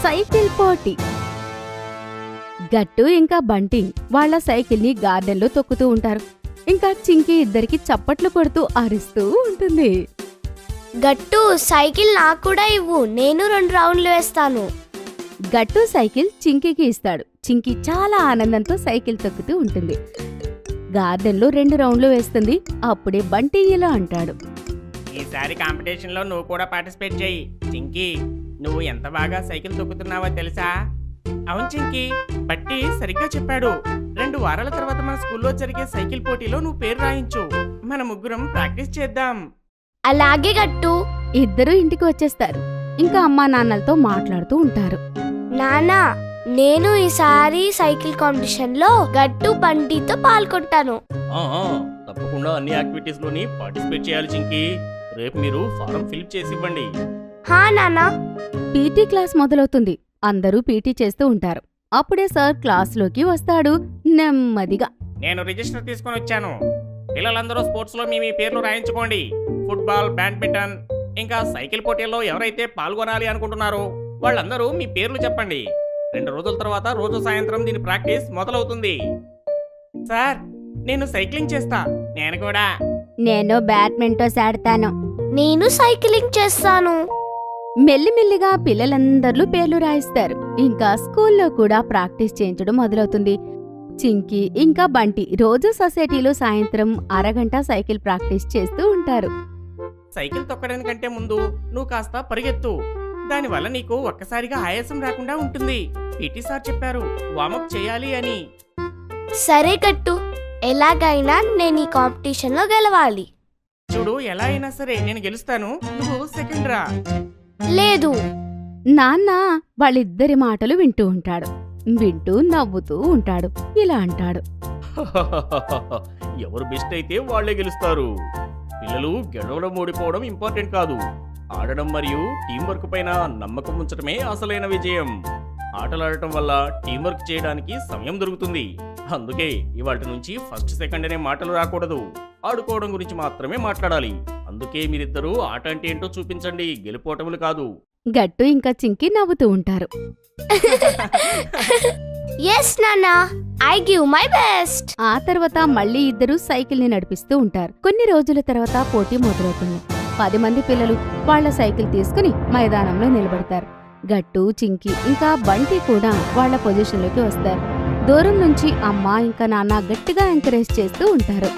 Cycle పోటీ. గట్టు ఇంకా బంటి వాళ్ళ సైకిల్ని గార్డెన్లో తొక్కుతూ ఉంటారు. ఇంకా చింకీ ఇద్దరికి చప్పట్లు కొడుతూ అరుస్తూ ఉంటుంది. గట్టు సైకిల్ నాకు కూడా ఇవ్వు, నేను 2 రౌండ్లు వేస్తాను. గట్టు సైకిల్ చింకీకి ఇస్తాడు. చింకీ చాలా ఆనందంతో సైకిల్ తొక్కుతూ ఉంటుంది. గార్డెన్లో 2 రౌండ్లు వేస్తుంది. అప్పుడే బంటి ఇలా అంటాడు. ఈసారి కాంపిటీషన్లో నువ్వు కూడా పార్టిసిపేట్ చేయి చింకీ. నువ్వు ఎంత బాగా సైకిల్ తొక్కుతున్నావో తెలుసా? అవును చింకీ, బట్టి సరిగ్గా చెప్పాడు. 2 వారాల తర్వాత మన స్కూల్లో జరిగే సైకిల్ పోటీలో నువ్వు పేరు రాయించు. మన ముగ్గురం ప్రాక్టీస్ చేద్దాం. అలాగే గట్టు. ఇద్దరూ ఇంటికి వచ్చేస్తారు. ఇంకా అమ్మా నాన్నలతో మాట్లాడుతూ ఉంటారు. నానా, నేను ఈసారి సైకిల్ కాంపిటీషన్ లో గట్టు బంటితో పాల్గొంటాను. తప్పకుండా అన్ని యాక్టివిటీస్ లోని పార్టిసిపేట్ చేయాలి చింకీ. రేపు మీరు ఫారం ఫిల్ చేసి ఇవ్వండి. హా నానా. పీటీ క్లాస్ మొదలవుతుంది. అందరూ పీటీ చేస్తూ ఉంటారు. అప్పుడే సార్ క్లాస్లోకి వస్తాడు నెమ్మదిగా. నేను రిజిస్టర్ తీసుకొని వచ్చాను. పిల్లలందరూ స్పోర్ట్స్ లో మీ పేర్లు రాయించుకోండి. ఫుట్బాల్, బ్యాడ్మింటన్, ఇంకా సైకిల్ పోటీల్లో ఎవరైతే పాల్గొనాలి అనుకుంటున్నారో వాళ్ళందరూ మీ పేర్లు చెప్పండి. 2 రోజుల తర్వాత రోజు సాయంత్రం దీని ప్రాక్టీస్ మొదలవుతుంది. సార్, నేను సైక్లింగ్ చేస్తా. నేను కూడా. నేను బ్యాడ్మింటన్ ఆడతాను. నేను సైక్లింగ్ చేస్తాను. మెల్లిమెల్లిగా పిల్లలందరూ పేర్లు రాయిస్తారు. ఇంకా స్కూల్లో కూడా ప్రాక్టీస్ చేయించడం మొదలవుతుంది. చింకీ ఇంకా బంటి రోజు సొసైటీలో సాయంత్రం అరగంట సైకిల్ ప్రాక్టీస్ చేస్తూ ఉంటారు. సైకిల్ తొక్కడానికంటే ముందు నువ్వు కాస్త పరిగెత్తు. దానివల్ల నీకు ఒక్కసారిగా ఆయాసం రాకుండా ఉంటుంది. పీటీ సార్ చెప్పారు వార్మప్ చేయాలి అని. సరే గట్టు, ఎలాగైనా నేను ఈ కాంపిటీషన్ లో గెలవాలి. చూడు, ఎలా అయినా సరే నేను గెలుస్తాను, నువ్వు సెకండ్ రా. లేదు. నాన్న వాళ్ళిద్దరి మాటలు వింటూ ఉంటాడు. వింటూ నవ్వుతూ ఉంటాడు. ఇలా అంటాడు. ఎవరు బెస్ట్ అయితే వాళ్లే గెలుస్తారు. పిల్లలు గెలవడం ఓడిపోవడం ఇంపార్టెంట్ కాదు. ఆడడం మరియు టీం వర్క్ పైన నమ్మకం ఉంచడమే అసలైన విజయం. ఆటలాడటం వల్ల టీం వర్క్ చేయడానికి సమయం దొరుకుతుంది. అందుకే ఇవాటి నుంచి ఫస్ట్ సెకండ్ అనే మాటలు రాకూడదు. ఆడుకోవడం గురించి మాత్రమే మాట్లాడాలి. అందుకే మీరిద్దరూ ఆట అంటే ఏంటో చూపించండి, గెలుపోవటములు కాదు. గట్టు ఇంకా చింకీ నవ్వుతూ ఉంటారు. ఎస్ నాన్నా, ఐ గివ్ మై బెస్ట్. ఆ తర్వాత మళ్ళీ ఇద్దరు సైకిల్ ని నడిపిస్తూ ఉంటారు. కొన్ని రోజుల తర్వాత పోటీ మొదలవుతుంది. 10 మంది పిల్లలు వాళ్ల సైకిల్ తీసుకుని మైదానంలో నిలబడతారు. గట్టు, చింకీ ఇంకా బంటి కూడా వాళ్ల పొజిషన్లోకి వస్తారు. దూరం నుంచి అమ్మ ఇంకా నాన్న గట్టిగా ఎంకరేజ్ చేస్తూ ఉంటారు.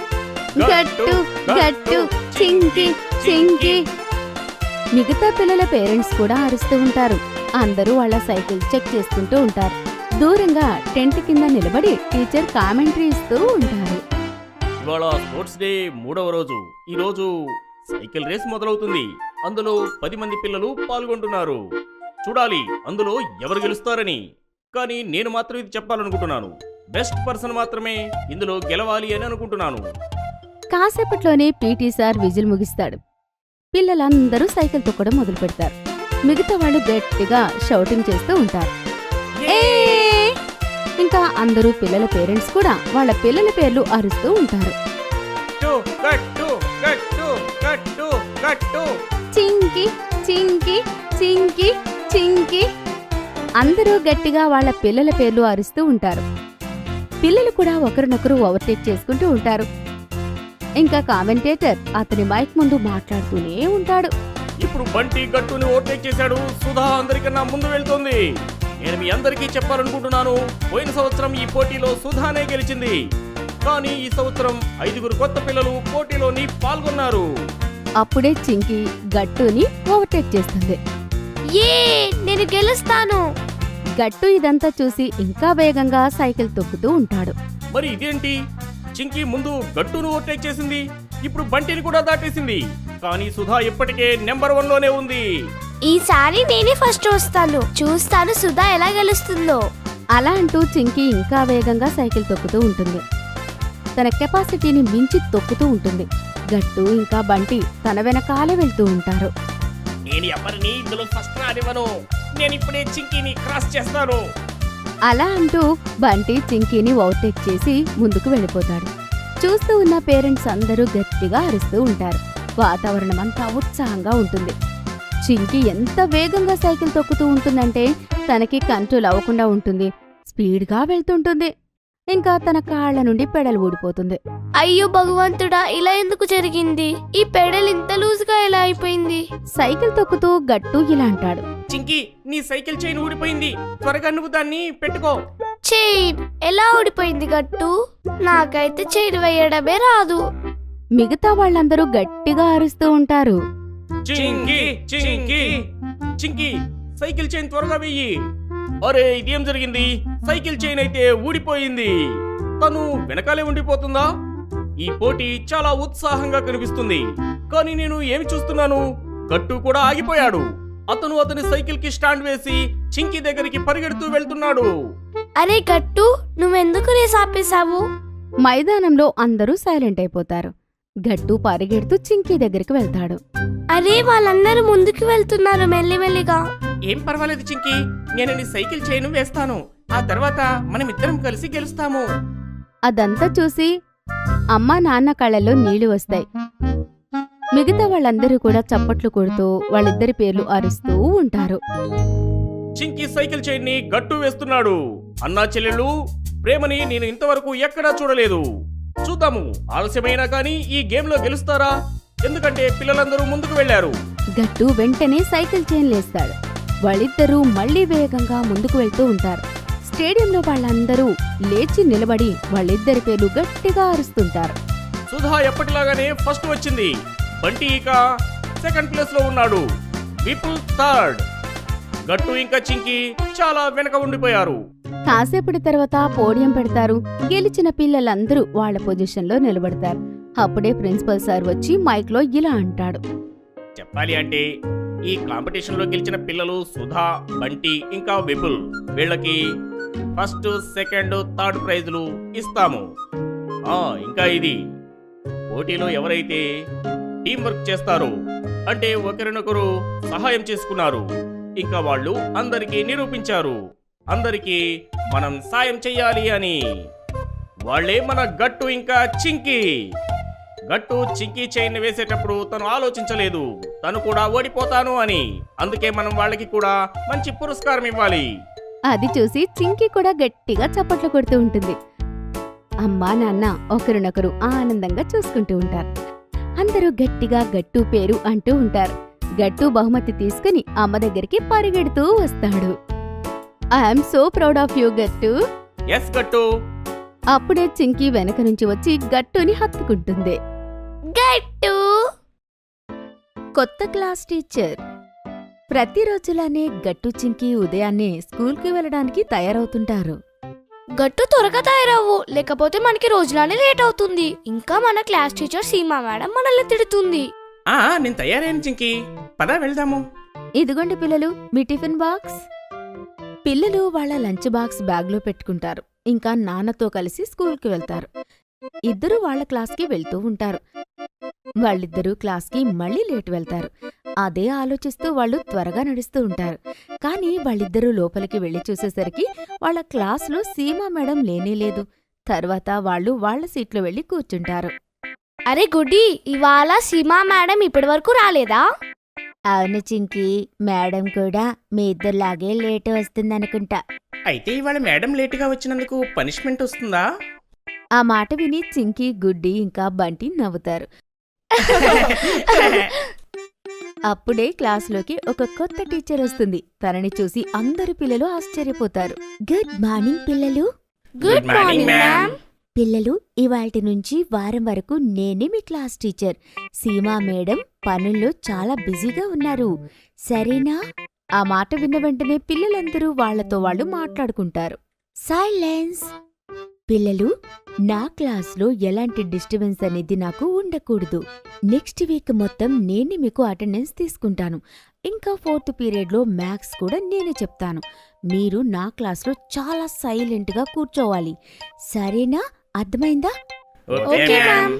గట్టు గట్టు చింకీ చింకీ. మిగతా పిల్లల పేరెంట్స్ కూడా అరుస్తూ ఉంటారు. అందరూ వాళ్ళ సైకిల్ చెక్ చేసుకుంటూ ఉంటారు. దూరంగా టెంట్ కింద నిలబడి టీచర్ కామెంటరీ ఇస్తూ ఉంటారు. ఇవాళ స్పోర్ట్స్ డే 3వ రోజు. ఈ రోజు సైకిల్ రేస్ మొదలవుతుంది. అందులో 10 మంది పిల్లలు పాల్గొంటున్నారు. చూడాలి అందులో ఎవరు గెలుస్తారని. కానీ నేను మాత్రం ఇది చెప్పాలనుకుంటున్నాను. బెస్ట్ పర్సన్ మాత్రమే ఇందులో గెలవాలి అని అనుకుంటున్నాను. కాసేపట్లోనే పీటీ సార్ విజిల్ ముగిస్తాడు. పిల్లలందరూ సైకిల్ తొక్కడం మొదలు పెడతారు. మిగతా వాళ్ళు గట్టిగా షౌటింగ్ చేస్తూ ఉంటారు. ఇంకా అందరూ పిల్లల పేరెంట్స్ కూడా వాళ్ళ పిల్లల పేర్లు అరుస్తూ ఉంటారు. చింకీ చింకీ చింకీ చింకీ. అందరూ గట్టిగా వాళ్ళ పిల్లల పేర్లు అరుస్తూ ఉంటారు. పిల్లలు కూడా ఒకరినొకరు ఓవర్టేక్ చేసుకుంటూ ఉంటారు. ఇంకా కామెంటేటర్ అతని మైక్ ముందు మాట్లాడుతూనే ఉంటాడు. ఇప్పుడు బంటి గట్టుని ఓవర్టేక్ చేశాడు. సుధా అందరికన్నా ముందు వెళ్తుంది. నేను మీ అందరికీ చెప్పాలనుకుంటున్నాను, పోయిన సంవత్సరం ఈ పోటీలో సుధానే గెలిచింది. కానీ ఈ సంవత్సరం 5 కొత్త పిల్లలు పోటీలోని పాల్గొన్నారు. అప్పుడే చింకీ గట్టుని ఓవర్టేక్ చేస్తుంది. నేను గెలుస్తాను. గట్టు ఇదంతా చూసి ఇంకా వేగంగా సైకిల్ తొక్కుతూ ఉంటాడు. మరి ఇదేంటి? చింకీ ముందు గట్టును ఓవర్టేక్ చేసింది, ఇప్పుడు బంటిని కూడా దాటేసింది. కానీ సుధా ఇప్పటికే నెంబర్ 1 లోనే ఉంది. ఈసారి నేనే ఫస్ట్ వస్తాను. చూస్తాను సుధా ఎలా గెలుస్తుందో. అలా అంటూ చింకీ ఇంకా వేగంగా సైకిల్ తొక్కుతూ ఉంటుంది. తన కెపాసిటీని మించి తొక్కుతూ ఉంటుంది. గట్టు ఇంకా బంటి తన వెనకాలే వెళ్తూ ఉంటారు. నేను ఎవరిని ఇందులో ఫస్ట్ రానివ్వను. నేను ఇప్పుడే చింకీని క్రాస్ చేస్తాను. అలా అంటూ బంటి చింకీని ఓవర్టేక్ చేసి ముందుకు వెళ్ళిపోతాడు. చూస్తూ ఉన్న పేరెంట్స్ అందరూ గట్టిగా అరుస్తూ ఉంటారు. వాతావరణం అంతా ఉత్సాహంగా ఉంటుంది. చింకీ ఎంత వేగంగా సైకిల్ తొక్కుతూ ఉంటుందంటే తనకి కంట్రోల్ అవ్వకుండా ఉంటుంది. స్పీడ్గా వెళ్తుంటుంది. ఇంకా తన కాళ్ల నుండి పెడల్ ఊడిపోతుంది. అయ్యో భగవంతుడా, ఇలా ఎందుకు జరిగింది? ఈ పెడల్ ఇంత లూజ్గా ఎలా అయిపోయింది? సైకిల్ తొక్కుతూ గట్టు ఇలా అంటాడు. చింకీ, నీ సైకిల్ చైన్ ఊడిపోయింది. త్వరగా నువ్వు దాన్ని పెట్టుకో. చైన్ ఎలా ఊడిపోయింది గట్టు? నాకైతే చైన్ వేయడమే రాదు. మిగతా వాళ్ళందరూ గట్టిగా అరుస్తూ ఉంటారు. చింకీ చింకీ చింకీ, సైకిల్ చైన్ త్వరగా వెయ్యి. అరే, ఇదేం జరిగింది? సైకిల్ చైన్ అయితే ఊడిపోయింది. తను వెనకాలే ఉండిపోతుందా? ఈ పోటీ చాలా ఉత్సాహంగా కనిపిస్తుంది. కానీ నేను ఏమి చూస్తున్నాను? గట్టు కూడా ఆగిపోయాడు. అతని సైకిల్ కి స్టాండ్ వేసి చింకీ దగ్గరికి పరిగెడుతూ వెళ్తున్నాడు. అరే గట్టు, నువ్వెందుకు రేస్ ఆపేశావు? మైదానంలో అందరూ సైలెంట్ అయిపోతారు. గట్టు పరిగెడుతూ చింకీ దగ్గరికి వెళ్తాడు. అరే, వాళ్ళందరూ ముందుకు వెళ్తున్నారు మెల్లిమెల్లిగా. ఏం పర్వాలేదు చింకీ, నేను నీ సైకిల్ చైన్ వేస్తాను. ఆ తర్వాత మనమిద్దరం కలిసి గెలుస్తాము. అదంతా చూసి అమ్మా నాన్న కళ్ళల్లో నీళ్లు వస్తాయి. మిగతా వాళ్ళందరూ కూడా చప్పట్లు కొడుతూ వాళ్ళిద్దరి పేర్లు అరుస్తూ ఉంటారు. చింకీ సైకిల్ చైన్ ని గట్టు వేస్తున్నాడు. అన్నా చెల్లెళ్ళు ప్రేమని నేను ఇంతవరకు ఎక్కడా చూడలేదు. చూద్దాము, ఆలస్యమైనా కానీ ఈ గేమ్ లో గెలుస్తారా? ఎందుకంటే పిల్లలందరూ ముందుకు వెళ్లారు. గట్టు వెంటనే సైకిల్ చైన్ లేస్తాడు. వాళ్ళిద్దరూ మళ్లీ వేగంగా ముందుకు వెళ్తూ ఉంటారు. స్టేడియంలో వాళ్ళందరూ లేచి నిలబడి వాళ్ళిద్దరి పేర్లు గట్టిగా అరుస్తుంటారు. సుధా ఎప్పటిలాగానే ఫస్ట్ వచ్చింది. బంటి ఇక సెకండ్ ప్లేస్ లో ఉన్నాడు. విపుల్ థర్డ్. గట్టు ఇంకా చింకీ చాలా వెనక ఉండిపోయారు. కాసేపటి తర్వాత పోడియం పెడతారు. గెలిచిన పిల్లలందరూ వాళ్ళ పొజిషన్లో నిలబడతారు. అప్పుడే ప్రిన్సిపల్ సార్ వచ్చి మైక్లో ఇలా అంటాడు. చెప్పాలి అంటే ఈ కాంపిటీషన్ లో గెలిచిన పిల్లలు సుధా, బంటి ఇంకా విపుల్. వీళ్ళకి ఫస్ట్, సెకండ్, థర్డ్ ప్రైజులు ఇస్తాము. ఇంకా ఇది పోటీలో ఎవరైతే టీం వర్క్ చేస్తారో, అంటే ఒకరినొకరు సహాయం చేసుకున్నారు, ఇంకా వాళ్ళు అందరికీ నిరూపించారు అందరికీ మనం సాయం చెయ్యాలి అని. వాళ్ళే మన గట్టు ఇంకా చింకీ. గట్టు చింకీ చైన్ వేసేటప్పుడు తను ఆలోచించలేదు తను కూడా ఓడిపోతాను అని. అందుకే మనం వాళ్ళకి కూడా మంచి పురస్కారం ఇవ్వాలి. అది చూసి చింకీ కూడా గట్టిగా చప్పట్లు కొడుతూ ఉంటుంది. అమ్మా నాన్న ఒకరినొకరు ఆనందంగా చూసుకుంటూ ఉంటారు. అందరూ గట్టిగా గట్టు పేరు అంటూ ఉంటారు. గట్టు బహుమతి తీసుకుని అమ్మ దగ్గరికి పరిగెడుతూ వస్తాడు. I'm so proud of you గట్టు. ఎస్ గట్టు. అప్పుడే చింకీ వెనక నుంచి వచ్చి గట్టుని హత్తుకుంటుంది. గట్టు, కొత్త క్లాస్ టీచర్. ప్రతిరోజులానే గట్టు చింకీ ఉదయాన్నే స్కూల్కి వెళ్ళడానికి తయారవుతుంటారు. గట్టు త్వరగా తయారవ్వు, లేకపోతే మనకి రోజులానే లేట్ అవుతుంది. ఇంకా మన క్లాస్ టీచర్ సీమా మేడం మనల్ని తిడుతుంది. నేను తయారైన చింకీ, పద వెళ్దాము. ఇదిగోండి పిల్లలు, మీ టిఫిన్ బాక్స్. పిల్లలు వాళ్ళ లంచ్ బాక్స్ బ్యాగ్లో పెట్టుకుంటారు. ఇంకా నాన్నతో కలిసి స్కూల్కి వెళ్తారు. ఇద్దరూ వాళ్ళ క్లాస్కి వెళ్తూ ఉంటారు. వాళ్ళిద్దరూ క్లాస్కి మళ్ళీ లేట్ వెళ్తారు. అదే ఆలోచిస్తూ వాళ్ళు త్వరగా నడుస్తూ ఉంటారు. కానీ వాళ్ళిద్దరూ లోపలికి వెళ్లి చూసేసరికి వాళ్ళ క్లాస్లో సీమా మేడం లేనేలేదు. తర్వాత వాళ్ళు వాళ్ళ సీట్లో వెళ్లి కూర్చుంటారు. అరే గుడ్డి, ఇవాళ సీమా మేడం ఇప్పటి వరకు రాలేదా? అవును చింకీ, మేడం కూడా మీ ఇద్దరులాగే లేట్ వస్తుందనుకుంటా. అయితే ఇవాళ మేడం లేటుగా వచ్చినందుకు పనిష్మెంట్ వస్తుందా? ఆ మాట విని చింకీ, గుడ్డి ఇంకా బంటి నవ్వుతారు. అప్పుడే క్లాసులోకి ఒక కొత్త టీచర్ వస్తుంది. తనని చూసి అందరు పిల్లలు ఆశ్చర్యపోతారు. గుడ్ మార్నింగ్ పిల్లలు. Good morning ma'am. పిల్లలు, ఇవాల్టి నుంచి వారం వరకు నేనే మీ క్లాస్ టీచర్. సీమా మేడం పనుల్లో చాలా బిజీగా ఉన్నారు, సరేనా? ఆ మాట విన్న వెంటనే పిల్లలందరూ వాళ్లతో వాళ్ళు మాట్లాడుకుంటారు. సైలెన్స్. పిల్లలు, నా క్లాస్లో ఎలాంటి డిస్టర్బెన్స్ అనేది నాకు ఉండకూడదు. నెక్స్ట్ వీక్ మొత్తం నేనే మీకు అటెండెన్స్ తీసుకుంటాను. ఇంకా 4th పీరియడ్లో మ్యాథ్స్ కూడా నేనే చెప్తాను. మీరు నా క్లాస్లో చాలా సైలెంట్గా కూర్చోవాలి, సరేనా? అర్థమైందా? Okay ma'am.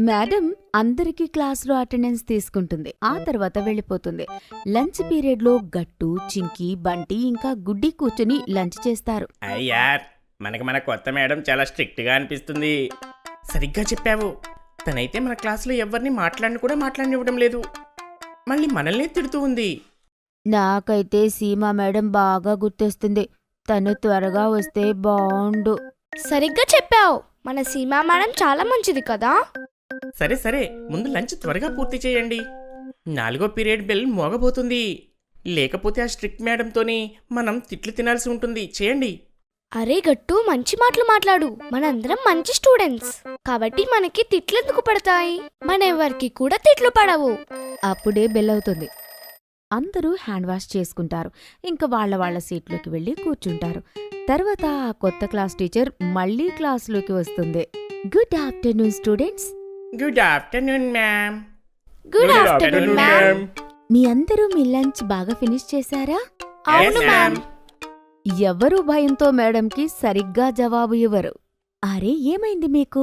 మేడం అందరికీ క్లాస్లో అటెండెన్స్ తీసుకుంటుంది. ఆ తర్వాత వెళ్ళిపోతుంది. లంచ్ పీరియడ్లో గట్టు, చింకీ, బంటి ఇంకా గుడ్డి కూర్చుని లంచ్ చేస్తారు. అయ్యార్, మనకి మన కొత్త మేడం చాలా స్ట్రిక్ట్ గా అనిపిస్తుంది. సరిగ్గా చెప్పావు. తనైతే మన క్లాసులో ఎవరిని మాట్లాడిని కూడా మాట్లాడనివ్వడం లేదు. మళ్ళీ మనల్ని తిడుతూ ఉంది. నాకైతే సీమా మేడం బాగా గుర్తొస్తుంది. తను త్వరగా వస్తే బావుండు. సరిగ్గా చెప్పావు. మన సీమా మేడం చాలా మంచిది కదా. సరే సరే, ముందు లంచ్ త్వరగా పూర్తి చేయండి. 4వ పీరియడ్ బెల్ మోగబోతుంది. లేకపోతే ఆ స్ట్రిక్ట్ మేడంతోని మనం తిట్లు తినాల్సి ఉంటుంది. చేయండి. అరే గట్టు, మంచి మాటలు మాట్లాడు. మనందరం మంచి స్టూడెంట్స్ కాబట్టి మనకి తిట్లెందుకు పడతాయి? మనెవరికి కూడా తిట్లు పడవు. అప్పుడే బెల్ అవుతుంది. అందరూ హ్యాండ్ వాష్ చేసుకుంటారు. ఇంకా వాళ్ళ సీట్లోకి వెళ్ళి కూర్చుంటారు. తర్వాత ఆ కొత్త క్లాస్ టీచర్ మళ్ళీ క్లాస్లోకి వస్తుంది. Good afternoon students. Good afternoon ma'am. Good afternoon ma'am. మీ అందరూ మీ లంచ్ బాగా ఫినిష్ చేశారా? అవును మ్యామ్. ఎవరూ భయంతో మేడంకి సరిగ్గా జవాబు ఇవ్వరు. అరే, ఏమైంది మీకు?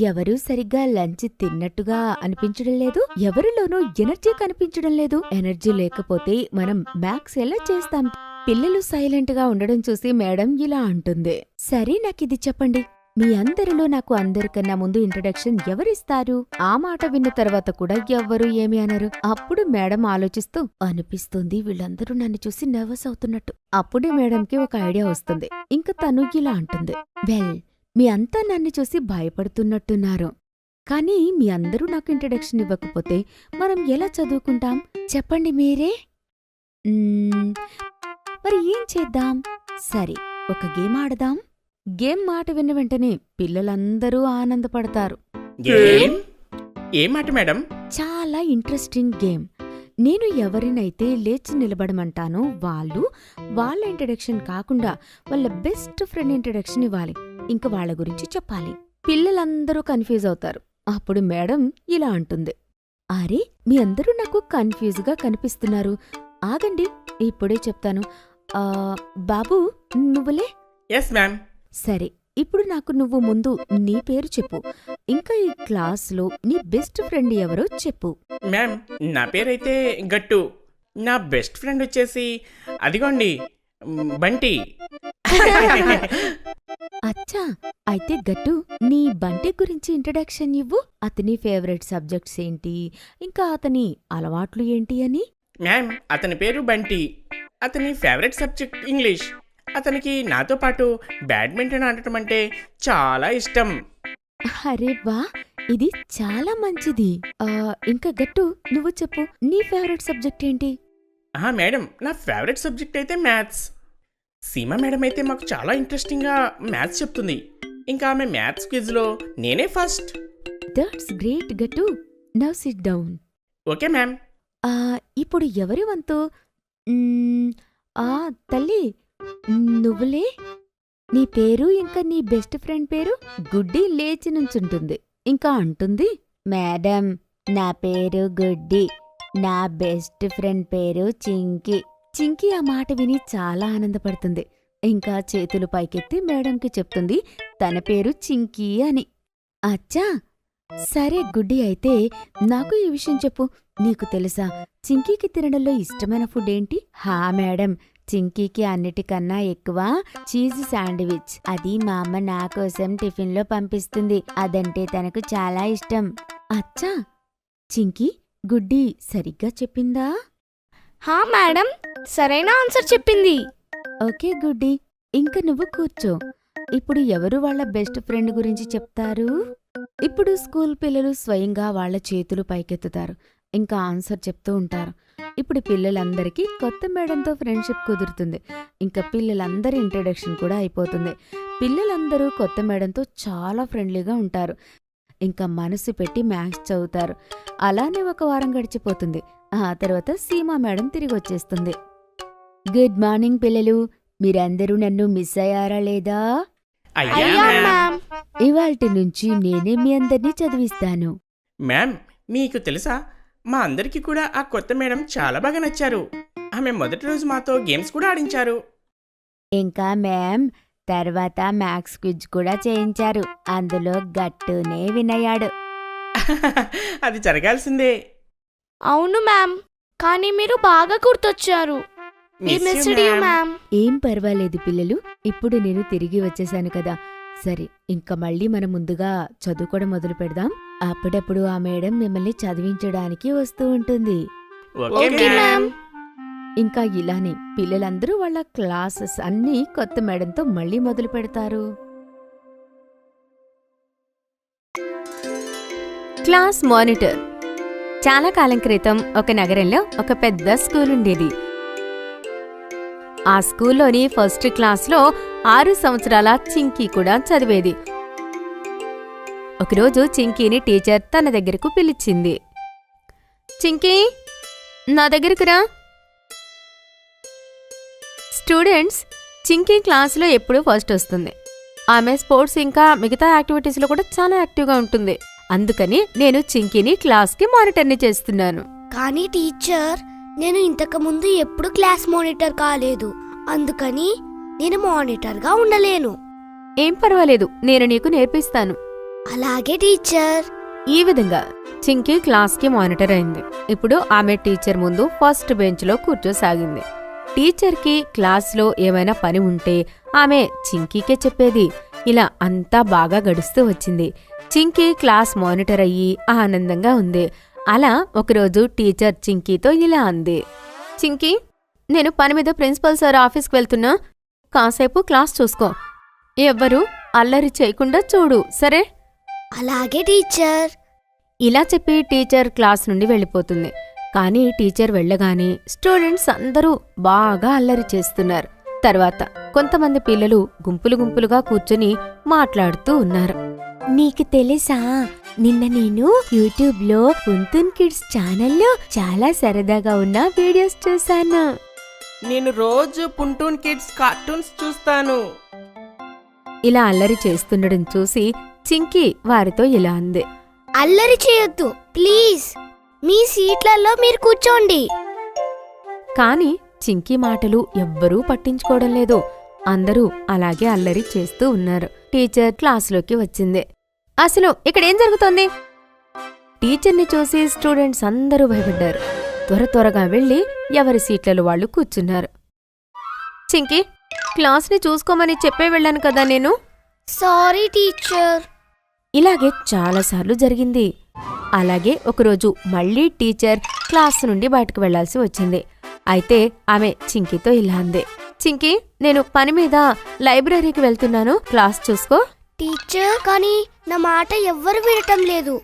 ఎవరూ సరిగ్గా లంచ్ తిన్నట్టుగా అనిపించడం లేదు. ఎవరిలోనూ ఎనర్జీ కనిపించడం లేదు. ఎనర్జీ లేకపోతే మనం మ్యాథ్స్ ఎలా చేస్తాం? పిల్లలు సైలెంట్ గా ఉండడం చూసి మేడం ఇలా అంటుంది. సరే, నాకిది చెప్పండి. మీ అందరిలో నాకు అందరికన్నా ముందు ఇంట్రడక్షన్ ఎవరిస్తారు? ఆ మాట విన్న తర్వాత కూడా ఎవ్వరూ ఏమి అనరు. అప్పుడు మేడం ఆలోచిస్తూ, అనిపిస్తుంది వీళ్ళందరూ నన్ను చూసి నర్వస్ అవుతున్నట్టు. అప్పుడే మేడంకి ఒక ఐడియా వస్తుంది. ఇంక తను ఇలా అంటుంది. వెల్, మీ అంతా నన్ను చూసి భయపడుతున్నట్టున్నారు. కానీ మీ అందరూ నాకు ఇంట్రడక్షన్ ఇవ్వకపోతే మనం ఎలా చదువుకుంటాం? చెప్పండి మీరే. మరి ఏం చేద్దాం? సరే, ఒక గేమ్ ఆడదాం. గేమ్ మాట విన్న వెంటనే పిల్లలందరూ ఆనందపడతారు. గేమ్? ఏ మాట మేడం? చాలా ఇంట్రెస్టింగ్ గేమ్. నేను ఎవరినైతే లేచి నిలబడమంటానో వాళ్ళు వాళ్ళ ఇంట్రడక్షన్ కాకుండా వాళ్ళ బెస్ట్ ఫ్రెండ్ ఇంట్రడక్షన్ ఇవ్వాలి. ఇంక వాళ్ళ గురించి చెప్పాలి. పిల్లలందరూ కన్ఫ్యూజ్ అవుతారు. అప్పుడు మేడం ఇలా అంటుంది. అరే, మీ అందరూ నాకు కన్ఫ్యూజ్గా కనిపిస్తున్నారు. ఆగండి, ఇప్పుడే చెప్తాను. బాబు, నువ్వులే. Yes ma'am. సరే, ఇప్పుడు నాకు నువ్వు ముందు నీ పేరు చెప్పు. ఇంకా ఈ క్లాస్లో నీ బెస్ట్ ఫ్రెండ్ ఎవరో చెప్పు. మ్యామ్, నా పేరైతే గట్టు. నా బెస్ట్ ఫ్రెండ్ వచ్చేసి అదిగోండి, బంటి. అచ్చా, అయితే గట్టు, నీ బంటి గురించి ఇంట్రడక్షన్ ఇవ్వు. అతని ఫేవరెట్ సబ్జెక్ట్స్ ఏంటి, ఇంకా అతని అలవాట్లు ఏంటి అని. మ్యామ్, అతని పేరు బంటి. అతని ఫేవరెట్ సబ్జెక్ట్ ఇంగ్లీష్. అతనికి నాతో పాటు బ్యాడ్మింటన్ ఆడటం అంటే చాలా ఇష్టం. అరే వా, ఇది చాలా మంచిది. ఇంకా గట్టు, నువ్వు చెప్పు, నీ ఫేవరెట్ సబ్జెక్ట్ ఏంటి? మేడం, నా ఫేవరెట్ సబ్జెక్ట్ అయితే మ్యాథ్స్. సీమా మేడం అయితే మాకు చాలా ఇంట్రెస్టింగ్గా మ్యాథ్స్ చెప్తుంది. ఇంకా ఆమె మ్యాథ్స్ క్విజ్లో నేనే ఫస్ట్. దట్స్ గ్రేట్ గట్టు. Now SIT down. Okay ma'am. ఇప్పుడు ఎవరి వంతు? తల్లి, నువ్వులే. నీ పేరు ఇంకా నీ బెస్ట్ ఫ్రెండ్ పేరు. గుడ్డి లేచి నుంచుంటుంది. ఇంకా అంటుంది, మేడం, నా పేరు గుడ్డి. నా బెస్ట్ ఫ్రెండ్ పేరు చింకి. చింకి ఆ మాట విని చాలా ఆనందపడుతుంది. ఇంకా చేతులు పైకెత్తి మేడంకి చెప్తుంది తన పేరు చింకీ అని. అచ్చా, సరే గుడ్డి, అయితే నాకు ఈ విషయం చెప్పు. నీకు తెలుసా చింకీకి తినడంలో ఇష్టమైన ఫుడ్ ఏంటి? హా మేడం, చింకీకి అన్నిటికన్నా ఎక్కువ చీజ్ శాండ్విచ్. అది మా అమ్మ నా కోసం టిఫిన్లో పంపిస్తుంది. అదంటే తనకు చాలా ఇష్టం. అచ్చా, చింకీ, గుడ్డి సరిగ్గా చెప్పిందా? హా మేడం, సరైన ఆన్సర్ చెప్పింది. ఓకే గుడ్డి, ఇంక నువ్వు కూర్చో. ఇప్పుడు ఎవరు వాళ్ళ బెస్ట్ ఫ్రెండ్ గురించి చెప్తారు? ఇప్పుడు స్కూల్ పిల్లలు స్వయంగా వాళ్ళ చేతులు పైకెత్తుతారు. ఇంకా ఆన్సర్ చెప్తూ ఉంటారు. ఇప్పుడు పిల్లలందరికీ కొత్త మేడంతో ఫ్రెండ్షిప్ కుదురుతుంది. ఇంకా పిల్లలందరి ఇంట్రడక్షన్ కూడా అయిపోతుంది. పిల్లలందరూ కొత్త మేడంతో చాలా ఫ్రెండ్లీగా ఉంటారు. ఇంకా మనసు పెట్టి మ్యాథ్స్ చదువుతారు. అలానే ఒక వారం గడిచిపోతుంది. ఆ తర్వాత సీమా మేడం తిరిగి వచ్చేస్తుంది. గుడ్ మార్నింగ్ పిల్లలు, మీరందరూ నన్ను మిస్ అయ్యారా లేదా? అయ్యా మ్యామ్. ఇవాల్టి నుంచి నేనే మీ అందరినీ చదివిస్తాను. మ్యామ్, మీకు తెలుసా, మా అందరికీ కూడా ఆ కొత్త మేడం చాలా బాగా నచ్చారు. ఆమె మొదటి రోజు మాతో గేమ్స్ కూడా ఆడించారు. ఇంకా మ్యామ్, తర్వాత మ్యాథ్స్ క్విజ్ కూడా చేయించారు. అందులో గట్టునే వినయాడు. అది జరగాల్సిందే. అవును మ్యామ్, కానీ మీరు బాగా గుర్తొచ్చారు. మ్యామ్. ఏం పర్వాలేదు పిల్లలు, ఇప్పుడు నేను తిరిగి వచ్చేశాను కదా. సరే, ఇంకా మళ్ళీ మనం ముందుగా చదువుకోవడం మొదలు పెడదాం. అప్పుడప్పుడు ఆ మేడం మిమ్మల్ని చదివించడానికి వస్తూ ఉంటుంది. Okay ma'am. ఇంకా ఇలానే పిల్లలందరూ వాళ్ళ క్లాసెస్ అన్నీ కొత్త మేడంతో మళ్ళీ మొదలు పెడతారు. Class monitor. చాలా కాలం క్రితం ఒక నగరంలో ఒక పెద్ద స్కూల్ ఉండేది. ఆ స్కూల్లోని ఫస్ట్ క్లాస్లో 6 సంవత్సరాల చింకీ కూడా చదివేది. ఒకరోజు చింకీని టీచర్ తన దగ్గరకు పిలిచింది. చింకీ, నా దగ్గరకు రా. స్టూడెంట్స్, చింకీ క్లాసులో ఎప్పుడూ ఫస్ట్ వస్తుంది. ఆమె స్పోర్ట్స్ ఇంకా మిగతా యాక్టివిటీస్లో కూడా చాలా యాక్టివ్గా ఉంటుంది. అందుకని నేను చింకీని క్లాస్కి మానిటర్ని చేస్తున్నాను. కానీ టీచర్, నేను ఇంతకు ముందు ఎప్పుడు క్లాస్ మానిటర్ కాలేదు, అందుకని నేను మానిటర్గా ఉండలేను. ఏం పర్వాలేదు, నేను నీకు నేర్పిస్తాను. అలాగే టీచర్. ఈ విధంగా చింకీ క్లాస్కి మానిటర్ అయింది. ఇప్పుడు ఆమె టీచర్ ముందు ఫస్ట్ బెంచ్లో కూర్చోసాగింది. టీచర్కి క్లాస్లో ఏమైనా పని ఉంటే ఆమె చింకీకే చెప్పేది. ఇలా అంతా బాగా గడుస్తూ వచ్చింది. చింకీ క్లాస్ మానిటర్ అయ్యి ఆనందంగా ఉంది. అలా ఒకరోజు టీచర్ చింకీతో ఇలా అంది. చింకీ, నేను పని మీద ప్రిన్సిపల్ సార్ ఆఫీస్కి వెళ్తున్నా. కాసేపు క్లాస్ చూసుకో. ఎవ్వరూ అల్లరి చేయకుండా చూడు, సరే? అలాగే టీచర్. ఇలా చెప్పి టీచర్ క్లాస్ నుండి వెళ్ళిపోతుంది. కానీ టీచర్ వెళ్ళగానే స్టూడెంట్స్ అందరూ బాగా అల్లరి చేస్తున్నారు. తర్వాత కొంతమంది పిల్లలు గుంపులు గుంపులుగా కూర్చొని మాట్లాడుతూ ఉన్నారు. నీకు తెలుసా, నిన్న నేను యూట్యూబ్లో పుంతున్ కిడ్స్ ఛానల్లో చాలా సరదాగా ఉన్న వీడియోస్ చూశాను. నేను రోజు పుంటూన్ కిడ్స్ కార్టూన్స్ చూస్తాను. ఇలా అల్లరి చేస్తుండడం చూసి చింకీ వారితో ఇలా అంది. అల్లరి చేయొద్దు ప్లీజ్, మీ సీట్లలో మీరు కూర్చోండి. కాని చింకీ మాటలు ఎవ్వరూ పట్టించుకోవడం లేదు. అందరూ అలాగే అల్లరి చేస్తూ ఉన్నారు. టీచర్ క్లాసులోకి వచ్చింది. అసలు ఇక్కడేం జరుగుతోంది? టీచర్ని చూసి స్టూడెంట్స్ అందరూ భయపడ్డారు. త్వరగా వెళ్లి ఎవరి సీట్లలో వాళ్ళు కూర్చున్నారు. చింకీ, క్లాస్ని చూసుకోమని చెప్పే వెళ్ళాను కదా నేను. Sorry teacher. ఇలాగే చాలాసార్లు జరిగింది. అలాగే ఒకరోజు మళ్లీ టీచర్ క్లాస్ నుండి బయటకు వెళ్లాల్సి వచ్చింది. అయితే ఆమె చింకీతో ఇలా అంది. చింకీ, నేను పని మీద లైబ్రరీకి వెళ్తున్నాను, క్లాస్ చూసుకో. టీచర్, కానీ నా మాట ఎవ్వరు వినటం లేదు.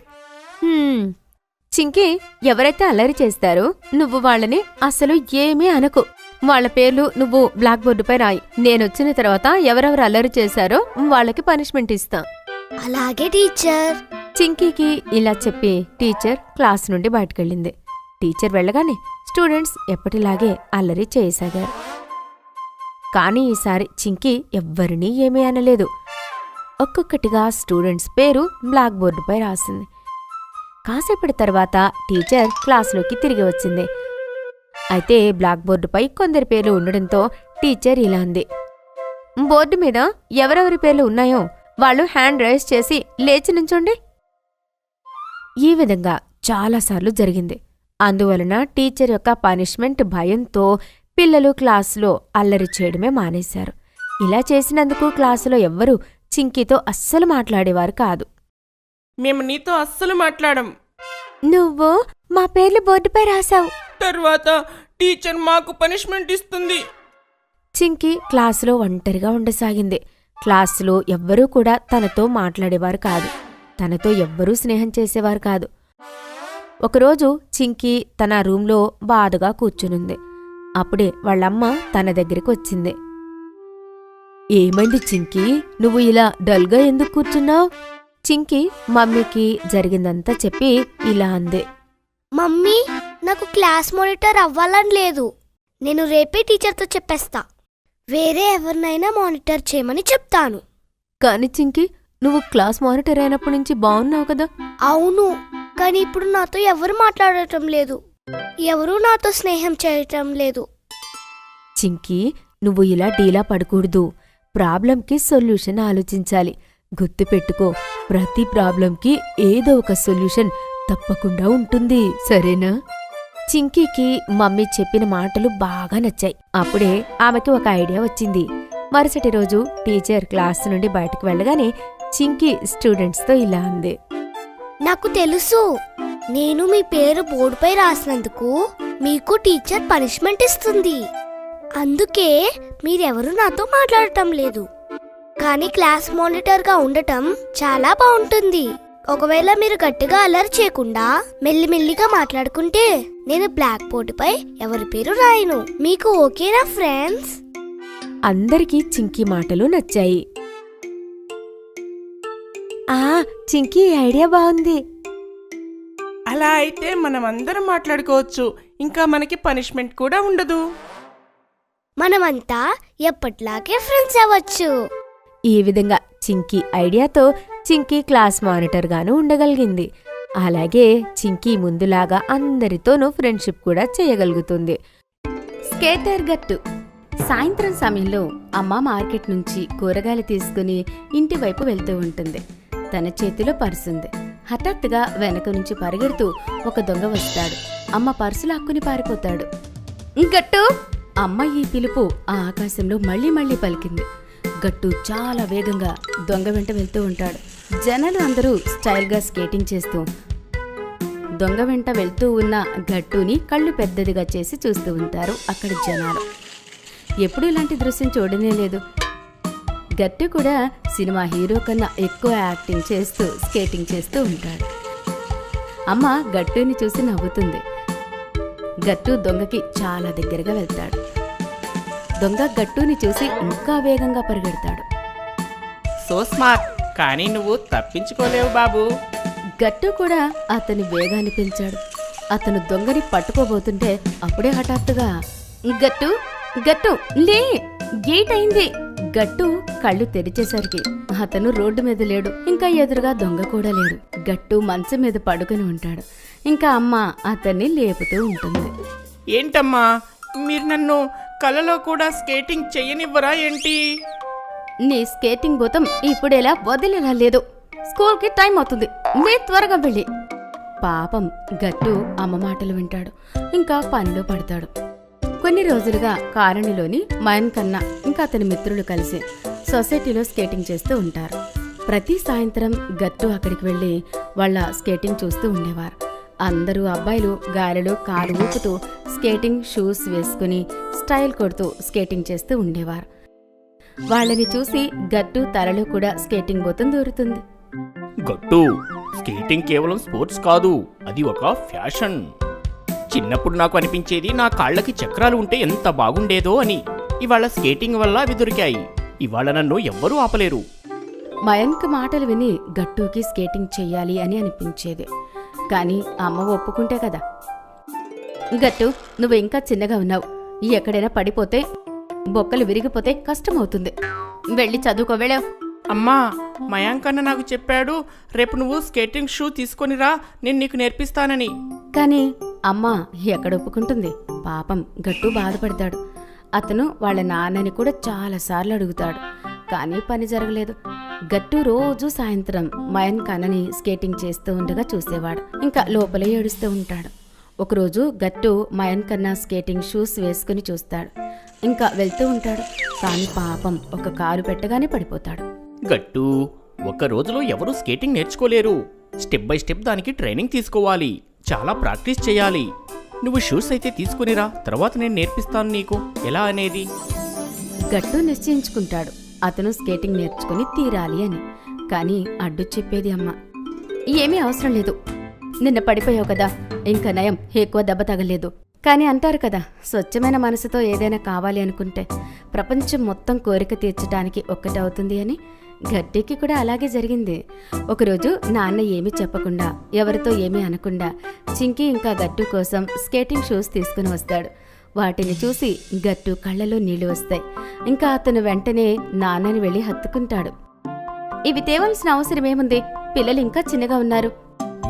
చింకీ, ఎవరైతే అల్లరి చేస్తారో నువ్వు వాళ్ళని అసలు ఏమీ అనకు. వాళ్ల పేర్లు నువ్వు బ్లాక్ బోర్డుపై రాయి. నేనొచ్చిన తర్వాత ఎవరెవరు అల్లరి చేశారో వాళ్ళకి పనిష్మెంట్ ఇస్తా. అలాగే టీచర్. చింకీకి ఇలా చెప్పి టీచర్ క్లాస్ నుండి బయటకెళ్ళింది. టీచర్ వెళ్ళగానే స్టూడెంట్స్ ఎప్పటిలాగే అల్లరి చేయసాగారు. కానీ ఈసారి చింకీ ఎవ్వరినీ ఏమీ అనలేదు. ఒక్కొక్కటిగా స్టూడెంట్స్ పేరు బ్లాక్ బోర్డుపై రాసింది. కాసేపటి తర్వాత టీచర్ క్లాసులోకి తిరిగి వచ్చింది. అయితే బ్లాక్ బోర్డుపై కొందరి పేర్లు ఉండడంతో టీచర్ ఇలా అంది. బోర్డు మీద ఎవరెవరి పేర్లు ఉన్నాయో వాళ్ళు హ్యాండ్ రైజ్ చేసి లేచి నుంచోండి. ఈ విధంగా చాలాసార్లు జరిగింది. అందువలన టీచర్ యొక్క పనిష్మెంట్ భయంతో పిల్లలు క్లాసులో అల్లరి చేయడమే మానేశారు. ఇలా చేసినందుకు క్లాసులో ఎవ్వరూ చింకీతో అస్సలు మాట్లాడేవారు కాదు. మేము నీతో అస్సలు మాట్లాడం. నువ్వు మా పేర్లు బోర్డుపై రాశావు. తర్వాత టీచర్ మాకు పనిష్మెంట్ ఇస్తుంది. చింకీ క్లాసులో ఒంటరిగా ఉండసాగింది. క్లాసులో ఎవ్వరూ కూడా తనతో మాట్లాడేవారు కాదు. తనతో ఎవ్వరూ స్నేహం చేసేవారు కాదు. ఒకరోజు చింకీ తన రూంలో బాధగా కూర్చునుంది. అప్పుడే వాళ్ళమ్మ తన దగ్గరికి వచ్చింది. ఏమైంది చింకీ, నువ్వు ఇలా డల్గా ఎందుకు కూర్చున్నావు? చింకీ మమ్మీకి జరిగిందంతా చెప్పి ఇలా అంది. మమ్మీ, నాకు క్లాస్ మానిటర్ అవ్వాలని లేదు. నేను రేపే టీచర్తో చెప్పేస్తా. వేరే ఎవరినైనా మానిటర్ చేయమని చెప్తాను. కాని చింకీ, నువ్వు క్లాస్ మానిటర్ అయినప్పటి నుంచి బాగున్నావు కదా. అవును, కానీ ఇప్పుడు నాతో ఎవరు మాట్లాడటం లేదు. ఎవరూ నాతో స్నేహం చేయటం లేదు. చింకీ, నువ్వు ఇలా డీలా పడకూడదు. ప్రాబ్లంకి సొల్యూషన్ ఆలోచించాలి. గుర్తుపెట్టుకో, ప్రతి ప్రాబ్లంకి ఏదో ఒక సొల్యూషన్ తప్పకుండా ఉంటుంది, సరేనా? చింకీకి మమ్మీ చెప్పిన మాటలు బాగా నచ్చాయి. అప్పుడే ఆమెకి ఒక ఐడియా వచ్చింది. మరుసటి రోజు టీచర్ క్లాస్ నుండి బయటకు వెళ్ళగానే చింకీ స్టూడెంట్స్తో ఇలా అంది. నాకు తెలుసు, నేను మీ పేరు బోర్డుపై రాసినందుకు మీకు టీచర్ పనిష్మెంట్ ఇస్తుంది. అందుకే మీరెవరూ నాతో మాట్లాడటం లేదు. కానీ క్లాస్ మానిటర్గా ఉండటం చాలా బాగుంటుంది. ఒకవేళ మీరు గట్టిగా అల్లరి చేయకుండా మెల్లిమెల్లిగా మాట్లాడుకుంటే నేను బ్లాక్ బోర్డుపై ఎవరి పేరు రాయను. మీకు ఓకేనా ఫ్రెండ్స్? అందరికీ చింకీ మాటలు నచ్చాయి. చింకీ ఈ ఐడియా బాగుంది. అలా అయితే మనం అందరం మాట్లాడుకోవచ్చు. ఇంకా మనకి పనిష్మెంట్ కూడా ఉండదు. మనమంతా ఎప్పట్లాగే ఫ్రెండ్స్ అవ్వచ్చు. ఈ విధంగా చింకీ ఐడియాతో చింకీ క్లాస్ మానిటర్ గాను ఉండగలిగింది. అలాగే చింకీ ముందులాగా అందరితోనూ ఫ్రెండ్షిప్ కూడా చేయగలుగుతుంది. స్కేటర్ గట్టు. సాయంత్రం సమయంలో అమ్మ మార్కెట్ నుంచి కూరగాయలు తీసుకుని ఇంటి వైపు వెళ్తూ ఉంటుంది. తన చేతిలో పర్సుంది. హఠాత్తుగా వెనక నుంచి పరిగెడుతూ ఒక దొంగ వస్తాడు. అమ్మ పర్సు లాక్కుని పారిపోతాడు. గట్టు! అమ్మ ఈ పిలుపు ఆ ఆకాశంలో మళ్ళీ మళ్ళీ పలికింది. గట్టు చాలా వేగంగా దొంగ వెంట వెళ్తూ ఉంటాడు. జనాలు అందరూ స్టైల్గా స్కేటింగ్ చేస్తూ దొంగ వెంట వెళ్తూ ఉన్న గట్టుని కళ్ళు పెద్దదిగా చేసి చూస్తూ ఉంటారు అక్కడి జనాలు. ఎప్పుడూ ఇలాంటి దృశ్యం చూడనే లేదు. గట్టు కూడా సినిమా హీరో కన్నా ఎక్కువ యాక్టింగ్ చేస్తూ స్కేటింగ్ చేస్తూ ఉంటాడు. అమ్మ గట్టుని చూసి నవ్వుతుంది. గట్టు దొంగకి చాలా దగ్గరగా వెళ్తాడు. దొంగ గట్టుని చూసి ఇంకా వేగంగా పరిగెడతాడు. సో స్మార్ట్, కానీ నువ్వు తప్పించుకోలేవు బాబు. గట్టు కూడా అతని వేగాన్ని పెంచాడు. అతను దొంగని పట్టుకోబోతుంటే అప్పుడే హఠాత్తుగా గట్టు గట్టు లే, గేట్ అయింది. గట్టు కళ్ళు తెరిచేసరికి అతను రోడ్డు మీద లేడు. ఇంకా ఎదురుగా దొంగ కూడా లేడు. గట్టు మంచం మీద పడుకుని ఉంటాడు. ఇంకా అమ్మ అతన్ని లేపుతూ ఉంటుంది. ఏంటమ్మా, మీరు నన్ను కలలో కూడా స్కేటింగ్ చెయ్యనివ్వరా ఏంటి? నీ స్కేటింగ్ భూతం ఇప్పుడేలా వదిలేలా లేదు. స్కూల్కి టైం అవుతుంది, నీ త్వరగా వెళ్ళి. పాపం గట్టు అమ్మ మాటలు వింటాడు. ఇంకా పనిలో పడతాడు. కొన్ని రోజులుగా కాలనీలోని మయన్ కన్నా ఇంకా అతని మిత్రులు కలిసి సొసైటీలో స్కేటింగ్ చేస్తూ ఉంటారు. ప్రతి సాయంత్రం గట్టు అక్కడికి వెళ్ళి వాళ్ళ స్కేటింగ్ చూస్తూ ఉండేవారు. అందరూ అబ్బాయిలు గాలిలో కాలు ఊపుతూ స్కేటింగ్ షూస్ వేసుకుని స్టైల్ కొడుతూ స్కేటింగ్ చేస్తూ ఉండేవారు. వాళ్ళని చూసి గట్టు తలలో కూడా స్కేటింగ్ బోతం దూరుతుంది. గట్టు, స్కేటింగ్ కేవలం స్పోర్ట్స్ కాదు, అది ఒక ఫ్యాషన్. చిన్నప్పుడు నాకు అనిపించేది నా కాళ్ళకి చక్రాలు ఉంటే ఎంత బాగుండేదో అని. ఇవాళ స్కేటింగ్ వల్ల అవి దొరికాయి. ఇవాళ నన్ను ఎవ్వరూ ఆపలేరు. మయంక్ మాటలు విని గట్టుకి స్కేటింగ్ చెయ్యాలి అని అనిపించేది. కానీ అమ్మ ఒప్పుకుంటే కదా. గట్టు, నువ్వు ఇంకా చిన్నగా ఉన్నావు. ఎక్కడైనా పడిపోతే బొక్కలు విరిగిపోతే కష్టమవుతుంది. వెళ్ళి చదువుకో. వెళ్ళావు. అమ్మా, మయాంకన్న నాకు చెప్పాడు, రేపు నువ్వు స్కేటింగ్ షూ తీసుకొనిరా, నేను నీకు నేర్పిస్తానని. కానీ అమ్మ ఎక్కడ ఒప్పుకుంటుంది? పాపం గట్టు బాధపడతాడు. అతను వాళ్ళ నాన్నని కూడా చాలాసార్లు అడుగుతాడు. కానీ పని జరగలేదు. గట్టు రోజు సాయంత్రం మయన్ కన్నని స్కేటింగ్ చేస్తూ ఉండగా చూసేవాడు. ఇంకా లోపలే ఏడుస్తూ ఉంటాడు. ఒకరోజు గట్టు మయన్ కన్నా స్కేటింగ్ షూస్ వేసుకుని చూస్తాడు. ఇంకా వెళ్తూ ఉంటాడు. కానీ పాపం ఒక కాలు పెట్టగానే పడిపోతాడు. గట్టు, ఒక్క రోజులో ఎవరూ స్కేటింగ్ నేర్చుకోలేరు. స్టెప్ బై స్టెప్ దానికి ట్రైనింగ్ తీసుకోవాలి. చాలా ప్రాక్టీస్ చేయాలి. నువ్వు షూస్ అయితే తీసుకునిరా, తర్వాత నేను నేర్పిస్తాను నీకు ఎలా అనేది. గట్టు నిశ్చయించుకుంటాడు అతను స్కేటింగ్ నేర్చుకుని తీరాలి అని. కానీ అడ్డు చెప్పేది అమ్మ. ఏమీ అవసరం లేదు, నిన్న పడిపోయావు కదా, ఇంకా నయం, ఎక్కువ దెబ్బ తగలేదు. కానీ అంటారు కదా, స్వచ్ఛమైన మనసుతో ఏదైనా కావాలి అనుకుంటే ప్రపంచం మొత్తం కోరిక తీర్చడానికి ఒక్కటవుతుంది అని. గట్టికి కూడా అలాగే జరిగింది. ఒకరోజు నాన్న ఏమీ చెప్పకుండా, ఎవరితో ఏమీ అనకుండా చింకీ ఇంకా గట్టు కోసం స్కేటింగ్ షూస్ తీసుకుని వస్తాడు. వాటిని చూసి గట్టు కళ్ళలో నీళ్లు వస్తాయి. ఇంకా అతను వెంటనే నాన్నని వెళ్ళి హత్తుకుంటాడు. ఇవి తేవలసిన అవసరమేముంది? పిల్లలు ఇంకా చిన్నగా ఉన్నారు.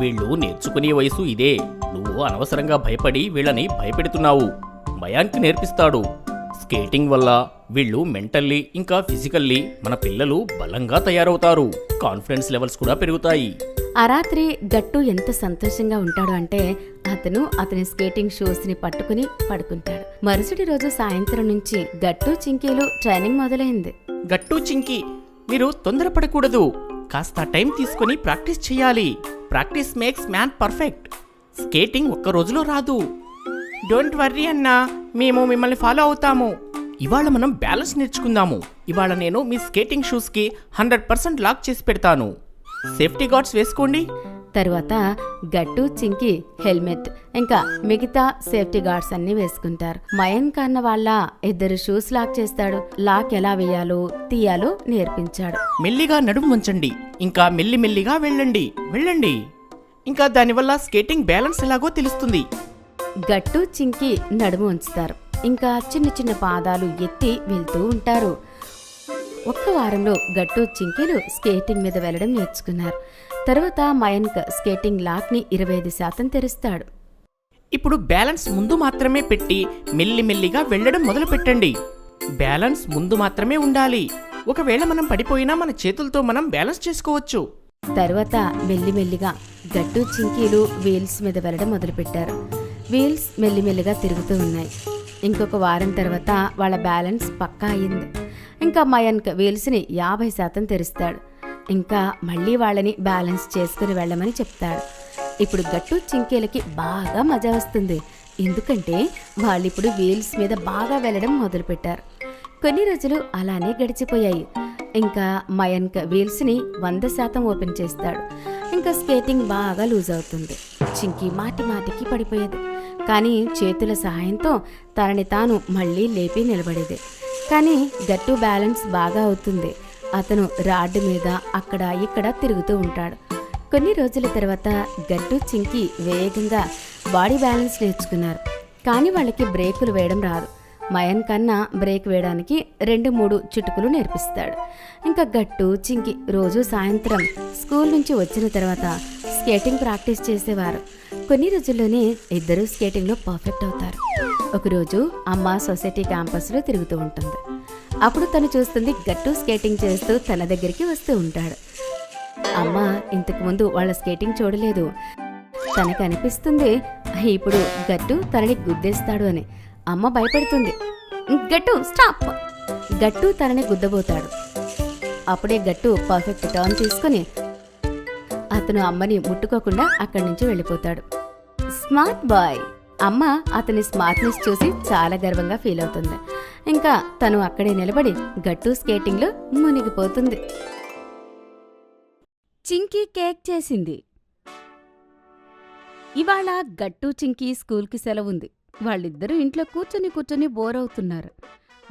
వీళ్ళు నేర్చుకునే వయసు ఇదే. నువ్వు అనవసరంగా భయపడి వీళ్ళని భయపెడుతున్నావు. మయాంక్ నేర్పిస్తాడు. స్కేటింగ్ వల్ల వీళ్ళు మెంటల్లీ ఇంకా ఫిజికల్లీ మన పిల్లలు బలంగా తయారవుతారు. కాన్ఫిడెన్స్ లెవెల్స్ కూడా పెరుగుతాయి. ఆ రాత్రి గట్టు ఎంత సంతోషంగా ఉంటాడు అంటే అతను అతని స్కేటింగ్ షూస్ ని పట్టుకుని పడుకుంటాడు. మరుసటి రోజు సాయంత్రం నుంచి గట్టు చింకీలు ట్రైనింగ్ మొదలైంది. గట్టు, చింకీ, మీరు తొందరపడకూడదు. కాస్త టైం తీసుకొని ప్రాక్టీస్ చేయాలి. Practice makes man perfect. Skating ఒక్క రోజులో రాదు. డోంట్ వర్రీ అన్నా, మేము మిమ్మల్ని ఫాలో అవుతాము. ఇవాళ మనం బ్యాలెన్స్ నేర్చుకుందాము. ఇవాళ నేను మీ స్కేటింగ్ షూస్కి 100% లాక్ చేసి పెడతాను. సేఫ్టీ గార్డ్స్ వేసుకోండి. తరువాత గట్టు చింకి హెల్మెట్ ఇంకా మిగతా సేఫ్టీ గార్డ్స్ అన్ని వేసుకుంటారు. మయంక్ అన్న వాళ్ళ ఇద్దరు షూస్ లాక్ చేస్తాడు. లాక్ ఎలా వేయాలో తీయాలో నేర్పించాడు. మెల్లిగా నడుము ఉంచండి, ఇంకా మెల్లిమెల్లిగా వెళ్ళండి. ఇంకా దానివల్ల స్కేటింగ్ బ్యాలెన్స్ ఎలాగో తెలుస్తుంది. గట్టు చింకి నడుము ఉంచుతారు. ఇంకా చిన్న చిన్న పాదాలు ఎత్తి వెళ్తూ ఉంటారు. ఒక్క వారంలో గట్టు చింకీలు స్కేటింగ్ మీద వెళ్లడం నేర్చుకున్నారు. తరువాత మయంక్ స్కేటింగ్ లాక్ని 25% తెరుస్తాడు. ఇప్పుడు బ్యాలెన్స్ ముందు మాత్రమే పెట్టి మెల్లిమెల్లిగా వెళ్ళడం మొదలు పెట్టండి. బ్యాలెన్స్ ముందు మాత్రమే ఉండాలి. ఒకవేళ మనం పడిపోయినా మన చేతులతో మనం బ్యాలెన్స్ చేసుకోవచ్చు. తరువాత మెల్లిమెల్లిగా గట్టు చింకీలు వీల్స్ మీద వెళ్లడం మొదలుపెట్టారు. వీల్స్ మెల్లిమెల్లిగా తిరుగుతూ ఉన్నాయి. ఇంకొక వారం తర్వాత వాళ్ళ బ్యాలెన్స్ పక్కా అయింది. ఇంకా మయంక్ వీల్స్ని 50% తెరుస్తాడు. ఇంకా మళ్ళీ వాళ్ళని బ్యాలెన్స్ చేసుకుని వెళ్ళమని చెప్తాడు. ఇప్పుడు గట్టు చింకీలకి బాగా మజా వస్తుంది. ఎందుకంటే వాళ్ళిప్పుడు వీల్స్ మీద బాగా వెళ్ళడం మొదలుపెట్టారు. కొన్ని రోజులు అలానే గడిచిపోయాయి. ఇంకా మయంక్ వీల్స్ని 100% ఓపెన్ చేస్తాడు. ఇంకా స్కేటింగ్ బాగా లూజ్ అవుతుంది. చింకీ మాటికి పడిపోయేది. కానీ చేతుల సహాయంతో తనని తాను మళ్ళీ లేపి నిలబడేది. కానీ గట్టు బ్యాలెన్స్ బాగా అవుతుంది. అతను రాడ్డు మీద అక్కడ ఇక్కడ తిరుగుతూ ఉంటాడు. కొన్ని రోజుల తర్వాత గట్టు చింకి వేగంగా బాడీ బ్యాలెన్స్ నేర్చుకున్నారు. కానీ వాళ్ళకి బ్రేకులు వేయడం రాదు. మయన్ కన్నా బ్రేక్ వేయడానికి 2-3 చిటుకులు నేర్పిస్తాడు. ఇంకా గట్టు చింకి రోజు సాయంత్రం స్కూల్ నుంచి వచ్చిన తర్వాత స్కేటింగ్ ప్రాక్టీస్ చేసేవారు. కొన్ని రోజుల్లోనే ఇద్దరు స్కేటింగ్లో పర్ఫెక్ట్ అవుతారు. ఒకరోజు అమ్మ సొసైటీ క్యాంపస్లో తిరుగుతూ ఉంటుంది. అప్పుడు తను చూస్తుంది గట్టు స్కేటింగ్ చేస్తూ తన దగ్గరికి వస్తూ ఉంటాడు. అమ్మ ఇంతకు ముందు వాళ్ళ స్కేటింగ్ చూడలేదు. తనకు అనిపిస్తుంది ఇప్పుడు గట్టు తనని గుద్దేస్తాడు అని. అమ్మ భయపడుతుంది. గట్టు స్టాప్! గట్టు తనని గుద్దబోతాడు. అప్పుడే గట్టు పర్ఫెక్ట్ టర్న్ తీసుకుని అతను అమ్మని ముట్టుకోకుండా అక్కడి నుంచి వెళ్ళిపోతాడు. Smart boy! అమ్మ అతని స్మార్ట్నెస్ చూసి చాలా గర్వంగా ఫీల్ అవుతుంది. ఇంకా తను అక్కడే నిలబడి గట్టు స్కేటింగ్లో మునిగిపోతుంది. చింకీ కేక్ చేసింది. ఇవాళ గట్టు చింకీ స్కూల్కి సెలవుంది. వాళ్ళిద్దరూ ఇంట్లో కూర్చొని బోర్ అవుతున్నారు.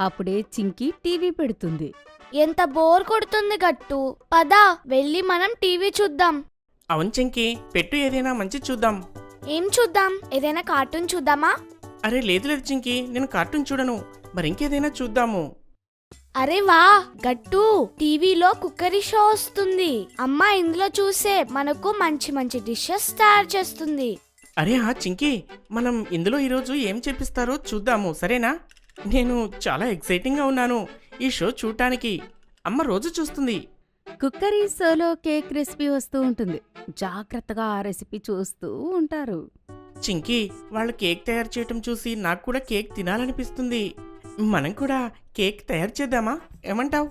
అప్పుడే చింకీ టీవీ పెడుతుంది. ఎంత బోర్ కొడుతుంది గట్టు. పదా వెళ్ళి మనం టీవీ చూద్దాం. అవును చింకీ, పెట్టు, ఏదైనా మంచి చూద్దాం. ఏం చూద్దాం? ఏదైనా కార్టూన్ చూద్దామా? అరే లేదు చింకీ, నేను కార్టూన్ చూడను. మరింకేదైనా చూద్దాము. అరే వా గట్టు, టీవీలో కుక్కరీ షో వస్తుంది. అమ్మ ఇందులో చూసే మనకు మంచి మంచి డిషెస్ తయారు చేస్తుంది. అరే చింకీ, మనం ఇందులో ఈరోజు ఏం చేపిస్తారో చూద్దాము, సరేనా? నేను చాలా ఎక్సైటింగ్గా ఉన్నాను ఈ షో చూడటానికి. అమ్మ రోజు చూస్తుంది. కుక్కరీ షోలో కేక్ రెసిపీ వస్తూ ఉంటుంది. జాగ్రత్తగా ఆ రెసిపీ చూస్తూ ఉంటారు. చింకీ, వాళ్ళు కేక్ తయారు చేయటం చూసి నాకు కూడా కేక్ తినాలనిపిస్తుంది. మనం కూడా కేక్ తయారు చేద్దామా? ఏమంటావ్?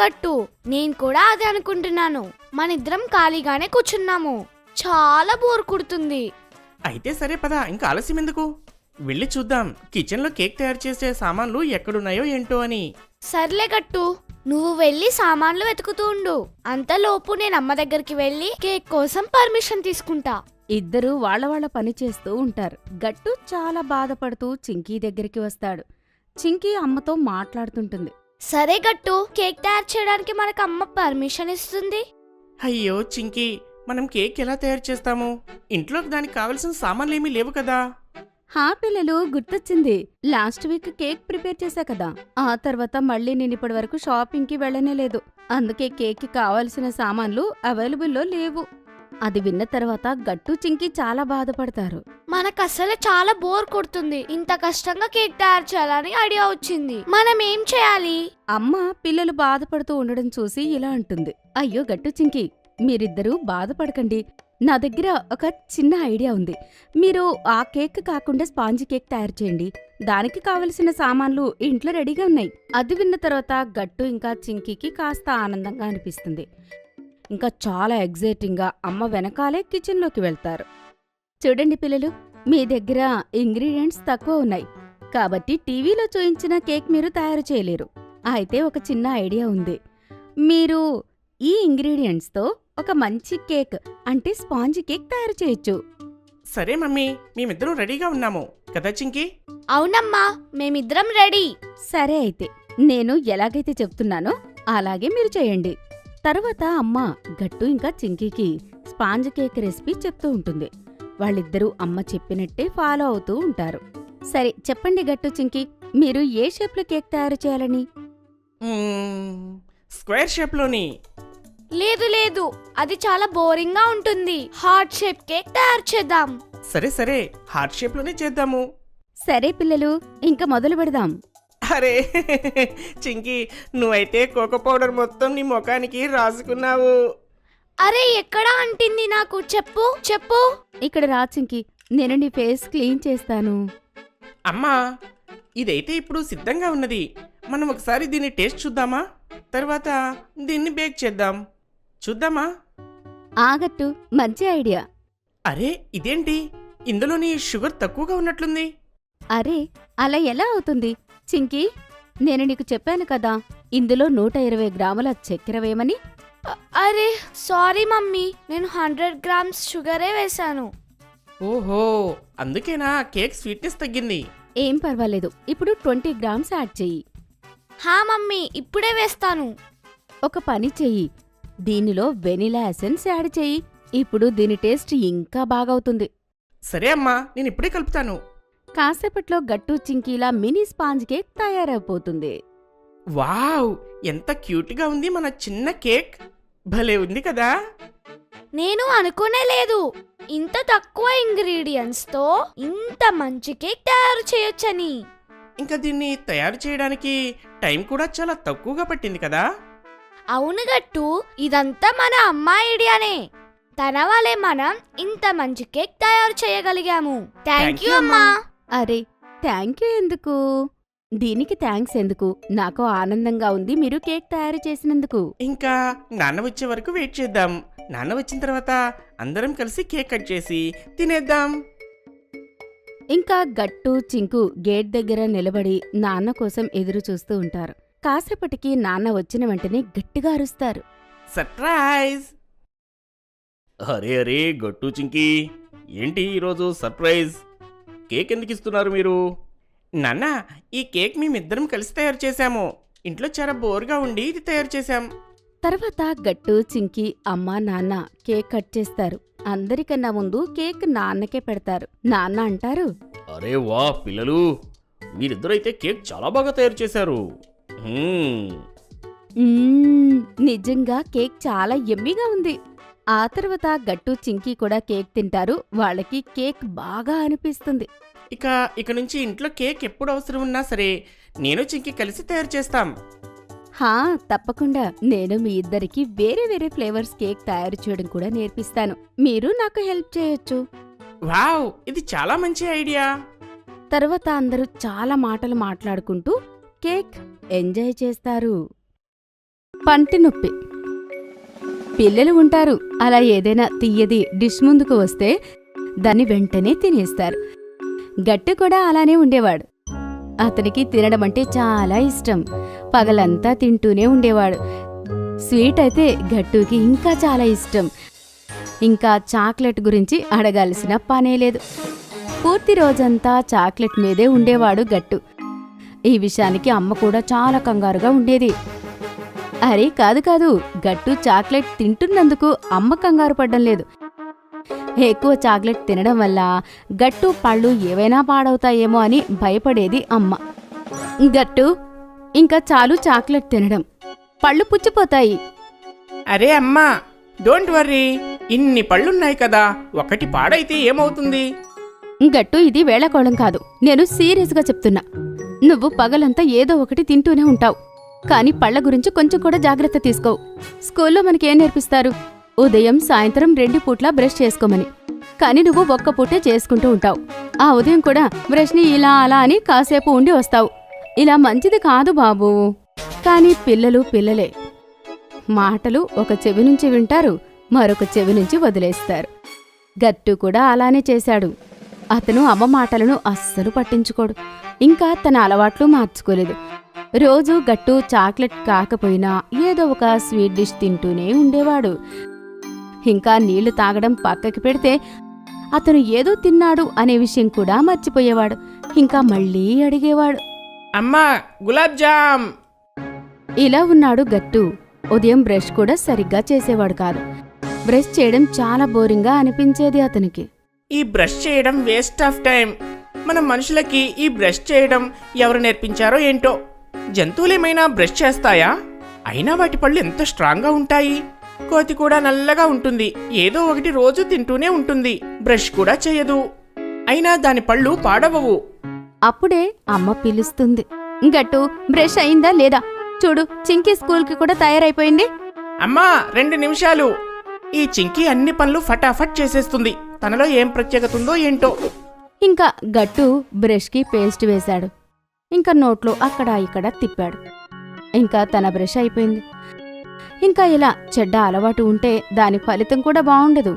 గట్టు, నేను కూడా అదే అనుకుంటున్నాను. మనిద్దరం ఖాళీగానే కూర్చున్నాము. చాలా బోర్ కొడుతుంది. అయితే సరే పద, ఇంకా ఆలస్యం ఎందుకు? వెళ్ళి చూద్దాం కిచెన్లో కేక్ తయారు చేసే సామాన్లు ఎక్కడున్నాయో ఏంటో అని. సర్లే గట్టు, నువ్వు వెళ్ళి సామాన్లు వెతుకుతూ ఉండు. అంతలోపు నేను అమ్మ దగ్గరికి వెళ్ళి కేక్ కోసం పర్మిషన్ తీసుకుంటా. ఇద్దరూ వాళ్ళ పని చేస్తూ ఉంటారు. గట్టు చాలా బాధపడుతూ చింకీ దగ్గరికి వస్తాడు. చింకీ అమ్మతో మాట్లాడుతుంటుంది. సరే గట్టు, కేక్ తయారు చేయడానికి మనకు అమ్మ పర్మిషన్ ఇస్తుంది. అయ్యో చింకీ, మనం కేక్ ఎలా తయారు చేస్తాము? ఇంట్లోకి దానికి కావలసిన సామాన్లు ఏమీ లేవు కదా. పిల్లలు, గుర్తొచ్చింది. లాస్ట్ వీక్ కేక్ ప్రిపేర్ చేశా కదా. ఆ తర్వాత మళ్ళీ నేను ఇప్పటి వరకు షాపింగ్కి వెళ్ళనే లేదు. అందుకే కేక్కి కావాల్సిన సామాన్లు అవైలబుల్లో లేవు. అది విన్న తర్వాత గట్టు చింకీ చాలా బాధపడతారు. మనకు అసలు చాలా బోర్ కొడుతుంది. ఇంత కష్టంగా కేక్ తయారు చేయాలని ఐడియా వచ్చింది. మనం ఏం చేయాలి? అమ్మ పిల్లలు బాధపడుతూ ఉండడం చూసి ఇలా అంటుంది. అయ్యో గట్టు చింకీ, మీరిద్దరూ బాధపడకండి. నా దగ్గర ఒక చిన్న ఐడియా ఉంది. మీరు ఆ కేక్ కాకుండా స్పాంజీ కేక్ తయారు చేయండి. దానికి కావలసిన సామాన్లు ఇంట్లో రెడీగా ఉన్నాయి. అది విన్న తర్వాత గట్టు ఇంకా చింకీకి కాస్త ఆనందంగా అనిపిస్తుంది. ఇంకా చాలా ఎగ్జైటింగ్గా అమ్మ వెనకాలే కిచెన్లోకి వెళ్తారు. చూడండి పిల్లలు, మీ దగ్గర ఇంగ్రీడియంట్స్ తక్కువ ఉన్నాయి కాబట్టి టీవీలో చూయించిన కేక్ మీరు తయారు చేయలేరు. అయితే ఒక చిన్న ఐడియా ఉంది. మీరు ఈ ఇంగ్రీడియంట్స్తో ఒక మంచి కేక్ అంటే స్పాంజ్ కేక్ తయారు చేయొచ్చు. సరే మమ్మీ, మేమిద్దరం రెడీగా ఉన్నాము కదా చింకీ? అవునమ్మా, మేమిద్దరం రెడీ. సరే అయితే నేను ఎలాగైతే చెప్తున్నానో అలాగే మీరు చేయండి. తరువాత అమ్మ గట్టు ఇంకా చింకీకి స్పాంజ్ కేక్ రెసిపీ చెప్తూ ఉంటుంది. వాళ్ళిద్దరూ అమ్మ చెప్పినట్టే ఫాలో అవుతూ ఉంటారు. సరే చెప్పండి గట్టు చింకీ, మీరు ఏ షేప్లో కేక్ తయారు చేయాలని? స్క్వేర్ షేప్లోని. లేదు లేదు, అది చాలా బోరింగ్ గా ఉంటుంది. హార్ట్ షేప్ కేక్ తయారు చేద్దాం. సరే సరే, హార్ట్ షేప్లోనే చేద్దాము. సరే పిల్లలు, ఇంకా మొదలు పెడదాం. అరే చింకీ, నువ్వైతే కోకో పౌడర్ మొత్తం నీ ముఖానికి రాసుకున్నావు. అరే ఎక్కడా అంటింది నాకు? చెప్పు చెప్పు. ఇక్కడ రా చింకీ, నేను నీ ఫేస్ క్లీన్ చేస్తాను. అమ్మా, ఇదైతే ఇప్పుడు సిద్ధంగా ఉన్నది. మనం ఒకసారి దీన్ని టేస్ట్ చూద్దామా? తర్వాత దీన్ని బేక్ చేద్దాం. చూద్దామా? ఆగట్టు, మంచి ఐడియా. అరే ఇదేంటి, ఇందులోని షుగర్ తక్కువగా ఉన్నట్లుంది. అరే అలా ఎలా అవుతుంది చింకీ? నేను నీకు చెప్పాను కదా, ఇందులో 120 గ్రాముల చక్కెర వేయమని. అరే సారీ మమ్మీ, నేను 100 గ్రామ్స్ షుగరే వేశాను. ఓహో, అందుకేనా కేక్ స్వీట్నెస్ తగ్గింది. ఏం పర్వాలేదు, ఇప్పుడు 20 గ్రామ్స్ యాడ్ చెయ్యి. హా మమ్మీ, ఇప్పుడే వేస్తాను. ఒక పని చెయ్యి, దీనిలో వెనిలా ఎసెన్స్ యాడ్ చెయ్యి. ఇప్పుడు దీని టేస్ట్ ఇంకా బాగవుతుంది. సరే అమ్మా, నేను ఇప్పుడే కలుపుతాను. కాసేపట్లో గట్టు చింకీలా మినీ స్పాంజ్ కేక్ తయారైపోతుంది. వావ్, ఎంత క్యూట్గా ఉంది మన చిన్న కేక్. భలే ఉంది కదా? నేను అనుకోనే లేదు, ఇంత తక్కువ ఇంగ్రీడియంట్స్ తో ఇంత మంచి కేక్ తయారు చేయొచ్చని. ఇంకా దీన్ని తయారు చేయడానికి టైం కూడా చాలా తక్కువగా పట్టింది కదా? అవును గట్టు, ఇదంతా మన అమ్మ ఐడియానే. తన వల్లే మనం ఇంత మంచి కేక్ తయారు చేయగలిగాము. థ్యాంక్ యూ అమ్మా. అరే థ్యాంక్ యూ ఎందుకు? దీనికి థ్యాంక్స్ ఎందుకు? నాకు ఆనందంగా ఉంది మీరు కేక్ తయారు చేసినందుకు. ఇంకా నాన్న వచ్చే వరకు వెయిట్ చేద్దాం. నాన్న వచ్చిన తర్వాత అందరం కలిసి కేక్ కట్ చేసి తినేద్దాం. ఇంకా గట్టు చింకు గేట్ దగ్గర నిలబడి నాన్న కోసం ఎదురు చూస్తూ ఉంటారు. కాసేపటికి నాన్న వచ్చిన వెంటనే గట్టిగా అరుస్తారు. సర్ప్రైజ్! అరే అరే గట్టు చింకీ, ఏంటి ఈరోజు సర్ప్రైజ్? కేక్ ఎందుకు ఇస్తున్నారు మీరు? నాన్న, ఈ కేక్ మేమిద్దరం కలిసి తయారు చేశాము. ఇంట్లో చాలా బోర్గా ఉండి ఇది తయారు చేశాం. తర్వాత గట్టు చింకి అమ్మ నాన్న కేక్ కట్ చేస్తారు. అందరికన్నా ముందు కేక్ నాన్నకే పెడతారు. నాన్న అంటారు, అరే వా పిల్లలు, మీరిద్దరైతే కేక్ చాలా బాగా తయారు చేశారు. నిజంగా కేక్ చాలా యమ్మీగా ఉంది. ఆ తర్వాత గట్టు చింకి కూడా కేక్ తింటారు. వాళ్ళకి కేక్ బాగా అనిపిస్తుంది. ఇక నుంచి ఇంట్లో కేక్ ఎప్పుడు అవసరం ఉన్నా సరే నేను చింకి కలిసి తయారు చేస్తాం. హా తప్పకుండా, నేను మీ ఇద్దరికి వేరే వేరే ఫ్లేవర్స్ కేక్ తయారు చేయడం కూడా నేర్పిస్తాను. మీరు నాకు హెల్ప్ చేయొచ్చు. వావ్, ఇది చాలా మంచి ఐడియా. తర్వాత అందరూ చాలా మాటలు మాట్లాడుకుంటూ కేక్ ఎంజాయ్ చేస్తారు. పంటి నొప్పి. పిల్లలు ఉంటారు, అలా ఏదైనా తీయది డిష్ ముందుకు వస్తే దాన్ని వెంటనే తినేస్తారు. గట్టు కూడా అలానే ఉండేవాడు. అతనికి తినడం అంటే చాలా ఇష్టం. పగలంతా తింటూనే ఉండేవాడు. స్వీట్ అయితే గట్టుకి ఇంకా చాలా ఇష్టం. ఇంకా చాక్లెట్ గురించి అడగాల్సిన పనే లేదు. పూర్తి రోజంతా చాక్లెట్ మీదే ఉండేవాడు గట్టు. ఈ విషయానికి అమ్మ కూడా చాలా కంగారుగా ఉండేది. అరే కాదు, గట్టు చాక్లెట్ తింటున్నందుకు అమ్మ కంగారు పడ్డం లేదు. ఎక్కువ చాక్లెట్ తినడం వల్ల గట్టు పళ్ళు ఏవైనా పాడవుతాయేమో అని భయపడేది అమ్మ. గట్టు, ఇంకా చాలు చాక్లెట్ తినడం, పళ్ళు పుచ్చిపోతాయి. అరే అమ్మా, డోంట్ వర్రీ, ఇన్ని పళ్ళున్నాయి కదా, ఒకటి పాడైతే ఏమవుతుంది? గట్టు, ఇది వేళకోళం కాదు, నేను సీరియస్గా చెప్తున్నా. నువ్వు పగలంతా ఏదో ఒకటి తింటూనే ఉంటావు, కానీ పళ్ళ గురించి కొంచెం కూడా జాగ్రత్త తీసుకోవు. స్కూల్లో మనకేం నేర్పిస్తారు? ఉదయం సాయంత్రం 2 పూట్లా బ్రష్ చేసుకోమని. కానీ నువ్వు ఒక్క పూటే చేసుకుంటూ ఉంటావు. ఆ ఉదయం కూడా బ్రష్ని ఇలా అలా అని కాసేపు ఉండి వస్తావు. ఇలా మంచిది కాదు బాబూ. కానీ పిల్లలు పిల్లలే. మాటలు ఒక చెవి నుంచి వింటారు, మరొక చెవి నుంచి వదిలేస్తారు. గట్టు కూడా అలానే చేశాడు. అతను అమ్మ మాటలను అస్సలు పట్టించుకోడు. ఇంకా తన అలవాట్లు మార్చుకోలేదు. రోజు గట్టు చాక్లెట్ కాకపోయినా ఏదో ఒక స్వీట్ డిష్ తింటూనే ఉండేవాడు. ఇంకా నీళ్లు తాగడం పక్కకి పెడితే అతను ఏదో తిన్నాడు అనే విషయం కూడా మర్చిపోయేవాడు. ఇంకా మళ్ళీ అడిగేవాడు. అమ్మా, గులాబ్ జామ్. ఇలా ఉన్నాడు గట్టు. ఉదయం బ్రష్ కూడా సరిగ్గా చేసేవాడు కాదు. బ్రష్ చేయడం చాలా బోరింగ్గా అనిపించేది అతనికి. ఈ బ్రష్ చేయడం వేస్ట్ ఆఫ్ టైం. మన మనుషులకి ఈ బ్రష్ చేయడం ఎవరు నేర్పించారో ఏంటో. జంతువులేమైనా బ్రష్ చేస్తాయా? అయినా వాటి పళ్ళు ఎంత స్ట్రాంగ్గా ఉంటాయి. కోతి కూడా నల్లగా ఉంటుంది. ఏదో ఒకటి రోజు తింటూనే ఉంటుంది. బ్రష్ కూడా చేయదు. అయినా దాని పళ్ళు పాడవవు. అప్పుడే అమ్మ పిలుస్తుంది. గట్టు, బ్రష్ అయిందా లేదా చూడు, చింకీ స్కూల్కి కూడా తయారైపోయింది. అమ్మా, 2 నిమిషాలు. ఈ చింకీ అన్ని పనులు ఫటాఫట్ చేసేస్తుంది. తనలో ఏం ప్రత్యేకత ఉందో ఏంటో. ఇంకా గట్టు బ్రష్కి పేస్ట్ వేశాడు. ఇంకా నోట్లో అక్కడ ఇక్కడ తిప్పాడు. ఇంకా తన బ్రష్ అయిపోయింది. ఇంకా ఇలా చెడ్డ అలవాటు ఉంటే దాని ఫలితం కూడా బాగుండదు.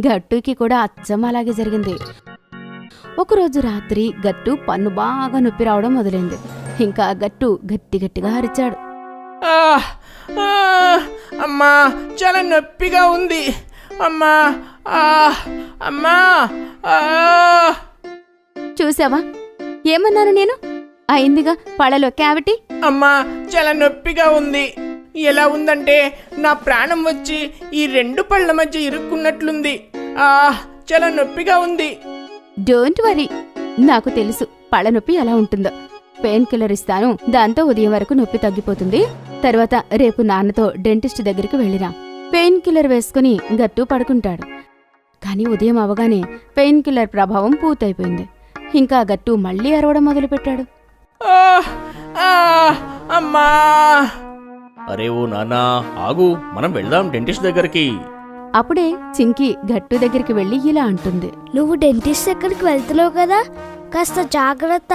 గట్టుకి కూడా అచ్చం అలాగే జరిగింది. ఒకరోజు రాత్రి గట్టు పన్ను బాగా నొప్పి రావడం మొదలైంది. ఇంకా గట్టు గట్టిగా అరిచాడు. అమ్మా, చాలా నొప్పిగా ఉంది. అమ్మా, అమ్మా. చూసావా, ఏమన్నాను నేను? అయిందిగా పళ్ళలో క్యావిటీ. అమ్మా, చాలా నొప్పిగా ఉంది. ఎలా ఉందంటే నా ప్రాణం వచ్చి ఈ 2 పళ్ళ మధ్య ఇరుక్కున్నట్లుంది. చాలా నొప్పిగా ఉంది. డోంట్ వరీ, నాకు తెలుసు పళ్ళ నొప్పి ఎలా ఉంటుందో. పెయిన్ కిల్లర్ ఇస్తాను, దాంతో ఉదయం వరకు నొప్పి తగ్గిపోతుంది. తర్వాత రేపు నాన్నతో డెంటిస్ట్ దగ్గరికి వెళ్ళిరా. పెయిన్ కిల్లర్ వేసుకుని గట్టు పడుకుంటాడు. కానీ ఉదయం అవగానే పెయిన్ కిల్లర్ ప్రభావం పూర్తయిపోయింది. ఇంకా గట్టు మళ్ళీ అరవడం మొదలుపెట్టాడు. అమ్మా. అరే ఓ నాన్నా, ఆగు, మనం వెళ్దాం డెంటిస్ట్ దగ్గరికి. అప్పుడే చింకీ గట్టు దగ్గరికి వెళ్ళి ఇలా అంటుంది. నువ్వు డెంటిస్ట్ దగ్గరికి వెళ్తున్నావు కదా, కాస్త జాగ్రత్త.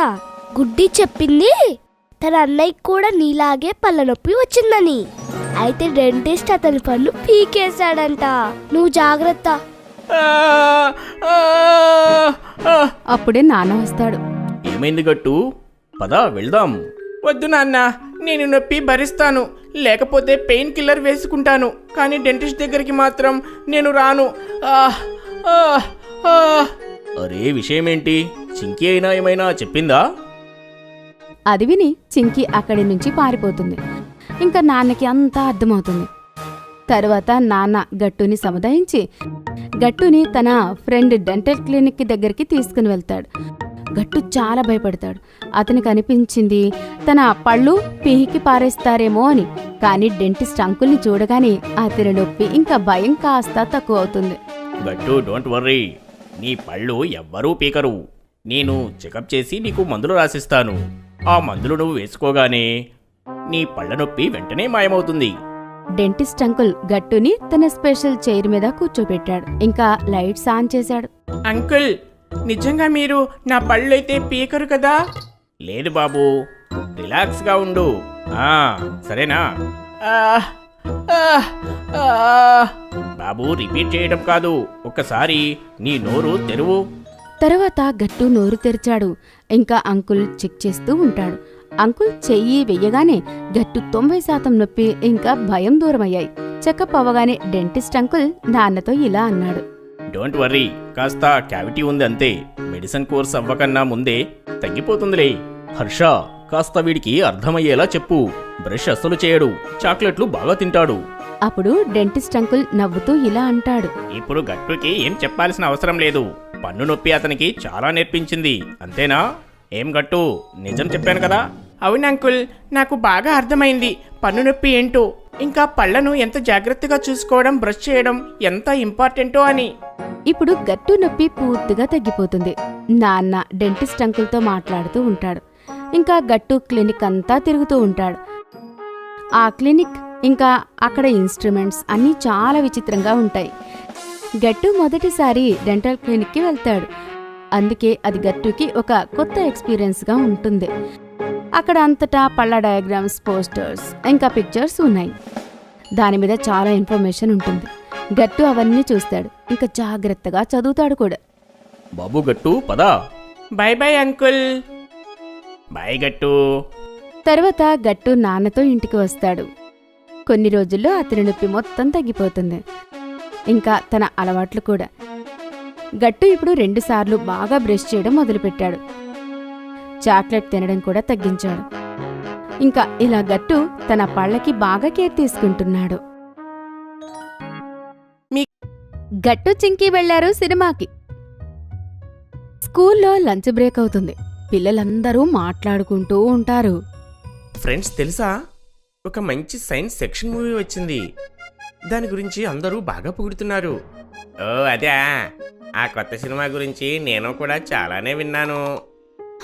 గుడ్డి చెప్పింది తన అన్నయ్యకి కూడా నీలాగే పళ్ళ నొప్పి వచ్చిందని. అయితే డెంటిస్ట్ అతని పళ్ళు పీకేశాడంట. నువ్వు జాగ్రత్త. అప్పుడే నాన్న వస్తాడు. ఏమైంది గట్టు? పద వెళ్దాం. వద్దు నాన్న, నేను నొప్పి భరిస్తాను. లేకపోతే పెయిన్ కిల్లర్ వేసుకుంటాను. కానీ డెంటిస్ట్ దగ్గరికి మాత్రం నేను రాను. అరే, విషయమేంటి? చింకీ అయినా ఏమైనా చెప్పిందా? అది విని చింకీ అక్కడి నుంచి పారిపోతుంది. ఇంకా నాన్నకి అంతా అర్థమవుతుంది. తరువాత నాన్న గట్టుని సముదాయించి గట్టుని తన ఫ్రెండ్ డెంటల్ క్లినిక్ దగ్గరికి తీసుకుని వెళ్తాడు. గట్టు చాలా భయపడతాడు. అతనికి అనిపించింది తన పళ్ళు పీకి పారేస్తారేమో అని. కానీ డెంటిస్ట్ అంకుల్ని చూడగానే అతని నొప్పి ఇంకా భయం కాస్త తక్కువ అవుతుంది. గట్టు, డోంట్ వర్రీ, నీ పళ్ళు ఎవ్వరూ పీకరు. నేను చెకప్ చేసి నీకు మందులు రాసిస్తాను. ఆ మందులు నువ్వు వేసుకోగానే నీ పళ్ళ నొప్పి వెంటనే మాయమవుతుంది. డెంటిస్ట్ అంకుల్ గట్టుని తన స్పెషల్ చైర్ మీద కూర్చోబెట్టాడు. ఇంకా లైట్స్ ఆన్ చేశాడు. అంకుల్, నిజంగా మీరు నా పళ్ళైతే పీకరు కదా? లేదు బాబు, రిలాక్స్గా ఉండు. సరేనా? బాబు, రిపీట్ చేయడం కాదు, ఒక్కసారి నీ నోరు తెరువు. తర్వాత గట్టు నోరు తెరిచాడు. ఇంకా అంకుల్ చెక్ చేస్తూ ఉంటాడు. అంకుల్ చెయ్యి వెయ్యగానే గట్టు 90% నొప్పి ఇంకా భయం దూరమయ్యాయి. చెకప్ అవ్వగానే డెంటిస్ట్ అంకుల్ నాన్నతో ఇలా అన్నాడు. డోంట్ వర్రీ, కాస్త క్యావిటీ ఉంది అంతే. మెడిసిన్ కోర్స్ అవ్వకన్నా ముందే తగ్గిపోతుందిలే. హర్ష, కాస్త వీడికి అర్థమయ్యేలా చెప్పు. బ్రష్ అస్సలు చేయడు, చాక్లెట్లు బాగా తింటాడు. అప్పుడు డెంటిస్ట్ అంకుల్ నవ్వుతూ ఇలా అంటాడు. ఇప్పుడు గట్టుకి ఏం చెప్పాల్సిన అవసరం లేదు. పన్ను నొప్పి అతనికి చాలా నేర్పించింది, అంతేనా? ఏం గట్టు, నిజం చెప్పాను కదా? అవును అంకుల్, నాకు బాగా అర్థమైంది పన్ను నొప్పి ఏంటో. ఇంకా పళ్ళను ఎంత జాగ్రత్తగా చూసుకోవడం, బ్రష్ చేయడం ఎంత ఇంపార్టెంటో అని. ఇప్పుడు గట్టు నొప్పి పూర్తిగా తగ్గిపోతుంది. నాన్న డెంటిస్ట్ అంకుల్తో మాట్లాడుతూ ఉంటాడు. ఇంకా గట్టు క్లినిక్ అంతా తిరుగుతూ ఉంటాడు. ఆ క్లినిక్ ఇంకా అక్కడ ఇన్స్ట్రుమెంట్స్ అన్నీ చాలా విచిత్రంగా ఉంటాయి. గట్టు మొదటిసారి డెంటల్ క్లినిక్కి వెళ్తాడు. అందుకే అది గట్టుకి ఒక కొత్త ఎక్స్పీరియన్స్గా ఉంటుంది. అక్కడ అంతటా పళ్ళ డయాగ్రామ్స్, పోస్టర్స్ ఇంకా పిక్చర్స్ ఉన్నాయి. దాని మీద చాలా ఇన్ఫర్మేషన్ ఉంటుంది. గట్టు అవన్నీ చూస్తాడు. ఇంకా జాగ్రత్తగా చదువుతాడు కూడా. బాబు గట్టు పదా. Bye bye uncle. బాయ్ గట్టు. తర్వాత గట్టు నాన్నతో ఇంటికి వస్తాడు. కొన్ని రోజుల్లో అతని నొప్పి మొత్తం తగ్గిపోతుంది, ఇంకా తన అలవాట్లు కూడా. గట్టు ఇప్పుడు 2 సార్లు బాగా బ్రష్ చేయడం మొదలుపెట్టాడు. చాక్లెట్ తినడం కూడా తగ్గించాడు. ఇంకా ఇలా గట్టు తన పళ్ళకి బాగా కేర్ తీసుకుంటున్నాడు. గట్టు చింకీ వెళ్లారు సినిమాకి. స్కూల్లో లంచ్ బ్రేక్ అవుతుంది. పిల్లలందరూ మాట్లాడుకుంటూ ఉంటారు. ఫ్రెండ్స్ తెలుసా, ఒక మంచి సైన్స్ సెక్షన్ మూవీ వచ్చింది. దాని గురించి అందరూ బాగా పొగుడుతున్నారు. ఓ అదే, ఆ కొత్త సినిమా గురించి నేను కూడా చాలానే విన్నాను.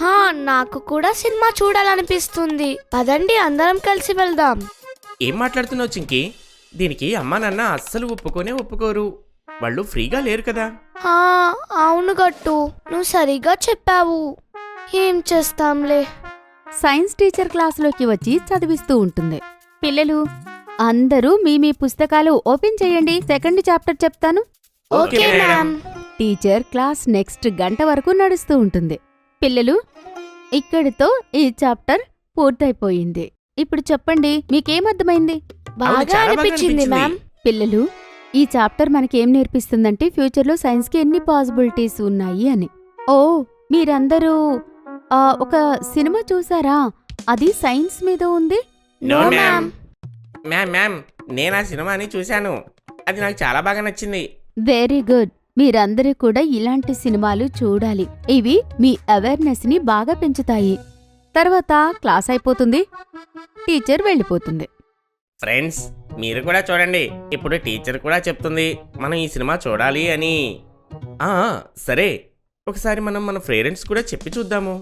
హా, నాకు కూడా సినిమా చూడాలనిపిస్తుంది. పదండి అందరం కలిసి వెళ్దాం. ఏం మాట్లాడుతున్నావు చింకీ? దీనికి అమ్మా నాన్న అస్సలు ఒప్పుకోరు. వాళ్ళు ఫ్రీగా లేరు కదా. హా, అవును గట్టు, నువ్వు సరిగా చెప్పావు. ఏం చేస్తాంలే. సైన్స్ టీచర్ క్లాసులోకి వచ్చి చదివిస్తూ ఉంటుంది. పిల్లలు అందరూ మీ పుస్తకాలు ఓపెన్ చేయండి, 2nd చాప్టర్ చెప్తాను. Okay ma'am. Teacher class next గంట వరకు నడుస్తూ ఉంటుంది. పిల్లలు, ఇక్కడితో ఈ చాప్టర్ పూర్తయిపోయింది. ఇప్పుడు చెప్పండి, మీకేమర్థమైంది? బాగా చాలా బాగా అనిపించింది అనిపించింది. మ్యామ్. పిల్లలు, ఈ చాప్టర్ మనకేం నేర్పిస్తుందంటే ఫ్యూచర్లో సైన్స్కి ఎన్ని పాసిబిలిటీస్ ఉన్నాయి అని. ఓ, మీరందరూ ఒక సినిమా చూసారా? అది సైన్స్ మీద ఉంది. No No, ma'am. ma'am. Ma'am నేను ఆ సినిమాని చూశాను. అది నాకు చాలా బాగా నచ్చింది. Very good. మీరందరూ కూడా ఇలాంటి సినిమాలు చూడాలి. ఇవి మీ అవేర్నెస్ ని బాగా పెంచుతాయి. తర్వాత క్లాస్ అయిపోతుంది, టీచర్ వెళ్ళిపోతుంది. ఫ్రెండ్స్ మీరు కూడా చూడండి, ఇప్పుడు టీచర్ కూడా చెప్తుంది మనం ఈ సినిమా చూడాలి అని. సరే, ఒకసారి మనం మన పేరెంట్స్ కూడా చెప్పి చూద్దాము.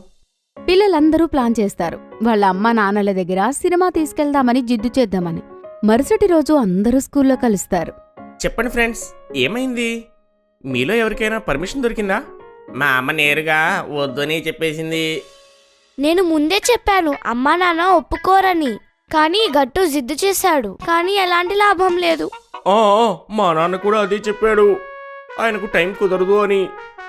పిల్లలందరూ ప్లాన్ చేస్తారు. వాళ్ళ అమ్మా నాన్నల దగ్గర సినిమా తీసుకెళ్దామని జిద్దు చేద్దామని. మరుసటి రోజు అందరూ స్కూల్లో కలుస్తారు. చెప్పండి ఫ్రెండ్స్, ఏమైంది? మీలో ఎవరికైనా పర్మిషన్ దొరికిందా? మా అమ్మ నేరుగా వద్దని చెప్పేసింది. నేను ముందే చెప్పాను అమ్మా నాన్న ఒప్పుకోరని, కానీ గట్టు జిద్దు చేశాడు. కానీ ఎలాంటి లాభం లేదు. మా నాన్న కూడా అదే చెప్పాడు, ఆయనకు టైం కుదరదు అని.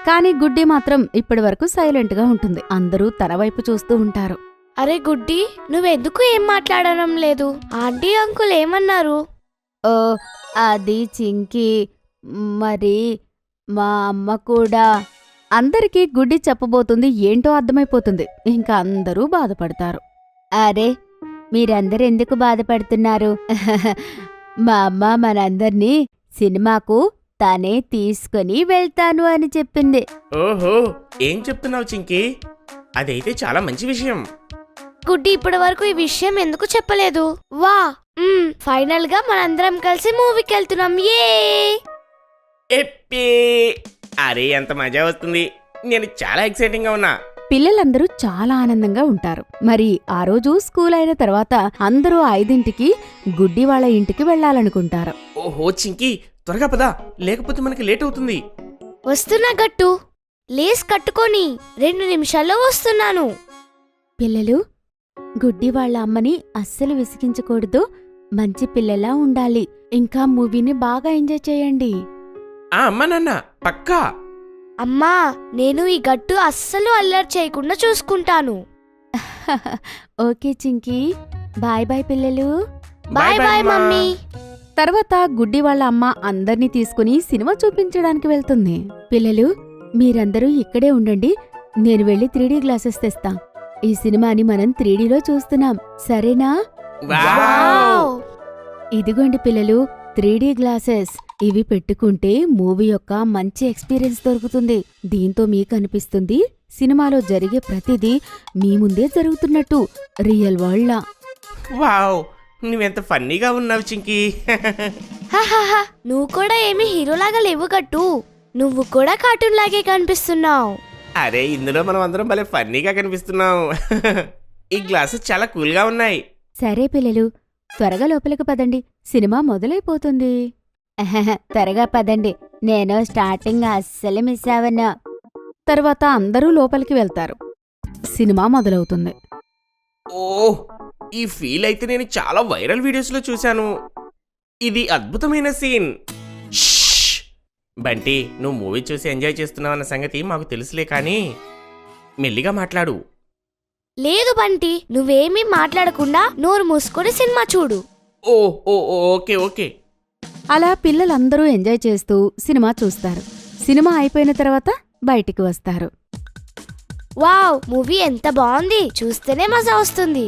కానీ గుడ్డి మాత్రం ఇప్పటివరకు సైలెంట్గా ఉంటుంది. అందరూ తన వైపు చూస్తూ ఉంటారు. అరే గుడ్డి, నువ్వెందుకు ఏం మాట్లాడడం లేదు? ఆంటీ అంకుల్ ఏమన్నారు? ఓ, అది చింకి, మరి మా అమ్మ కూడా. అందరికీ గుడ్డి చెప్పబోతుంది ఏంటో అర్థమైపోతుంది. ఇంకా అందరూ బాధపడతారు. అరే, మీరందరూ ఎందుకు బాధపడుతున్నారు? మా అమ్మ మనందర్నీ సినిమాకు తనే తీసుకుని వెళ్తాను అని చెప్పింది. ఓహో, ఏం చెప్తున్నావు చింకీ? అదైతే చాలా మంచి విషయం. గుడ్డి ఇప్పటి వరకు ఈ విషయం ఎందుకు చెప్పలేదు? వా, ఫైనల్ గా మనందరం కలిసి మూవీకి వెళ్తున్నాం. ఎప్పి! అరే ఎంత మజా వస్తుంది. నేను చాలా ఎక్సైటింగ్ గా ఉన్నా. పిల్లలందరూ చాలా ఆనందంగా ఉంటారు. మరి ఆ రోజు స్కూల్ అయిన తర్వాత అందరూ 5ంటికి గుడ్డి వాళ్ళ ఇంటికి వెళ్లాలనుకుంటారు. ఓహో చింకీ, త్వరగా పదా, లేకపోతే మనకి లేట్ అవుతుంది. వస్తున్నా గట్టు, లేస్ కట్టుకొని 2 నిమిషాల్లో వస్తున్నాను. పిల్లలు, గుడ్డి వాళ్ళ అమ్మని అస్సలు విసిగించకూడదు, మంచి పిల్లలా ఉండాలి. ఇంకా మూవీని బాగా ఎంజాయ్ చేయండి. అమ్మా నాన్న పక్కా. అమ్మా, నేను ఈ గట్టు అస్సలు అల్లరి చేయకుండా చూసుకుంటాను. ఓకే చింకీ, బాయ్ బాయ్ పిల్లలు. బాయ్ బాయ్ అమ్మా. మమ్మీ. తర్వాత గుడ్డి వాళ్ళ అమ్మ అందర్నీ తీసుకుని సినిమా చూపించడానికి వెళ్తుంది. పిల్లలు, మీరందరూ ఇక్కడే ఉండండి, నేను వెళ్ళి 3D గ్లాసెస్ తెస్తా. ఈ సినిమాని మనం 3Dలో చూస్తున్నాం, సరేనా? వావ్! ఇదిగోండి పిల్లలు, 3D గ్లాసెస్. ఇవి పెట్టుకుంటే మూవీ యొక్క మంచి ఎక్స్పీరియన్స్ దొరుకుతుంది. దీంతో మీకు అనిపిస్తుంది సినిమాలో జరిగే ప్రతిదీ మీ ముందే జరుగుతున్నట్టు, రియల్ వరల్డ్ లా. వావ్, నువ్వెంత ఫన్నీగా ఉన్నావు చింకీ. హహహ, నువ్వు కూడా ఏమీ హీరోలాగా లేవు గట్టు. నువ్వు కూడా కార్టూన్ లాగే కనిపిస్తున్నావు. అరే, ఇందులో మనం అందరం భలే ఫన్నీగా కనిపిస్తున్నాం. ఈ గ్లాసెస్ చాలా కూల్గా ఉన్నాయి. సరే పిల్లలు, త్వరగా లోపలికి పదండి, సినిమా మొదలైపోతుంది. త్వరగా పదండి, నేను స్టార్టింగ్ అస్సలు మిస్ అవన్నా. తర్వాత అందరూ లోపలికి వెళ్తారు. సినిమా మొదలవుతుంది. ఓ, ఈ ఫీల్ అయితే నేను చాలా వైరల్ వీడియోస్లో చూశాను. ఇది అద్భుతమైన సీన్. బంటి, నువ్వు మూవీ చూసి ఎంజాయ్ చేస్తున్నావన్న సంగతి మాకు తెలుసులే కానీ మెల్లిగా మాట్లాడు. లేదు బంటి, నువ్వేమీ మాట్లాడకుండా నోరు మూసుకొని సినిమా చూడు. ఓ ఓ ఓ, ఓకే ఓకే. అలా పిల్లలందరూ ఎంజాయ్ చేస్తూ సినిమా చూస్తారు. సినిమా అయిపోయిన తర్వాత బయటికి వస్తారు. వావ్, మూవీ ఎంత బాగుంది, చూస్తేనే మజా వస్తుంది.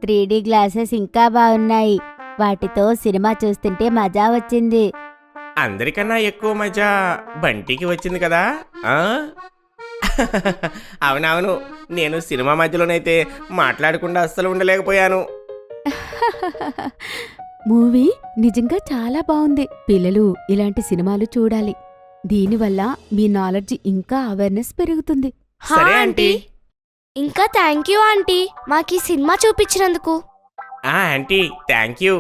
3D గ్లాసెస్ ఇంకా బాగున్నాయి, వాటితో సినిమా చూస్తుంటే మజా వచ్చింది. అందరికన్నా ఎక్కువ మజా బంటికి వచ్చింది కదా. ఆ? అవునవును, నేను సినిమా మధ్యలోనైతే మాట్లాడకుండా అస్సలు ఉండలేకపోయాను. మూవీ నిజంగా చాలా బాగుంది. పిల్లలు ఇలాంటి సినిమాలు చూడాలి. దీనివల్ల మీ నాలెడ్జ్ ఇంకా అవేర్నెస్ పెరుగుతుంది. హా సరే ఆంటీ. ఇంకా థ్యాంక్ యూ ఆంటీ, మాకీ సినిమా చూపించినందుకు. Aunty, thank you.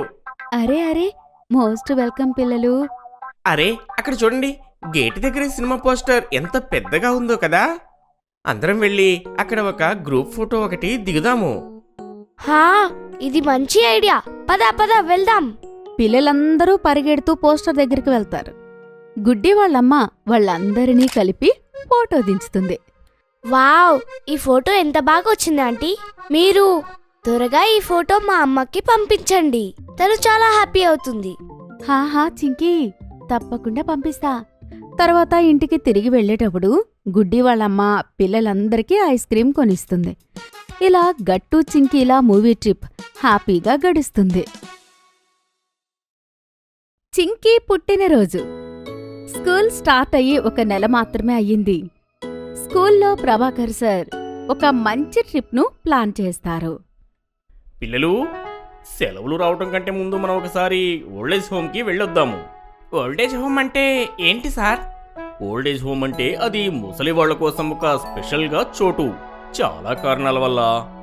అరే అరే, మోస్ట్ వెల్కమ్ పిల్లలు. అరే, అక్కడ చూడండి, గేట్ దగ్గర సినిమా పోస్టర్ ఎంత పెద్దగా ఉందో కదా. అందరం వెళ్ళి అక్కడ ఒక గ్రూప్ ఫోటో ఒకటి దిగుదాము. హా, ఇది మంచి ఐడియా. పద పద వెళ్దాం. పిల్లలందరూ పరిగెడుతూ పోస్టర్ దగ్గరికి వెళ్తారు. గుడ్డి వాళ్ళమ్మ వాళ్ళందరినీ కలిపి ఫోటో దించుతుంది. వావ్, ఈ ఫోటో ఎంత బాగా వచ్చింది ఆంటీ. మీరు త్వరగా ఈ ఫోటో మా అమ్మకి పంపించండి, తను చాలా హ్యాపీ అవుతుంది. హాహా చింకీ, తప్పకుండా పంపిస్తా. తర్వాత ఇంటికి తిరిగి వెళ్ళేటప్పుడు గుడ్డి వాళ్ళమ్మ పిల్లలందరికీ ఐస్ క్రీం కొనిస్తుంది. ఇలా గట్టు చింకీలా మూవీ ట్రిప్ హ్యాపీగా గడుస్తుంది. చింకీ పుట్టినరోజు. స్కూల్ స్టార్ట్ అయ్యి 1 నెల మాత్రమే అయ్యింది. స్కూల్లో ప్రభాకర్ సార్ ఒక మంచి ట్రిప్ను ప్లాన్ చేస్తారు. పిల్లలు, సెలవులు రావటం కంటే ముందు మనం ఒకసారి ఓల్డేజ్ హోమ్కి వెళ్ళొద్దాము. ఓల్డేజ్ హోమ్ అంటే ఏంటి సార్? ఓల్డేజ్ హోమ్ అంటే అది ముసలి వాళ్ళ కోసం ఒక స్పెషల్గా చోటు. చాలా కారణాల వల్ల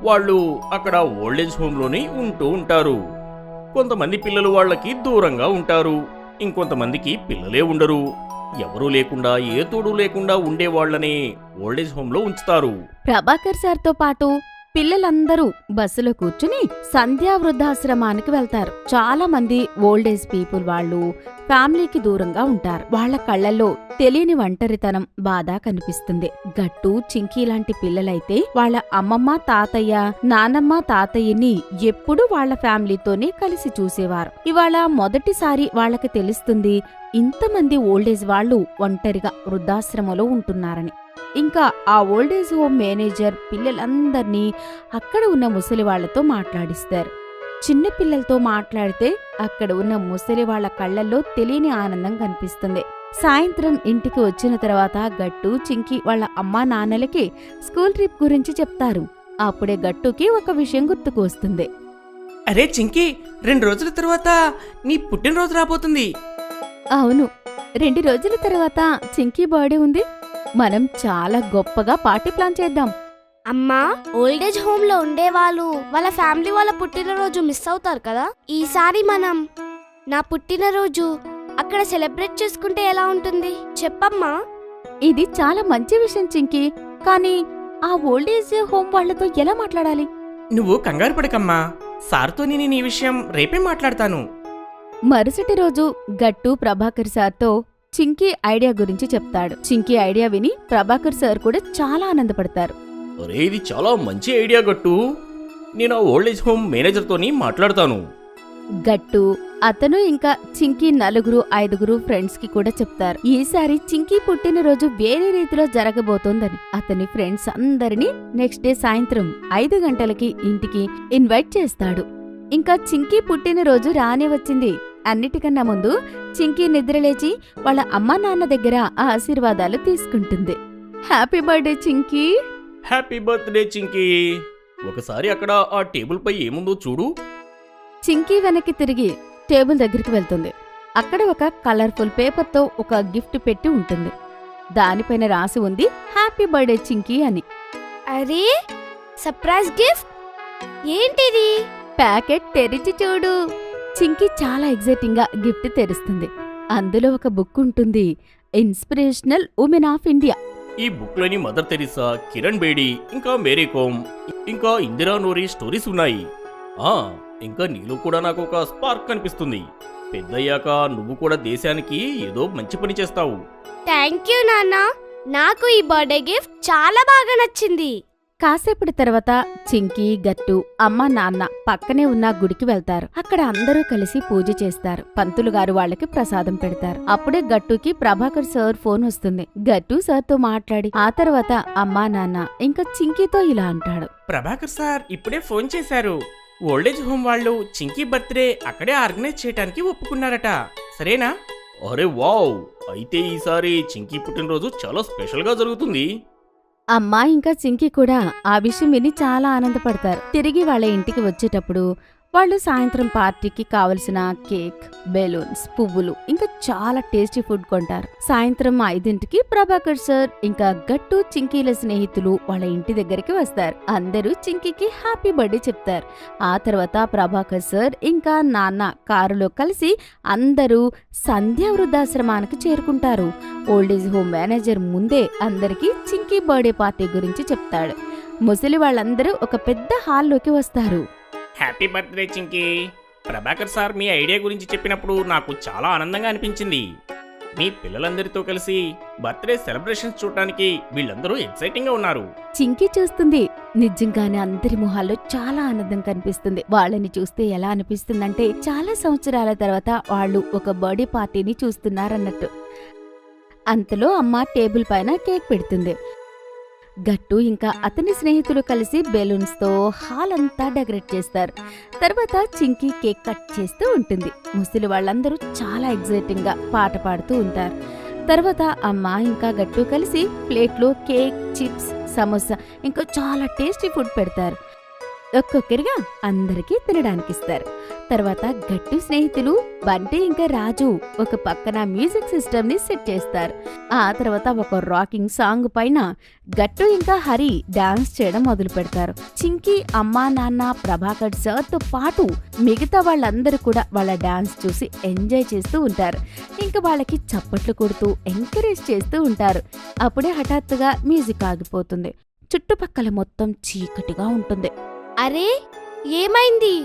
వాళ్ళు అక్కడ ఓల్డేజ్ హోమ్లోనే ఉంటూ ఉంటారు. కొంతమంది పిల్లలు వాళ్ళకి దూరంగా ఉంటారు, ఇంకొంతమందికి పిల్లలే ఉండరు. ఎవరూ లేకుండా, ఏ తోడు లేకుండా ఉండే వాళ్ళని ఓల్డేజ్ హోమ్లో ఉంచుతారు. ప్రభాకర్ సార్తో పాటు పిల్లలందరూ బస్సులో కూర్చుని సంధ్యా వృద్ధాశ్రమానికి వెళ్తారు. చాలా మంది ఓల్డేజ్ పీపుల్ వాళ్ళు ఫ్యామిలీకి దూరంగా ఉంటారు. వాళ్ళ కళ్ళల్లో తెలియని ఒంటరితనం, బాధ కనిపిస్తుంది. గట్టు చింకీ లాంటి పిల్లలైతే వాళ్ళ అమ్మమ్మ తాతయ్య, నానమ్మ తాతయ్యని ఎప్పుడూ వాళ్ళ ఫ్యామిలీతోనే కలిసి చూసేవారు. ఇవాళ మొదటిసారి వాళ్ళకి తెలుస్తుంది ఇంతమంది ఓల్డేజ్ వాళ్ళు ఒంటరిగా వృద్ధాశ్రమంలో ఉంటున్నారని. ఇంకా ఆ ఓల్డేజ్ హోమ్ మేనేజర్ పిల్లలందర్నీ అక్కడ ఉన్న ముసలి వాళ్లతో మాట్లాడిస్తారు. చిన్న పిల్లలతో మాట్లాడితే అక్కడ ఉన్న ముసలి వాళ్ల కళ్లల్లో తెలియని ఆనందం కనిపిస్తుంది. సాయంత్రం ఇంటికి వచ్చిన తర్వాత గట్టు చింకీ వాళ్ళ అమ్మా నాన్నలకి స్కూల్ ట్రిప్ గురించి చెప్తారు. అప్పుడే గట్టుకి ఒక విషయం గుర్తుకు వస్తుంది. అరే చింకీ, 2 రోజుల తర్వాత నీ పుట్టినరోజు రాబోతుంది. అవును, 2 రోజుల తర్వాత చింకీ బర్త్డే ఉంది. మనం చాలా గొప్పగా పార్టీ ప్లాన్ చేద్దాం. అమ్మా, ఓల్డేజ్ హోమ్ లో ఉండేవాళ్ళు వాళ్ళ ఫ్యామిలీ వాళ్ళ పుట్టినరోజు మిస్ అవుతారు కదా. ఈసారి మనం నా పుట్టినరోజు అక్కడ సెలబ్రేట్ చేసుకుంటే ఎలా ఉంటుంది చెప్పమ్మా. ఇది చాలా మంచి విషయం చింకీ, కానీ ఆ ఓల్డేజ్ హోమ్ వాళ్లతో ఎలా మాట్లాడాలి? నువ్వు కంగారు పడకమ్మా, సార్తో నేను ఈ విషయం రేపే మాట్లాడతాను. మరుసటి రోజు గట్టు ప్రభాకర్ సార్తో చింకీ ఐడియా గురించి చెప్తాడు. చింకీ ఐడియా విని ప్రభాకర్ సార్ కూడా చాలా ఆనందపడతారు. అరే, ఇది చాలా మంచి ఐడియా గట్టు. నేను ఆ ఓల్డేజ్ హోమ్ మేనేజర్తోని మాట్లాడతాను. గట్టు, అతను ఇంకా చింకీ 4-5 ఫ్రెండ్స్ కి కూడా చెప్తారు. ఈసారి చింకీ పుట్టినరోజు వేరే రీతిలో జరగబోతోందని. అతని ఫ్రెండ్స్ అందరినీ నెక్స్ట్ డే సాయంత్రం 5 గంటలకి ఇంటికి ఇన్వైట్ చేస్తాడు. ఇంకా చింకీ పుట్టినరోజు రానే వచ్చింది. అన్నిటికన్నా ముందు చింకీ నిద్రలేచి వాళ్ళ అమ్మా నాన్న దగ్గర ఆశీర్వాదాలు తీసుకుంటుంది. Happy birthday Chinki. Happy birthday Chinki. ఒకసారి అక్కడ ఆ టేబుల్ పై ఏముందో చూడు. చింకీ వెనక్కి తిరిగి టేబుల్ దగ్గరికి వెళ్తుంది. అక్కడ ఒక కలర్ఫుల్ పేపర్తో ఒక గిఫ్ట్ పెట్టి ఉంటుంది. దానిపైన రాసి ఉంది హ్యాపీ బర్త్డే చింకీ అని. అరే, సర్ప్రైజ్ గిఫ్ట్ ఏంటిది? ప్యాకెట్ తెరిచి చూడు. చింకీ చాలా ఎగ్జైటింగ్ గా గిఫ్ట్ తెరుస్తుంది. అందులో ఒక బుక్ ఉంటుంది, ఇన్స్పిరేషనల్ ఉమెన్ ఆఫ్ ఇండియా. ఈ బుక్లోని మదర్ తెరిసా, కిరణ్ బేడి, ఇంకా మేరీ కోమ్, ఇంకా ఇందిరా నూరి స్టోరీస్ ఉన్నాయి. ఇంకా నీలో కూడా నాకు ఒక స్పార్క్ కనిపిస్తుంది. పెద్దయ్యాక నువ్వు కూడా దేశానికి ఏదో మంచి పని చేస్తావు. థ్యాంక్ యూ నాన్న. నాకు ఈ బర్త్డే గిఫ్ట్ చాలా బాగా నచ్చింది. కాసేపటి తర్వాత చింకీ గట్టు అమ్మ నాన్న పక్కనే ఉన్న గుడికి వెళ్తారు. అక్కడ అందరూ కలిసి పూజ చేస్తారు. పంతులు గారు వాళ్ళకి ప్రసాదం పెడతారు. అప్పుడే గట్టుకి ప్రభాకర్ సార్ ఫోన్ వస్తుంది. గట్టు సార్తో మాట్లాడి ఆ తర్వాత అమ్మా నాన్న ఇంకా చింకీతో ఇలా అంటాడు. ప్రభాకర్ సార్ ఇప్పుడే ఫోన్ చేశారు. ఓల్డేజ్ హోమ్ వాళ్ళు చింకీ బర్త్డే అక్కడే ఆర్గనైజ్ చేయడానికి ఒప్పుకున్నారట. సరేనా? అరే వావ్! అయితే ఈసారి చింకీ పుట్టినరోజు చాలా స్పెషల్గా జరుగుతుంది. అమ్మ ఇంకా చింకీ కూడా ఆ విషయం విని చాలా ఆనందపడతారు. తిరిగి వాళ్ళ ఇంటికి వచ్చేటప్పుడు వాళ్ళు సాయంత్రం పార్టీకి కావలసిన కేక్, బెలూన్స్, పువ్వులు ఇంకా చాలా టేస్టీ ఫుడ్ కొంటారు. సాయంత్రం 5ంటికి ప్రభాకర్ సార్ ఇంకా గట్టు చింకీల స్నేహితులు వాళ్ళ ఇంటి దగ్గరికి వస్తారు. అందరూ చింకీకి హ్యాపీ బర్త్డే చెప్తారు. ఆ తర్వాత ప్రభాకర్ సార్ ఇంకా నాన్న కారులో కలిసి అందరూ సంధ్యా వృద్ధాశ్రమానికి చేరుకుంటారు. ఓల్డేజ్ హోమ్ మేనేజర్ ముందే అందరికీ చింకీ బర్త్డే పార్టీ గురించి చెప్తాడు. ముసలి వాళ్ళందరూ ఒక పెద్ద హాల్లోకి వస్తారు. Happy birthday Chinki. Prabhakar sir మీ ఐడియా గురించి చెప్పినప్పుడు నాకు చాలా ఆనందంగా అనిపించింది. మీ పిల్లలందరితో కలిసి బర్త్డే సెలబ్రేషన్స్ చూడటానికి వీళ్ళందరూ ఎక్సైటింగ్ గా ఉన్నారు. చింకీ చూస్తుంది. నిజంగానే అందరి మొహాల్లో చాలా ఆనందం కనిపిస్తుంది. వాళ్ళని చూస్తే ఎలా అనిపిస్తుందంటే చాలా సంవత్సరాల తర్వాత వాళ్ళు ఒక బర్త్డే పార్టీని చూస్తున్నారన్నట్టు. అంతలో అమ్మ టేబుల్ పైన కేక్ పెడుతుంది. గట్టు ఇంకా అతని స్నేహితులు కలిసి బెలూన్స్తో హాల్ అంతా డెకరేట్ చేస్తారు. తర్వాత చింకీ కేక్ కట్ చేస్తూ ఉంటుంది. ముసలి వాళ్ళందరూ చాలా ఎగ్జైటింగ్ గా పాట పాడుతూ ఉంటారు. తర్వాత అమ్మ ఇంకా గట్టు కలిసి ప్లేట్లో కేక్, చిప్స్, సమోసా ఇంకా చాలా టేస్టీ ఫుడ్ పెడతారు. ఒక్కొక్కరిగా అందరికీ తినడానికి ఇస్తారు. తర్వాత గట్టు స్నేహితులు బంటి ఇంకా రాజు ఒక పక్కన మ్యూజిక్ సిస్టమ్ ని సెట్ చేస్తారు. ఆ తర్వాత ఒక రాకింగ్ సాంగ్ పైన గట్టు ఇంకా హరి డాన్స్ చేయడం మొదలు పెడతారు. చింకీ అమ్మా నాన్న ప్రభాకర్ సార్ తో పాటు మిగతా వాళ్ళందరూ కూడా వాళ్ళ డాన్స్ చూసి ఎంజాయ్ చేస్తూ ఉంటారు. ఇంకా వాళ్ళకి చప్పట్లు కొడుతూ ఎంకరేజ్ చేస్తూ ఉంటారు. అప్పుడే హఠాత్తుగా మ్యూజిక్ ఆగిపోతుంది. చుట్టుపక్కల మొత్తం చీకటిగా ఉంటుంది. అరే ఏమైంది?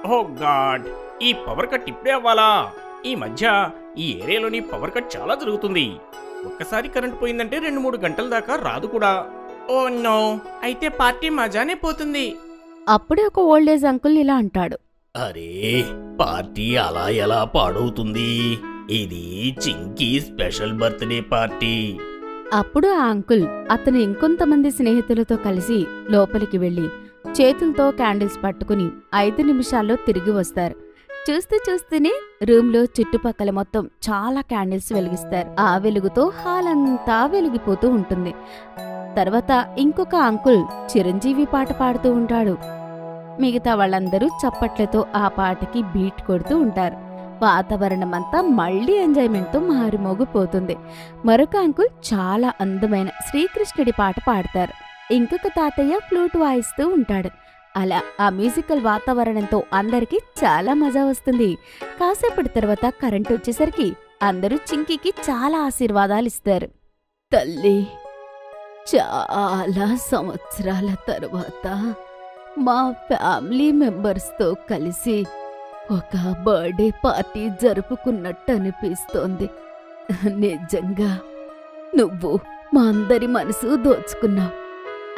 ఓ గాడ్, ఈ పవర్ కట్ ఇప్పుడే అవ్వాలా? ఈ మధ్య ఈ ఏరియాలోని పవర్ కట్ చాలా జరుగుతుంది. ఒక్కసారి కరెంట్ పోయిందంటే 2-3 గంటల దాకా రాదు కూడా. ఓ నో, అయితే పార్టీ మజానే పోతుంది. అప్పుడే ఒక ఓల్డేజ్ అంకుల్ ఇలా అంటాడు. అరే, పార్టీ అలా ఎలా పాడవుతుంది? ఇది చింకీ స్పెషల్ బర్త్డే పార్టీ. అప్పుడు ఆ అంకుల్ అతను ఇంకొంతమంది స్నేహితులతో కలిసి లోపలికి వెళ్లి చేతులతో క్యాండిల్స్ పట్టుకుని 5 నిమిషాల్లో తిరిగి వస్తారు. చూస్తూనే రూమ్లో చుట్టుపక్కల మొత్తం చాలా క్యాండిల్స్ వెలిగిస్తారు. ఆ వెలుగుతో హాల్ అంతా వెలిగిపోతూ ఉంటుంది. తర్వాత ఇంకొక అంకుల్ చిరంజీవి పాట పాడుతూ ఉంటాడు. మిగతా వాళ్ళందరూ చప్పట్లతో ఆ పాటకి బీట్ కొడుతూ ఉంటారు. వాతావరణం అంతా మళ్లీ ఎంజాయ్మెంట్తో మారుమోగిపోతుంది. మరొక అంకుల్ చాలా అందమైన శ్రీకృష్ణుడి పాట పాడతారు. ఇంకొక తాతయ్య ఫ్లూట్ వాయిస్తూ ఉంటాడు. అలా ఆ మ్యూజికల్ వాతావరణంతో అందరికీ చాలా మజా వస్తుంది. కాసేపటి తర్వాత కరెంట్ వచ్చేసరికి అందరూ చింకీకి చాలా ఆశీర్వాదాలు ఇస్తారు. తల్లి, చాలా సంవత్సరాల తర్వాత మా ఫ్యామిలీ మెంబర్స్తో కలిసి ఒక బర్త్డే పార్టీ జరుపుకున్నట్టు అనిపిస్తోంది. నిజంగా నువ్వు మా అందరి మనసు దోచుకున్నావు.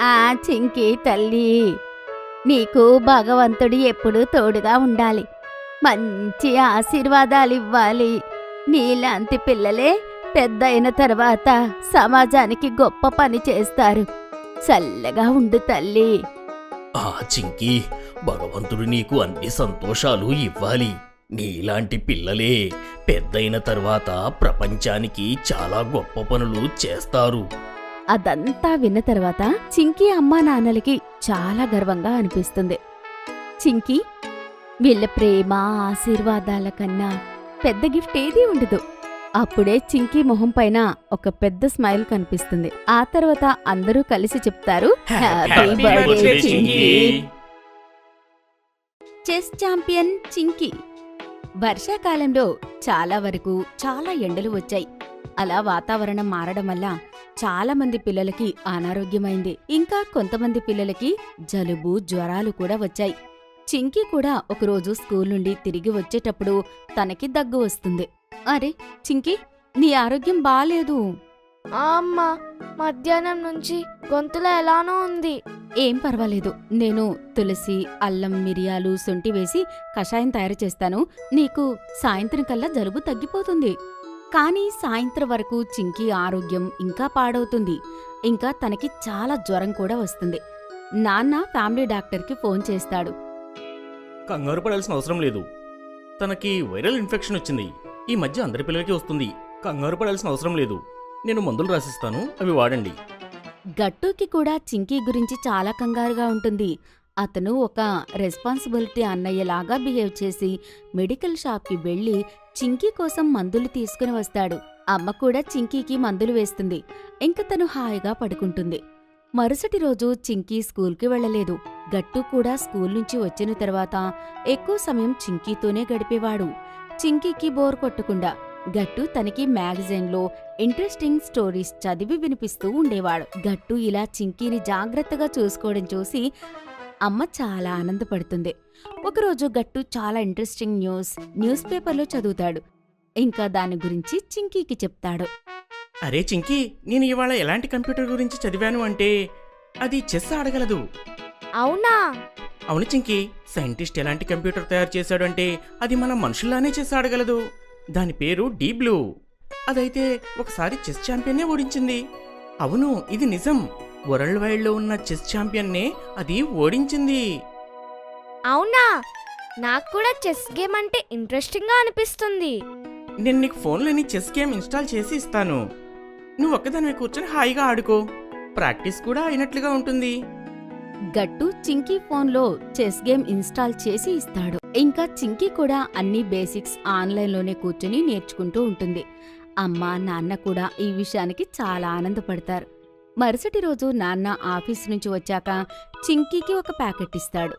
ఆ చింకీ తల్లి, నీకు భగవంతుడు ఎప్పుడూ తోడుగా ఉండాలి. మంచి ఆశీర్వాదాలు ఇవ్వాలి. నీలాంటి పిల్లలే పెద్దయిన తర్వాత సమాజానికి గొప్ప పని చేస్తారు. చల్లగా ఉండు తల్లి. ఆ చింకీ, భగవంతుడు నీకు అన్ని సంతోషాలు ఇవ్వాలి. నీలాంటి పిల్లలే పెద్దయిన తర్వాత ప్రపంచానికి చాలా గొప్ప పనులు చేస్తారు. అదంతా విన్న తర్వాత చింకీ అమ్మా నాన్నలకి చాలా గర్వంగా అనిపిస్తుంది. చింకీ, వీళ్ళ ప్రేమ ఆశీర్వాదాల కన్నా పెద్ద గిఫ్ట్ ఏదీ ఉండదు. అప్పుడే చింకీ మొహం పైన ఒక పెద్ద స్మైల్ కనిపిస్తుంది. ఆ తర్వాత అందరూ కలిసి చెప్తారు, happy birthday Chinki. Chess champion Chinki. వర్షాకాలంలో చాలా వరకు చాలా ఎండలు వచ్చాయి. అలా వాతావరణం మారడం వల్ల చాలా మంది పిల్లలకి అనారోగ్యమైంది. ఇంకా కొంతమంది పిల్లలకి జలుబు, జ్వరాలు కూడా వచ్చాయి. చింకీ కూడా ఒకరోజు స్కూల్ నుండి తిరిగి వచ్చేటప్పుడు తనకి దగ్గు వస్తుంది. అరే చింకీ, నీ ఆరోగ్యం బాలేదు. అమ్మా, మధ్యాహ్నం నుంచి గొంతులో ఎలానో ఉంది. ఏం పర్వాలేదు, నేను తులసి, అల్లం, మిరియాలు, శొంఠి వేసి కషాయం తయారు చేస్తాను. నీకు సాయంత్రం కల్లా జలుబు తగ్గిపోతుంది. కానీ సాయంత్రం వరకు చింకీ ఆరోగ్యం ఇంకా పాడవుతుంది. ఇంకా తనకి చాలా జ్వరం కూడా వస్తుంది. నాన్న ఫ్యామిలీ డాక్టర్కి ఫోన్ చేస్తాడు. కంగారు పడాల్సిన అవసరం లేదు. తనకి వైరల్ ఇన్ఫెక్షన్ వచ్చింది. ఈ మధ్య అందరి పిల్లలకి వస్తుంది. కంగారు పడాల్సిన అవసరం లేదు. నేను మందులు రాసిస్తాను, అవి వాడండి. గట్టుకి కూడా చింకీ గురించి చాలా కంగారుగా ఉంటుంది. అతను ఒక రెస్పాన్సిబిలిటీ అన్నయ్యలాగా బిహేవ్ చేసి మెడికల్ షాప్కి వెళ్లి చింకీ కోసం మందులు తీసుకుని వస్తాడు. అమ్మ కూడా చింకీకి మందులు వేస్తుంది. ఇంక తను హాయిగా పడుకుంటుంది. మరుసటి రోజు చింకీ స్కూల్కి వెళ్లలేదు. గట్టు కూడా స్కూల్ నుంచి వచ్చిన తర్వాత ఎక్కువ సమయం చింకీతోనే గడిపేవాడు. చింకీకి బోర్ కొట్టకుండా గట్టు తనకి మ్యాగజైన్లో ఇంట్రెస్టింగ్ స్టోరీస్ చదివి వినిపిస్తూ ఉండేవాడు. గట్టు ఇలా చింకీని జాగ్రత్తగా చూసుకోవడం చూసి అమ్మ చాలా ఆనందపడుతుంది. ఒకరోజు గట్టు చాలా ఇంట్రెస్టింగ్ న్యూస్ పేపర్లో చదువుతాడు. ఇంకా దాని గురించి చింకీకి చెప్తాడు. అరే చింకీ, నేను ఇవాళ ఎలాంటి కంప్యూటర్ గురించి చదివాను అంటే అది చెస్ ఆడగలదు. అవునా? అవును చింకీ, సైంటిస్ట్ ఎలాంటి కంప్యూటర్ తయారు చేశాడు అంటే అది మన మనుషుల్లానే చెస్ ఆడగలదు. దాని పేరు డీప్ బ్లూ. అదైతే ఒకసారి చెస్ ఛాంపియన్నే ఓడించింది. అవును, ఇది నిజం. వరల్డ్ వైడ్లో ఉన్న చెస్ ఛాంపియన్నే అది ఓడించింది. అవునా? నాకు కూడా చెస్ గేమ్ అంటే ఇంట్రెస్టింగ్ గా అనిపిస్తుంది. నేను నీకు ఫోన్లోని చెస్ గేమ్ ఇన్స్టాల్ చేసి ఇస్తాను. నువ్వు ఒక్కదానివే కూర్చొని హాయిగా ఆడుకో. ప్రాక్టీస్ కూడా అయినట్లుగా ఉంటుంది. గట్టు చింకీ ఫోన్లో చెస్ గేమ్ ఇన్స్టాల్ చేసి ఇస్తాడు. ఇంకా చింకీ కూడా అన్ని బేసిక్స్ ఆన్లైన్లోనే కూర్చుని నేర్చుకుంటూ ఉంటుంది. అమ్మ, నాన్న కూడా ఈ విషయానికి చాలా ఆనందపడతారు. మరుసటి రోజు నాన్న ఆఫీస్ నుంచి వచ్చాక చింకీకి ఒక ప్యాకెట్ ఇస్తాడు.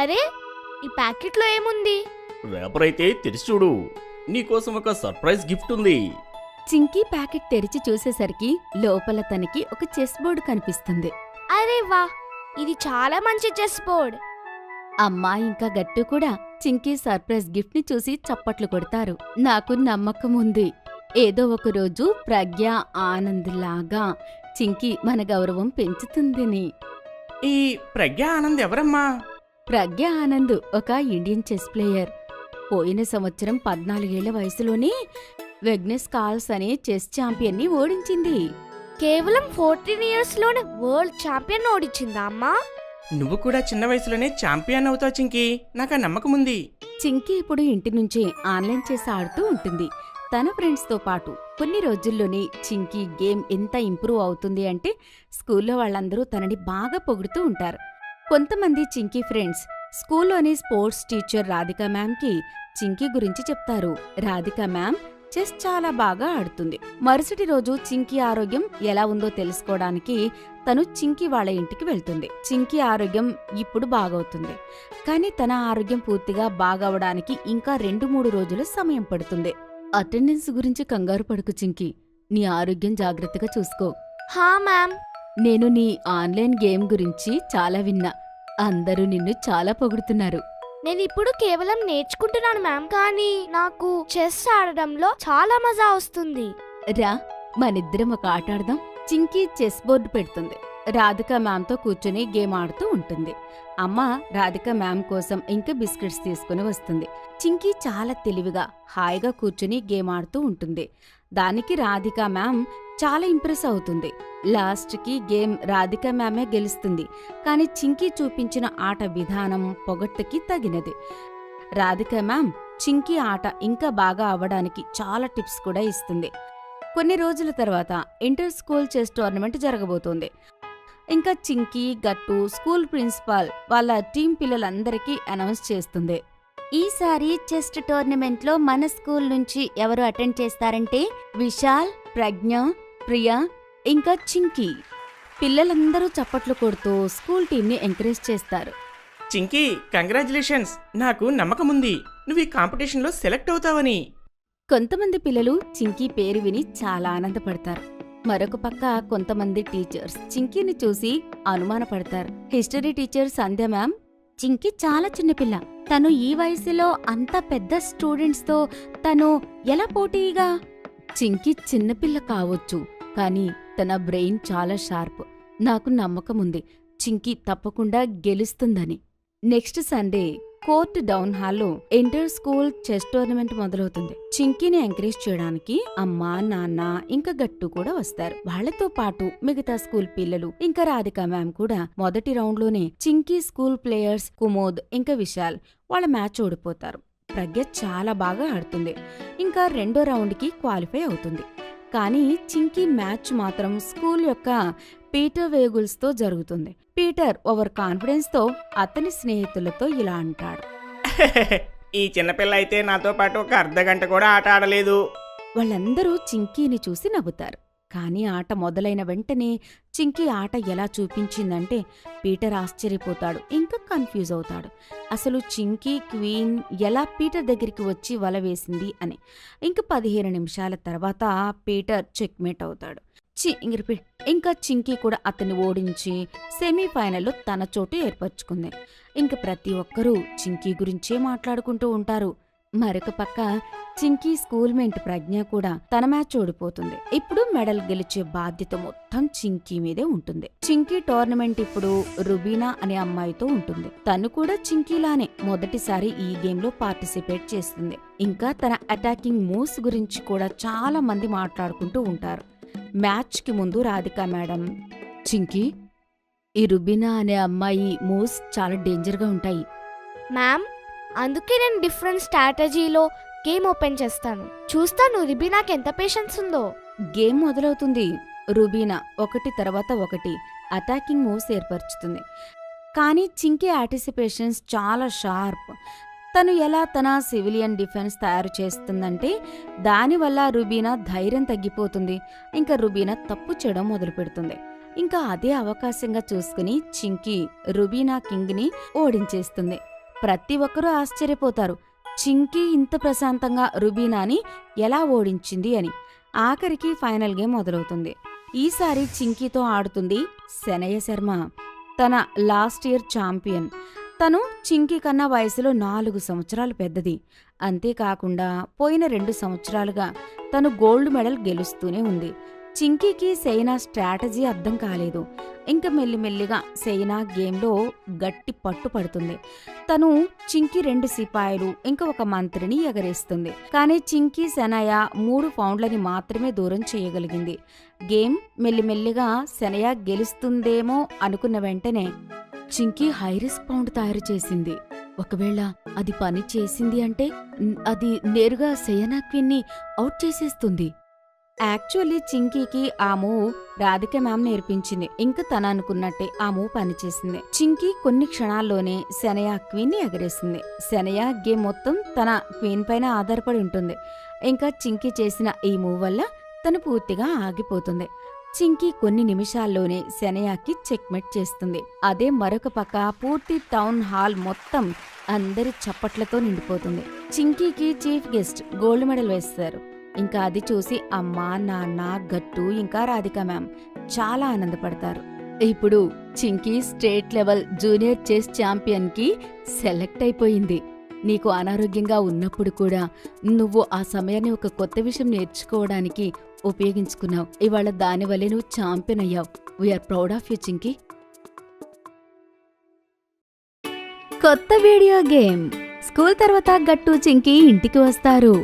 అరే, ఈ ప్యాకెట్లో ఏముంది? రేపర్ అయితే తెరిచి చూడు, నీకోసం ఒక సర్ప్రైజ్ గిఫ్ట్ ఉంది. చింకీ ప్యాకెట్ తెరిచి చూసేసరికి లోపల తనకి ఒక చెస్ బోర్డు కనిపిస్తుంది. అరే వా, ఇది చాలా మంచి చెస్ బోర్డ్. అమ్మ ఇంకా గట్టు కూడా చింకీ సర్ప్రైజ్ గిఫ్ట్ ని చూసి చప్పట్లు కొడతారు. నాకు నమ్మకం ఉంది, ఏదో ఒక రోజు ప్రజ్ఞ ఆనంద్ లాగా చింకీ మన గౌరవం పెంచుతుందని. ఈ ప్రజ్ఞ ఆనంద్ ఎవరమ్మా? ప్రజ్ఞ ఆనంద్ ఒక ఇండియన్ చెస్ ప్లేయర్. పోయిన సంవత్సరం 14 ఏళ్ల వయసులోనే వెగ్నెస్ కార్ల్స్ అనే చెస్ ఛాంపియన్ ని ఓడించింది. కేవలం 14 ఇయర్స్ లోనే వరల్డ్ ఛాంపియన్ ఓడించిందా అమ్మా? నువ్వు కూడా చిన్న వయసులోనే ఛాంపియన్ అవుతావు చింకీ, నాకు ఆ నమ్మకం ఉంది. చింకీ ఇప్పుడు ఇంటి నుంచే ఆన్లైన్ చెస్ ఆడుతూ ఉంటుంది తన ఫ్రెండ్స్తో పాటు. కొన్ని రోజుల్లోనే చింకీ గేమ్ ఎంత ఇంప్రూవ్ అవుతుంది అంటే స్కూల్లో వాళ్ళందరూ తనని బాగా పొగుడుతూ ఉంటారు. కొంతమంది చింకీ ఫ్రెండ్స్ స్కూల్లోని స్పోర్ట్స్ టీచర్ రాధికా మ్యామ్కి చింకీ గురించి చెప్తారు. రాధికా మ్యామ్ చెస్ చాలా బాగా ఆడుతుంది. మరుసటి రోజు చింకీ ఆరోగ్యం ఎలా ఉందో తెలుసుకోవడానికి తను చింకీ వాళ్ళ ఇంటికి వెళ్తుంది. చింకీ ఆరోగ్యం ఇప్పుడు బాగవుతుంది, కానీ తన ఆరోగ్యం పూర్తిగా బాగవడానికి ఇంకా 2-3 రోజుల సమయం పడుతుంది. అటెండెన్స్ గురించి కంగారు పడుకు చింకీ, నీ ఆరోగ్యం జాగ్రత్తగా చూసుకో. హా మ్యామ్. నేను నీ ఆన్లైన్ గేమ్ గురించి చాలా విన్నా. అందరూ నిన్ను చాలా పొగుడుతున్నారు. నేను ఇప్పుడు కేవలం నేర్చుకుంటున్నాను మ్యామ్, కానీ నాకు చెస్ ఆడడంలో చాలా మజా వస్తుంది. రా, మనిద్దరం ఒక ఆట ఆడదాం. చింకీ చెస్ బోర్డు పెడుతుంది. రాధికా మ్యామ్తో కూర్చుని గేమ్ ఆడుతూ ఉంటుంది. అమ్మ రాధికా మ్యామ్ కోసం ఇంకా బిస్కెట్స్ తీసుకుని వస్తుంది. చింకీ చాలా తెలివిగా హాయిగా కూర్చుని గేమ్ ఆడుతూ ఉంటుంది. దానికి రాధికా మ్యామ్ చాలా ఇంప్రెస్ అవుతుంది. లాస్ట్కి గేమ్ రాధికా మ్యామే గెలుస్తుంది. కానీ చింకీ చూపించిన ఆట విధానం పొగట్టుకి తగినది. రాధికా మ్యామ్ చింకీ ఆట ఇంకా బాగా అవ్వడానికి చాలా టిప్స్ కూడా ఇస్తుంది. కొన్ని రోజుల తర్వాత ఇంటర్ స్కూల్ చెస్ టోర్నమెంట్ జరగబోతోంది. ఇంకా చింకీ, గట్టు స్కూల్ ప్రిన్సిపాల్ వాళ్ళ టీం పిల్లలందరికీ అనౌన్స్ చేస్తుంది. ఈసారి చెస్ టోర్నమెంట్లో మన స్కూల్ నుంచి ఎవరు అటెండ్ చేస్తారంటే విశాల్, ప్రజ్ఞ, ప్రియా ఇంకా చింకీ. పిల్లలందరూ చప్పట్లు కొడుతూ స్కూల్ టీంని ఎంకరేజ్ చేస్తారు. చింకీ, కంగ్రాచులేషన్స్. నాకు నమ్మకం ఉంది నువ్వు ఈ కాంపిటీషన్లో సెలెక్ట్ అవుతావని. కొంతమంది పిల్లలు చింకీ పేరు విని చాలా ఆనందపడతారు. మరొక పక్క కొంతమంది టీచర్స్ చింకీని చూసి అనుమానపడతారు. హిస్టరీ టీచర్ సంధ్య మ్యామ్ చింకి చాలా చిన్నపిల్ల. తను ఈ వయసులో అంత పెద్ద స్టూడెంట్స్తో తను ఎలా పోటీగా? చింకి చిన్నపిల్ల కావచ్చు, కానీ తన బ్రెయిన్ చాలా షార్ప్. నాకు నమ్మకముంది చింకి తప్పకుండా గెలుస్తుందని. నెక్స్ట్ సండే కోర్ట్ డౌన్ హాల్లో ఇంటర్ స్కూల్ చెస్ టోర్నమెంట్ మొదలవుతుంది. చింకీని ఎంకరేజ్ చేయడానికి అమ్మ, నాన్న ఇంకా గట్టు కూడా వస్తారు. వాళ్లతో పాటు మిగతా స్కూల్ పిల్లలు ఇంకా రాధికా మ్యామ్ కూడా. మొదటి రౌండ్లోనే చింకీ స్కూల్ ప్లేయర్స్ కుమోద్ ఇంకా విశాల్ వాళ్ళ మ్యాచ్ ఓడిపోతారు. ప్రజ్ఞ చాలా బాగా ఆడుతుంది, ఇంకా రెండో రౌండ్కి క్వాలిఫై అవుతుంది. కానీ చింకీ మ్యాచ్ మాత్రం స్కూల్ యొక్క పీటర్ వేగుల్స్తో జరుగుతుంది. పీటర్ ఓవర్ కాన్ఫిడెన్స్తో అతని స్నేహితులతో ఇలా అంటాడు, ఈ చిన్నపిల్ల అయితే నాతో పాటు ఒక అర్ధగంట కూడా ఆట ఆడలేదు. వాళ్ళందరూ చింకీని చూసి నవ్వుతారు. కానీ ఆట మొదలైన వెంటనే చింకీ ఆట ఎలా చూపించిందంటే పీటర్ ఆశ్చర్యపోతాడు, ఇంకా కన్ఫ్యూజ్ అవుతాడు. అసలు చింకీ క్వీన్ ఎలా పీటర్ దగ్గరికి వచ్చి వల వేసింది అని. ఇంక 15 నిమిషాల తర్వాత పీటర్ చెక్మేట్ అవుతాడు. ఇంకా చింకీ కూడా అతన్ని ఓడించి సెమీఫైనల్లో తన చోటు ఏర్పరచుకుంది. ఇంక ప్రతి ఒక్కరూ చింకీ గురించే మాట్లాడుకుంటూ ఉంటారు. మరొక పక్క చింకీ స్కూల్మేట్ ప్రజ్ఞ కూడా తన మ్యాచ్ ఓడిపోతుంది. ఇప్పుడు మెడల్ గెలిచే బాధ్యత మొత్తం చింకీ మీదే ఉంటుంది. చింకీ టోర్నమెంట్ ఇప్పుడు రుబీనా అనే అమ్మాయితో ఉంటుంది. తను కూడా చింకీలానే మొదటిసారి ఈ గేమ్ లో పార్టిసిపేట్ చేస్తుంది. ఇంకా తన అటాకింగ్ మూవ్స్ గురించి కూడా చాలా మంది మాట్లాడుకుంటూ ఉంటారు. మ్యాచ్ కి ముందు రాధికా మేడం, చింకీ, ఈ రుబీనా అనే అమ్మాయి మూవ్స్ చాలా డేంజర్గా ఉంటాయి. మ్యామ్, అందుకే నేను డిఫరెంట్ స్ట్రాటజీలో గేమ్ ఓపెన్ చేస్తాను. చూస్తాను రిబీనాకి ఎంత పేషెన్స్ ఉందో. గేమ్ మొదలవుతుంది. రుబీనా ఒకటి తర్వాత ఒకటి అటాకింగ్ మూవ్స్ ఏర్పరుచుతుంది. కానీ చింకీ యాంటిసిపేషన్స్ చాలా షార్ప్. తను ఎలా తన సివిలియన్ డిఫెన్స్ తయారు చేస్తుందంటే దానివల్ల రుబీనా ధైర్యం తగ్గిపోతుంది. ఇంకా రుబీనా తప్పు చేయడం మొదలు పెడుతుంది. ఇంకా అదే అవకాశంగా చూసుకుని చింకీ రుబీనా కింగ్ని ఓడించేస్తుంది. ప్రతి ఒక్కరూ ఆశ్చర్యపోతారు, చింకీ ఇంత ప్రశాంతంగా రుబీనాని ఎలా ఓడించింది అని. ఆఖరికి ఫైనల్ గేమ్ మొదలవుతుంది. ఈసారి చింకీతో ఆడుతుంది శనయ్య శర్మ, తన లాస్ట్ ఇయర్ ఛాంపియన్. తను చింకీ కన్నా వయసులో 4 సంవత్సరాలు పెద్దది. అంతేకాకుండా పోయిన 2 సంవత్సరాలుగా తను గోల్డ్ మెడల్ గెలుస్తూనే ఉంది. చింకీకి సైనా స్ట్రాటజీ అర్థం కాలేదు. ఇంకా మెల్లిమెల్లిగా సైనా గేమ్లో గట్టి పట్టు పడుతుంది. తను చింకీ 2 సిపాయిలు ఇంకా ఒక మంత్రిని ఎగరేస్తుంది. కానీ చింకీ శనయ 3 పౌండ్లని మాత్రమే దూరం చేయగలిగింది. గేమ్ మెల్లిమెల్లిగా శనయ గెలుస్తుందేమో అనుకున్న వెంటనే చింకీ హైరిస్క్ పౌండ్ తయారు చేసింది. ఒకవేళ అది పని చేసింది అంటే అది నేరుగా సయనా క్వీన్ని అవుట్ చేసేస్తుంది. యాక్చువల్లీ చింకీకి ఆ మూవ్ రాధిక మ్యామ్ నేర్పించింది. ఇంకా తన అనుకున్నట్టే ఆ మూవ్ పనిచేసింది. చింకీ కొన్ని క్షణాల్లోనే శనయ క్వీన్ని ఎగరేసింది. శనయ గేమ్ మొత్తం తన క్వీన్ పైన ఆధారపడి ఉంటుంది. ఇంకా చింకీ చేసిన ఈ మూవ్ వల్ల తను పూర్తిగా ఆగిపోతుంది. చింకీ కొన్ని నిమిషాల్లోనే శనయాకి చెక్మెట్ చేస్తుంది. అదే మరొక పక్క పూర్తి టౌన్ హాల్ మొత్తం అందరి చప్పట్లతో నిండిపోతుంది. చింకీకి చీఫ్ గెస్ట్ గోల్డ్ మెడల్ వేస్తారు. ఇంకా అది చూసి అమ్మ, నాన్న, గట్టు ఇంకా రాధికా మ్యామ్ చాలా ఆనందపడతారు. ఇప్పుడు Chinki state level junior chess champion కి సెలెక్ట్ అయిపోయింది. నీకు అనారోగ్యంగా ఉన్నప్పుడు కూడా నువ్వు ఆ సమయాన్ని ఒక కొత్త విషయం నేర్చుకోవడానికి ఉపయోగించుకున్నావు. ఇవాళ దానివల్లే నువ్వు ఛాంపియన్ అయ్యావు. We are proud of you Chinky. కొత్త వీడియో గేమ్. స్కూల్ తర్వాత గట్టు చింకీ ఇంటికి వస్తారు.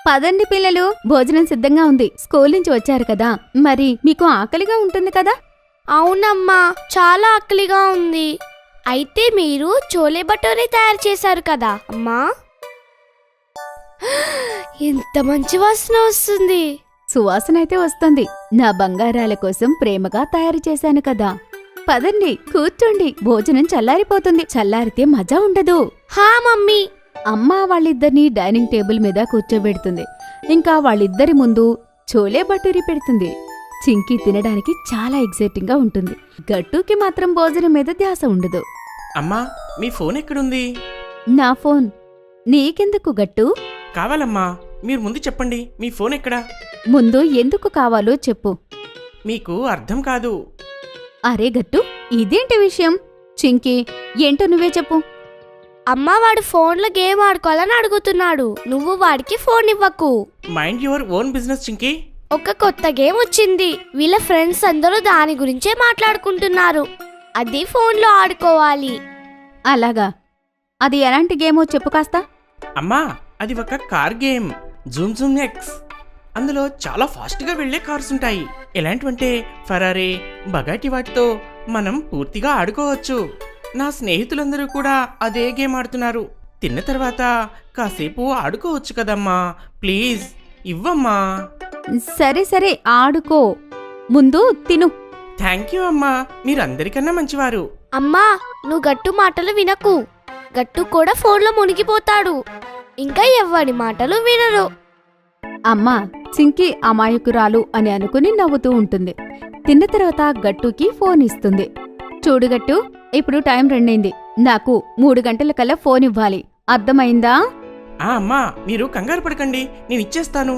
పదండి పిల్లలు, భోజనం సిద్ధంగా ఉంది. స్కూల్ నుంచి వచ్చారు కదా, మరి మీకు ఆకలిగా ఉంటుంది కదా? అవునమ్మా, చాలా ఆకలిగా ఉంది. అయితే మీరు చోలే భటోరే తయారు చేశారు కదా అమ్మా? ఎంత మంచి వాసన వస్తుంది. సువాసన అయితే వస్తుంది. నా బంగారాల కోసం ప్రేమగా తయారు చేశాను కదా. పదండి, కూర్చోండి. భోజనం చల్లారిపోతుంది. చల్లారితే మజా ఉండదు. హా మమ్మీ. అమ్మ వాళ్ళిద్దరినీ డైనింగ్ టేబుల్ మీద కూర్చోబెడుతుంది. ఇంకా వాళ్ళిద్దరి ముందు చోలే భటూరి పెడుతుంది. చింకీ తినడానికి చాలా ఎక్సైటింగ్ గా ఉంటుంది. గట్టుకి మాత్రం భోజనం మీద ధ్యాస ఉండదు. అమ్మా, మీ ఫోన్ ఎక్కడుంది? నా ఫోన్ నీకెందుకు గట్టు? కావాలమ్మా, మీరు ముందు చెప్పండి, మీ ఫోన్ ఎక్కడా? ముందు ఎందుకు కావాలో చెప్పు. మీకు అర్థం కాదు. అరే గట్టు, ఇదేంటి విషయం? చింకీ, ఏంటో నువ్వే చెప్పు. అమ్మ వాడు ఫోన్లో గేమ్ ఆడుకోవాలని అడుగుతున్నాడు. నువ్వు వాడికి ఫోన్ ఇవ్వకు. Mind your own business Chinki. ఒక కొత్త గేమ్ వచ్చింది. వీళ్ళ ఫ్రెండ్స్ అందరూ దాని గురించే మాట్లాడుకుంటున్నారు. అది ఫోన్లో ఆడుకోవాలి. అలాగా? అది ఎలాంటి గేమో చెప్పు కాస్త. అమ్మా, అది ఒక car game, Zoom Zoom X. అందులో చాలా ఫాస్ట్గా వెళ్ళే కార్స్ ఉంటాయి. ఎలాంటివంటే ఫెరారీ, బగాటి. వాటితో మనం పూర్తిగా ఆడుకోవచ్చు. నా స్నేహితులందరూ కూడా అదే గేమ్ ఆడుతున్నారు. తిన్న తర్వాత కాసేపు ఆడుకోవచ్చు కదమ్మా, ప్లీజ్ ఇవ్వమ్మా. సరే సరే, ఆడుకో. ముందు తిను. థ్యాంక్ యూ అమ్మా, మీరందరికన్నా మంచివారు. అమ్మా, నువ్వు గట్టు మాటలు వినకు. గట్టు కూడా ఫోన్లో మునిగిపోతాడు. ఇంకా ఎవ్వడి మాటలు వినరు. అమ్మా, చింకీ అమాయకురాలు అని అనుకుని నవ్వుతూ ఉంటుంది. తిన్న తర్వాత గట్టుకి ఫోన్ ఇస్తుంది. చూడు గట్టు, ఇప్పుడు టైం 2 అయింది. నాకు 3 గంటలకల్లా ఫోన్ ఇవ్వాలి. అర్థమైందా? అమ్మా, మీరు కంగారు పడకండి, నేను ఇచ్చేస్తాను.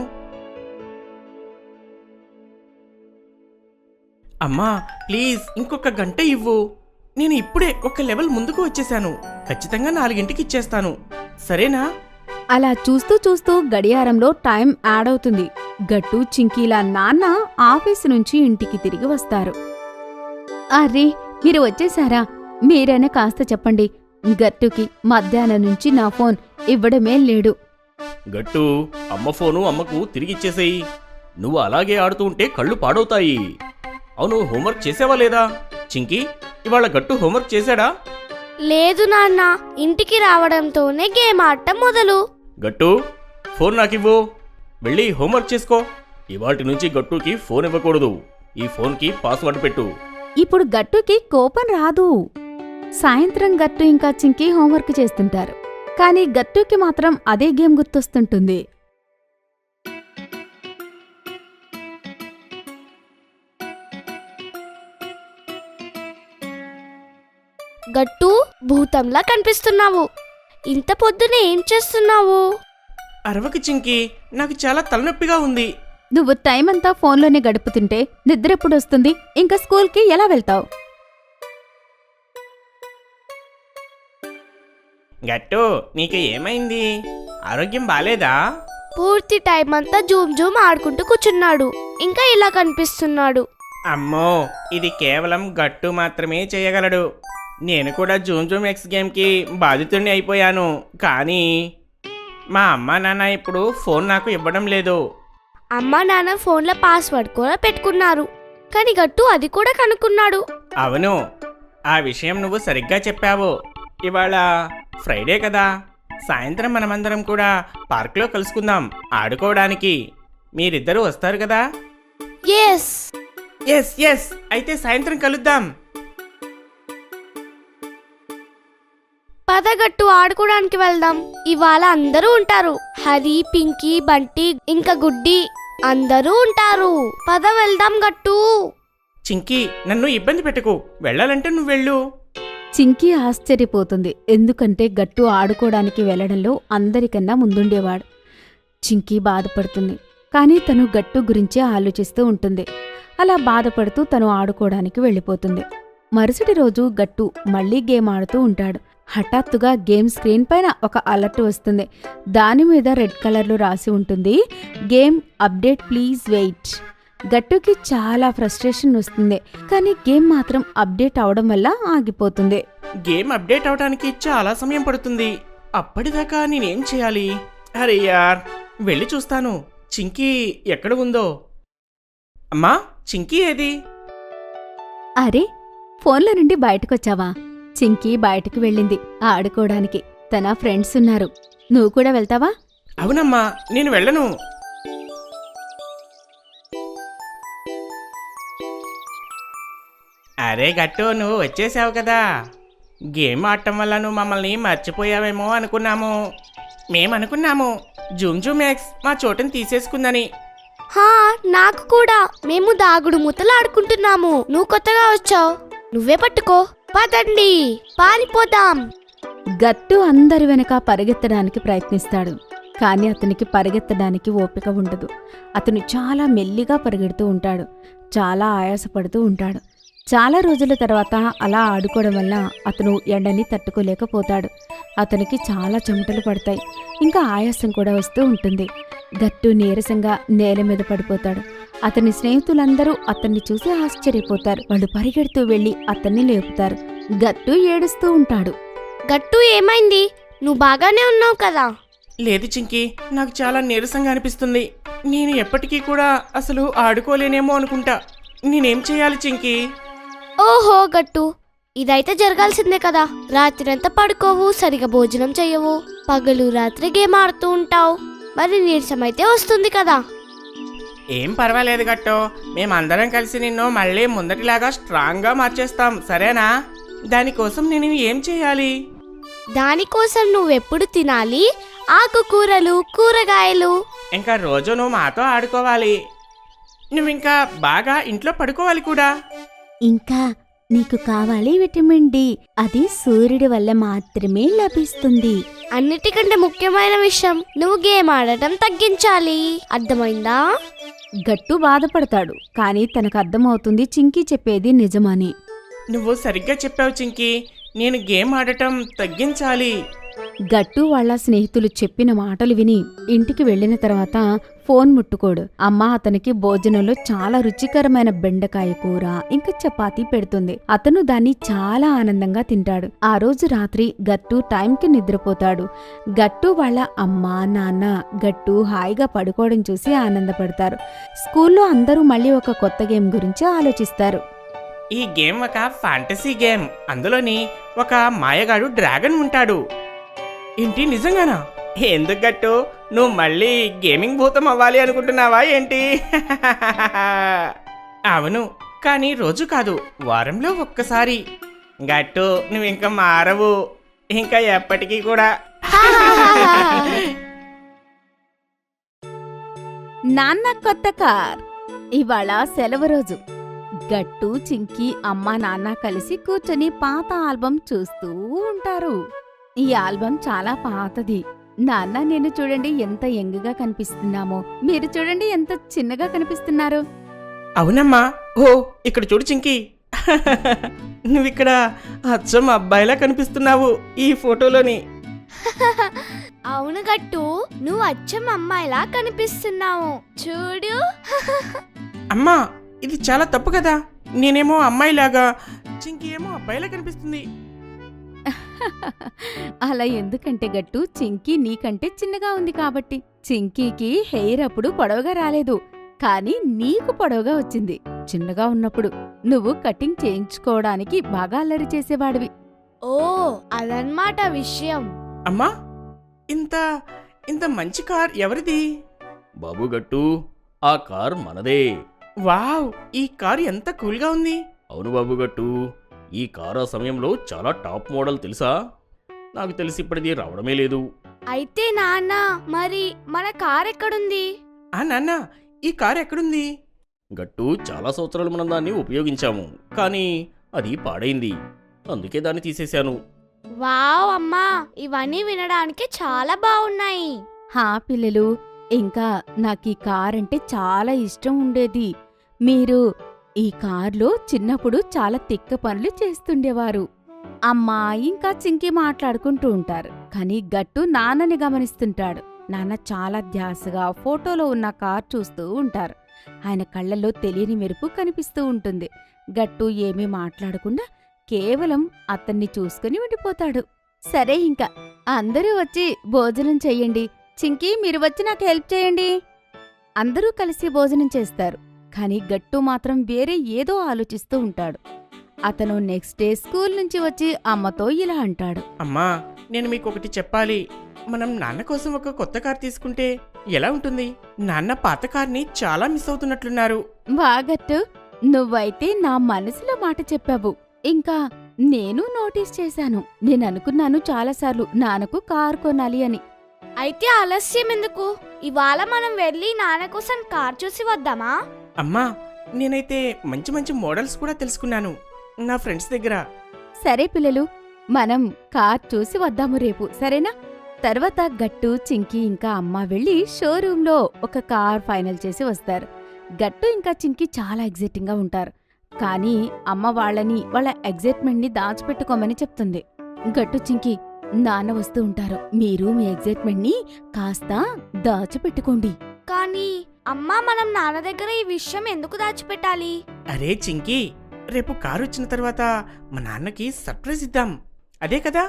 అమ్మా ప్లీజ్, ఇంకొక గంట ఇవ్వు. నేను ఇప్పుడే ఒక లెవెల్ ముందుకు వచ్చేసాను. ఖచ్చితంగా 4ంటికి ఇచ్చేస్తాను, సరేనా? అలా చూస్తూ చూస్తూ గడియారంలో టైం యాడ్ అవుతుంది. గట్టు, చింకీల నాన్న ఆఫీసు నుంచి ఇంటికి తిరిగి వస్తారు. అరే, మీరు వచ్చేసారా? మీరైనా కాస్త చెప్పండి. గట్టుకి మధ్యాహ్నం నుంచి నా ఫోన్ ఇవ్వడమే లేడు. గట్టు, అమ్మ ఫోను అమ్మకు తిరిగిచ్చేసేయి. నువ్వు అలాగే ఆడుతూ ఉంటే కళ్ళు పాడవుతాయి. అవును, హోంవర్క్ చేసావా లేదా? చింకీ, ఇవాళ గట్టు హోంవర్క్ చేశాడా? లేదు నాన్న, ఇంటికి రావడంతోనే గేమ్ ఆడటం మొదలు. గట్టు, ఫోన్ నాకివ్వు. వెళ్ళి హోంవర్క్ చేసుకో. ఇవాటి నుంచి గట్టుకి ఫోన్ ఇవ్వకూడదు. ఈ ఫోన్కి పాస్వర్డ్ పెట్టు. ఇప్పుడు గట్టుకి కోపం రాదు. సాయంత్రం గట్టు ఇంకా చింకీ హోంవర్క్ చేస్తుంటారు. కానీ గట్టుకి మాత్రం అదే గేమ్ గుర్తొస్తుంటుంది. గట్టు, భూతంలా కనిపిస్తున్నావు. ఇంత పొద్దునే ఏం చేస్తున్నావు? అరవకు చింకీ, నాకు చాలా తలనొప్పిగా ఉంది. నువ్వు టైం అంతా ఫోన్లోనే గడుపుతుంటే నిద్రెప్పుడొస్తుంది? ఇంకా స్కూల్కి ఎలా వెళ్తావు? గట్టు, నీకు ఏమైంది? ఆరోగ్యం బాలేదా? పూర్తి టైం అంతా జూమ్ జూమ్ ఆడుకుంటూ కూర్చున్నాడు. ఇంకా ఇలా కనిపిస్తున్నాడు. అమ్మో, ఇది కేవలం గట్టు మాత్రమే చేయగలడు. నేను కూడా జూమ్ జూమ్ ఎక్స్ గేమ్కి బాధితుడిని అయిపోయాను. కానీ మా అమ్మ నాన్న ఇప్పుడు ఫోన్ నాకు ఇవ్వడం లేదు. అమ్మా నాన్న ఫోన్లో పాస్వర్డ్ కూడా పెట్టుకున్నారు. కానీ గట్టు అది కూడా కనుక్కున్నాడు. అవును, ఆ విషయం నువ్వు సరిగ్గా చెప్పావు. ఇవాళ ఫ్రైడే కదా, సాయంత్రం మనమందరం కూడా పార్క్లో కలుసుకుందాం ఆడుకోవడానికి. మీరిద్దరూ వస్తారు కదా? ఎస్. ఎస్ ఎస్, అయితే సాయంత్రం కలుద్దాం. పద గట్టు, ఆడుకోవడానికి వెళ్దాం. ఇవాళ అందరూ ఉంటారు. హరి, పింకీ, బంటి ఇంకా గుడ్డి అందరూ ఉంటారు. పద వెళ్దాం గట్టు. చింకీ, నన్ను ఇబ్బంది పెట్టకు. వెళ్ళాలంటే నువ్వు వెళ్ళు. చింకీ ఆశ్చర్యపోతుంది. ఎందుకంటే గట్టు ఆడుకోవడానికి వెళ్లడంలో అందరికన్నా ముందుండేవాడు. చింకీ బాధపడుతుంది. కానీ తను గట్టు గురించే ఆలోచిస్తూ ఉంటుంది. అలా బాధపడుతూ తను ఆడుకోవడానికి వెళ్ళిపోతుంది. మరుసటి రోజు గట్టు మళ్లీ గేమ్ ఆడుతూ ఉంటాడు. హఠాత్తుగా గేమ్ స్క్రీన్ పైన ఒక అలర్ట్ వస్తుంది. దాని మీద రెడ్ కలర్లో రాసి ఉంటుంది, గేమ్ అప్డేట్ ప్లీజ్ వెయిట్. గట్టుకి చాలా ఫ్రస్ట్రేషన్ వస్తుంది. కానీ గేమ్ మాత్రం అప్డేట్ అవడం వల్ల ఆగిపోతుంది. గేమ్ అప్డేట్ అవడానికి చాలా సమయం పడుతుంది. అప్పటిదాకా నేనేం చేయాలి? అరే యార్, వెళ్ళి చూస్తాను చింకీ ఎక్కడ ఉందో. అమ్మా, చింకీ ఏది? అరే, ఫోన్లో నుండి బయటకొచ్చావా? చింకీ బయటకు వెళ్ళింది ఆడుకోవడానికి. తన ఫ్రెండ్స్ ఉన్నారు. నువ్వు కూడా వెళ్తావా? అవునమ్మా, నేను వెళ్ళను. అరే గట్టు, నువ్వు వచ్చేసావు కదా. గేమ్ ఆడటం వల్ల నువ్వు మమ్మల్ని మర్చిపోయావేమో అనుకున్నాము. మేమనుకున్నాము జూమ్ జూమ్ ఎక్స్ మా చోటుని తీసేసుకుందని. హా, నాకు కూడా. మేము దాగుడు మూతలు ఆడుకుంటున్నాము. నువ్వు కొత్తగా వచ్చావు, నువ్వే పట్టుకో. పదండి, పారిపోదాం. గట్టు అందరి వెనక పరిగెత్తడానికి ప్రయత్నిస్తాడు. కానీ అతనికి పరిగెత్తడానికి ఓపిక ఉండదు. అతను చాలా మెల్లిగా పరిగెడుతూ ఉంటాడు. చాలా ఆయాసపడుతూ ఉంటాడు. చాలా రోజుల తర్వాత అలా ఆడుకోవడం వల్ల అతను ఎండని తట్టుకోలేకపోతాడు. అతనికి చాలా చెమటలు పడతాయి, ఇంకా ఆయాసం కూడా వస్తూ ఉంటుంది. గట్టు నీరసంగా నేల మీద పడిపోతాడు. అతని స్నేహితులందరూ అతన్ని చూసి ఆశ్చర్యపోతారు. వాళ్ళు పరిగెడుతూ వెళ్లి అతన్ని లేపుతారు. గట్టు ఏడుస్తూ ఉంటాడు. గట్టు ఏమైంది? నువ్వు బాగానే ఉన్నావు కదా? లేదు చింకీ, నాకు చాలా నీరసంగా అనిపిస్తుంది. నేను ఎప్పటికీ కూడా అసలు ఆడుకోలేనేమో అనుకుంటా. నేనేం చేయాలి చింకీ? ఓహో గట్టు, ఇదైతే జరగాల్సిందే కదా. రాత్రంతా పడుకోవు, సరిగా భోజనం చెయ్యవు, పగలు రాత్రి గేమ్ ఆడుతూ ఉంటావు, మరి నీరసమైతే వస్తుంది కదా. ఏం పర్వాలేదు గట్టో, మేమందరం కలిసి నిన్ను మళ్ళీ ముందటిలాగా స్ట్రాంగ్గా మార్చేస్తాం, సరేనా? దానికోసం నేను ఏం చేయాలి? దానికోసం నువ్వెప్పుడు తినాలి ఆకుకూరలు, కూరగాయలు. ఇంకా రోజు నువ్వు మాతో ఆడుకోవాలి. నువ్వింకా బాగా ఇంట్లో పడుకోవాలి కూడా. ఇంకా నీకు కావాలి విటమిన్ డి, అది సూర్యుడి వల్ల మాత్రమే లభిస్తుంది. అన్నిటికంటే ముఖ్యమైన విషయం, నువ్వు గేమ్ ఆడటం తగ్గించాలి, అర్థమైందా? గట్టు బాధపడతాడు, కానీ తనకు అర్థమవుతుంది చింకీ చెప్పేది నిజమని. నువ్వు సరిగ్గా చెప్పావు చింకీ, నేను గేమ్ ఆడటం తగ్గించాలి. గట్టు వాళ్ళ స్నేహితులు చెప్పిన మాటలు విని ఇంటికి వెళ్ళిన తర్వాత ఫోన్ ముట్టుకోడు. అమ్మ అతనికి భోజనంలో చాలా రుచికరమైన బెండకాయ కూర ఇంకా చపాతీ పెడుతుంది. అతను దాన్ని చాలా ఆనందంగా తింటాడు. ఆ రోజు రాత్రి గట్టు టైంకి నిద్రపోతాడు. గట్టు వాళ్ళ అమ్మ నాన్న గట్టు హాయిగా పడుకోవడం చూసి ఆనందపడతారు. స్కూల్లో అందరూ మళ్ళీ ఒక కొత్త గేమ్ గురించి ఆలోచిస్తారు. ఈ గేమ్ ఒక ఫ్యాంటసీ గేమ్. అందులోని ఒక మాయగాడు డ్రాగన్ ఉంటాడు. ఏంటి, నిజంగానా? ఎందుకు గట్టు, నువ్వు మళ్ళీ గేమింగ్ భూతం అవ్వాలి అనుకుంటున్నావా ఏంటి? అవును, కానీ రోజు కాదు, వారంలో ఒక్కసారి. గట్టు, నువ్వు ఇంకా మారవు, ఇంకా ఎప్పటికీ కూడా. నాన్న కొత్త కార్. ఇవాళ సెలవు రోజు. గట్టు చింకీ అమ్మ నాన్న కలిసి కూర్చొని పాత ఆల్బం చూస్తూ ఉంటారు. ఈ ఆల్బం చాలా పాతది. నాన్న నేను చూడండి ఎంత యంగ్గా కనిపిస్తున్నామో, మీరు చూడండి ఎంత చిన్నగా కనిపిస్తున్నారు. అవునమ్మా. ఓ ఇక్కడ చూడు చింకీ, నువ్విక్కడ అచ్చం అబ్బాయిలా కనిపిస్తున్నావు ఈ ఫోటోలోని. అవును గట్టు, నువ్వు అచ్చం అమ్మాయిలా కనిపిస్తున్నావు చూడు. అమ్మా, ఇది చాలా తప్పు కదా. నేనేమో అమ్మాయిలాగా, చింకీ ఏమో అబ్బాయిలా కనిపిస్తుంది. అలా ఎందుకంటే గట్టు, చింకీ నీకంటే చిన్నగా ఉంది కాబట్టి. చింకీకి హెయిర్ అప్పుడు పొడవుగా రాలేదు, కానీ నీకు పొడవుగా వచ్చింది. చిన్నగా ఉన్నప్పుడు నువ్వు కటింగ్ చేయించుకోవడానికి బాగా అల్లరి చేసేవాడివి. ఓ అదన్నమాట విషయం. అమ్మా, ఇంత ఇంత మంచి కార్ ఎవరిది? బాబు గట్టు, ఆ కార్ మనదే. వావ్, ఈ కార్ ఎంత కూల్గా ఉంది. అవును బాబు గట్టు, ఈ కారు ఆ సమయంలో చాలా టాప్ మోడల్ తెలుసా? నాకు తెలిసి ఇప్పటిది రావడమే లేదు. అయితే నాన్న, మరి మన కార్ ఎక్కడుంది? ఆ నాన్న, ఈ కార్ ఎక్కడుంది? గట్టు, చాలా సంవత్సరాలు మనం దాన్ని ఉపయోగించాము, కానీ అది పాడైంది, అందుకే దాన్ని తీసేశాను. వావ్ అమ్మా, ఇవన్నీ వినడానికి చాలా బాగున్నాయి. హా పిల్లలు, ఇంకా నాకీ కార్ అంటే చాలా ఇష్టం ఉండేది. మీరు ఈ కార్లో చిన్నప్పుడు చాలా తిక్క పనులు చేస్తుండేవారు. అమ్మా ఇంకా చింకీ మాట్లాడుకుంటూ ఉంటారు, కానీ గట్టు నాన్నని గమనిస్తుంటాడు. నాన్న చాలా ధ్యాసగా ఫోటోలో ఉన్న కార్ చూస్తూ ఉంటారు. ఆయన కళ్ళల్లో తెలియని మెరుపు కనిపిస్తూ ఉంటుంది. గట్టు ఏమీ మాట్లాడకుండా కేవలం అతన్ని చూసుకుని ఉండిపోతాడు. సరే, ఇంకా అందరూ వచ్చి భోజనం చెయ్యండి. చింకీ, మీరు వచ్చి నాకు హెల్ప్ చేయండి. అందరూ కలిసి భోజనం చేస్తారు, కానీ గట్టు మాత్రం వేరే ఏదో ఆలోచిస్తూ ఉంటాడు. అతను నెక్స్ట్ డే స్కూల్ నుంచి వచ్చి అమ్మతో ఇలా అంటాడు. అమ్మా, నేను మీకు ఒకటి చెప్పాలి. మనం నాన్న కోసం ఒక కొత్త కార్ తీసుకుంటే ఎలా ఉంటుంది? నాన్న పాత కార్ని చాలా మిస్ అవుతున్నట్లున్నారు. బాగట్టు, నువ్వైతే నా మనసులో మాట చెప్పావు. ఇంకా నేను నోటీస్ చేశాను. నేననుకున్నాను చాలాసార్లు నాన్నకు కారు కొనాలి అని. అయితే ఆలస్యం ఎందుకు? ఇవాళ మనం వెళ్ళి నాన్న కోసం కార్ చూసి వద్దామా? అమ్మా, నేనైతే మంచి మంచి మోడల్స్ కూడా తెలుసుకున్నాను నా ఫ్రెండ్స్ దగ్గర. సరే పిల్లలు, మనం కార్ చూసి వద్దాము రేపు, సరేనా? తర్వాత గట్టు, చింకీ ఇంకా అమ్మ వెళ్ళి షోరూంలో ఒక కార్ ఫైనల్ చేసి వస్తారు. గట్టు ఇంకా చింకీ చాలా ఎగ్జైటింగ్గా ఉంటారు, కానీ అమ్మ వాళ్ళ ఎగ్జైట్మెంట్ని దాచిపెట్టుకోమని చెప్తుంది. గట్టు చింకి, నాన్న వస్తూ ఉంటారు, మీరు మీ ఎగ్జైట్మెంట్ని కాస్త దాచిపెట్టుకోండి. కానీ అమ్మా, మనం నాన్న దగ్గర ఈ విషయం ఎందుకు దాచిపెట్టాలి? అరే చింకీ, రేపు కారు వచ్చిన తర్వాత మా నాన్నకి సర్ప్రైజ్ ఇద్దాం, అదే కదా?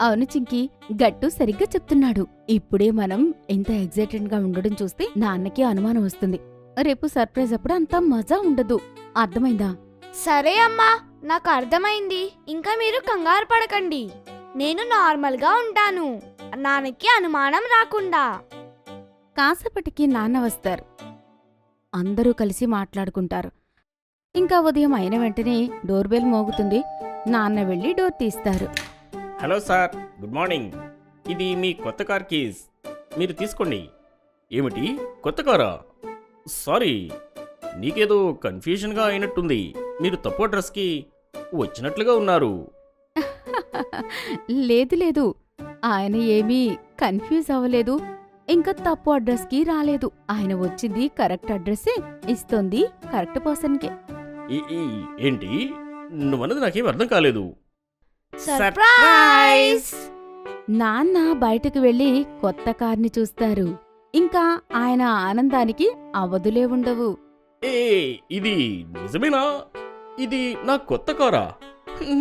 అవును చింకి, గట్టు సరిగ్గా చెప్తున్నాడు. ఇప్పుడే మనం ఇంత ఎగ్జైటెడ్ గా ఉండడం చూస్తే నాన్నకి అనుమానం వస్తుంది. రేపు సర్ప్రైజ్ అప్పుడు అంత మజా ఉండదు. అర్థమైందా? సరే అమ్మా, నాకు అర్థమైంది. ఇంకా మీరు కంగారు పడకండి. నేను నార్మల్గా ఉంటాను, నాన్నకి అనుమానం రాకుండా. కాసేపటికి నాన్న వస్తారు. అందరూ కలిసి మాట్లాడుకుంటారు. ఇంకా ఉదయం అయిన వెంటనే డోర్ బెల్ మోగుతుంది. నాన్న వెళ్ళి డోర్ తీస్తారు. Hello sir, good morning. ఇది మీ కొత్త కార్ కీస్, మీరు తీసుకోండి. ఏమిటి, కొత్త కారా? సారీ, నీకేదో కన్ఫ్యూజన్గా అయినట్టుంది. మీరు తప్పు అడ్రస్కి వచ్చినట్లుగా ఉన్నారు. లేదు లేదు, ఆయన ఏమీ కన్ఫ్యూజ్ అవ్వలేదు, ఇంకా తప్పు అడ్రస్కి రాలేదు. ఆయన వచ్చింది కరెక్ట్ అడ్రస్సే ఇస్తుంది, కరెక్ట్ పర్సన్కే. ఏంటి నువ్వన్నది నాకేం అర్థం కాలేదు. సర్ప్రైజ్! నాన్న బయటకు వెళ్లి కొత్త కార్ని చూస్తారు. ఇంకా ఆయన ఆనందానికి అవధులే ఉండవు. ఏ, ఇది నిజమేనా? ఇది నా కొత్త కారా?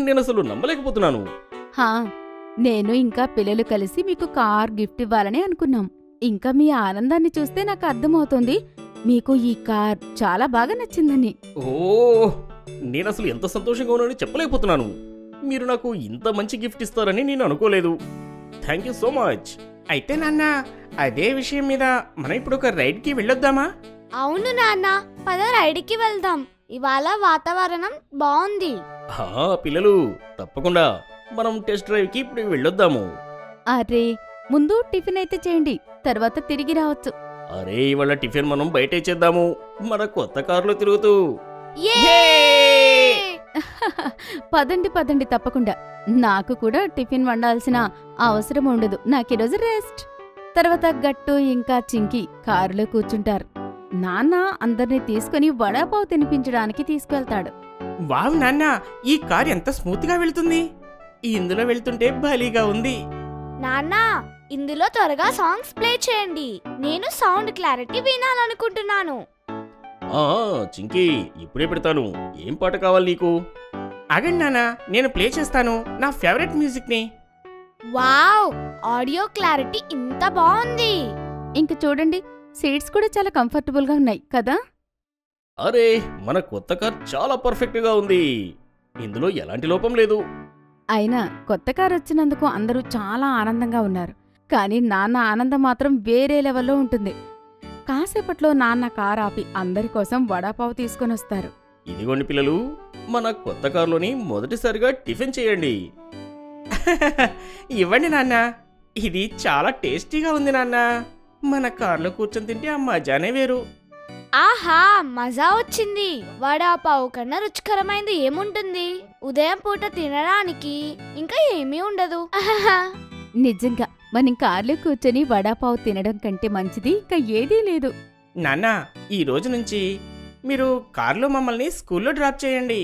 నేను అసలు నమ్మలేకపోతున్నాను. హా, నేను ఇంకా పిల్లలు కలిసి మీకు కార్ గిఫ్ట్ ఇవ్వాలని అనుకున్నాం. ఇంకా మీ ఆనందాన్ని చూస్తే నాకు అర్థమవుతుంది మీకు ఈ కార్ చాలా బాగా నచ్చిందని. ఓ, నేను అసలు ఎంత సంతోషంగా ఉన్నానని చెప్పలేకపోతున్నాను. మీరు నాకు ఇంత మంచి గిఫ్ట్ ఇస్తారని నేను అనుకోలేదు. Thank you so much. అయితే నాన్న, అదే విషయం మీద మనం ఇప్పుడు ఒక రైడ్కి వెళ్ళొద్దామా? అవును నాన్న, పద రైడ్కి వెళ్దాం. ఇవాళ వాతావరణం బాగుంది. పిల్లలు, తప్పకుండా మనం టెస్ట్ డ్రైవ్కి ఇప్పుడు వెళ్ళొద్దాము. అరే, ముందు టిఫిన్ అయితే చేయండి, తర్వాత తిరిగి రావచ్చు. అరే, ఇవాళ టిఫిన్ మనం బయటే చేద్దాము, మన కొత్త కారులో తిరుగుతూ. పదండి పదండి, తప్పకుండా. నాకు కూడా టిఫిన్ వండాల్సిన అవసరం ఉండదు, నాకీరోజు రెస్ట్. తర్వాత గట్టు ఇంకా చింకి కారులో కూర్చుంటారు. నాన్న అందరినీ తీసుకుని వడాపావు తినిపించడానికి తీసుకెళ్తాడు. వావ్ నాన్న, ఈ కార్ ఎంత స్మూత్ గా వెళ్తుంది. ఇందులో వెళ్తుంటే భలీగా ఉంది. నాన్న, ఇందులో త్వరగా సాంగ్స్ ప్లే చేయండి. నేను సౌండ్ క్లారిటీ వినాలనుకుంటున్నాను. చింకీ, ఇప్పుడే పెడతాను. ఏం పాట కావాలి నీకు? ఆగండి నాన్న, నేను ప్లే చేస్తాను నా ఫేవరెట్ మ్యూజిక్ ని. వావ్, ఆడియో క్లారిటీ ఇంత బాగుంది. ఇంక చూడండి, సీట్స్ కూడా చాలా కంఫర్టబుల్ గా ఉన్నాయి కదా. అరే, మన కొత్త కార్ చాలా పర్ఫెక్ట్ గా ఉంది. ఇందులో ఎలాంటి లోపం లేదు. అయినా కొత్త కారు వచ్చినందుకు అందరూ చాలా ఆనందంగా ఉన్నారు. కానీ నాన్న ఆనందం మాత్రం వేరే లెవెల్లో ఉంటుంది. కాసేపట్లో నాన్న కారు ఆపి అందరి కోసం వడాపావు తీసుకొని వస్తారు. ఇదిగోండి పిల్లలు, మన కొత్త కారులోని మొదటిసారిగా టిఫిన్ చేయండి. ఇవ్వండి నాన్న, ఇది చాలా టేస్టీగా ఉంది నాన్న. మన కార్లో కూర్చొని తింటే ఆ మజానే వేరు. ఆహా, మజా వచ్చింది. వడాపావు కన్నా రుచికరమైంది ఏముంటుంది? ఉదయం పూట తినడానికి ఇంకా ఏమీ ఉండదు. నిజంగా మనం కార్లో కూర్చొని వడాపావు తినడం కంటే మంచిది ఇంకా ఏదీ లేదు. నాన్న, ఈ రోజు నుంచి మీరు కార్లో మమ్మల్ని స్కూల్లో డ్రాప్ చేయండి.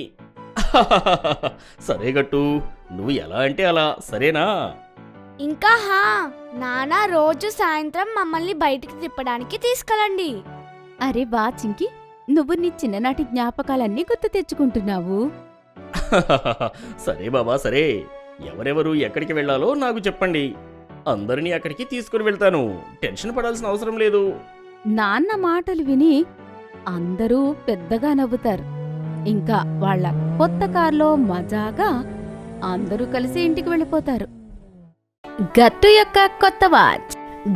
సరే గట్టు, నువ్వు ఎలా అంటే అలా, సరేనా? ఇంకా నాన్న రోజు సాయంత్రం మమ్మల్ని బయటికి తిప్పడానికి తీసుకెళ్ళండి. అరే వా చింకి, నువ్వు నీ చిన్ననాటి జ్ఞాపకాలన్నీ గుర్తు తెచ్చుకుంటున్నావు. సరే బాబా, సరే. ఎవరెవరు ఎక్కడికి వెళ్ళాలో నాకు చెప్పండి, అందరినీ అక్కడికి తీసుకుని వెళ్తాను. టెన్షన్ పడాల్సిన అవసరం లేదు. నాన్న మాటలు విని అందరూ పెద్దగా నవ్వుతారు. ఇంకా వాళ్ళ కొత్త కార్లో మజాగా అందరూ కలిసి ఇంటికి వెళ్ళిపోతారు. గట్టు యొక్క కొత్త వాచ్.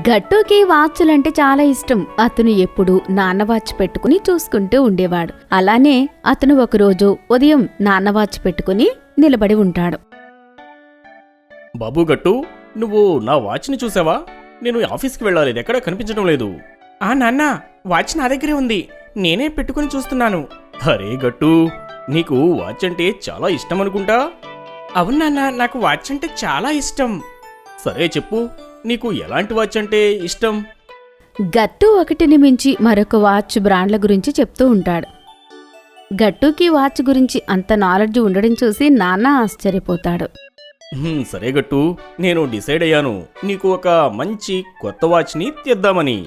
గట్టుకి వాచ్లంటే చాలా ఇష్టం. అతను ఎప్పుడూ నాన్న వాచ్ పెట్టుకుని చూసుకుంటూ ఉండేవాడు. అలానే అతను ఒకరోజు ఉదయం నాన్న వాచ్ పెట్టుకుని నిలబడి ఉంటాడు. బాబు గట్టు, నువ్వు నా వాచ్ని చూసావా? నేను ఆఫీస్కి వెళ్ళాలి, ఎక్కడ కనిపించడం లేదు. ఆ నాన్న, వాచ్ నా దగ్గరే ఉంది, నేనే పెట్టుకుని చూస్తున్నాను. అరే గట్టు, నీకు వాచ్ అంటే చాలా ఇష్టం అనుకుంటా. అవును నాన్న, నాకు వాచ్ అంటే చాలా ఇష్టం. సరే చెప్పు, నీకు ఎలాంటి వాచ్ అంటే ఇష్టం? గట్టు ఒకటిని మించి మరొక వాచ్ బ్రాండ్ల గురించి చెప్తూ ఉంటాడు. గట్టుకి వాచ్ గురించి అంత నాలెడ్జ్ ఉండడం చూసి నాన్న ఆశ్చర్యపోతాడు. సరే గట్టు, నేను డిసైడ్ అయ్యాను. నీకు ఒక మంచి కొత్త వాచ్ని తెద్దామని.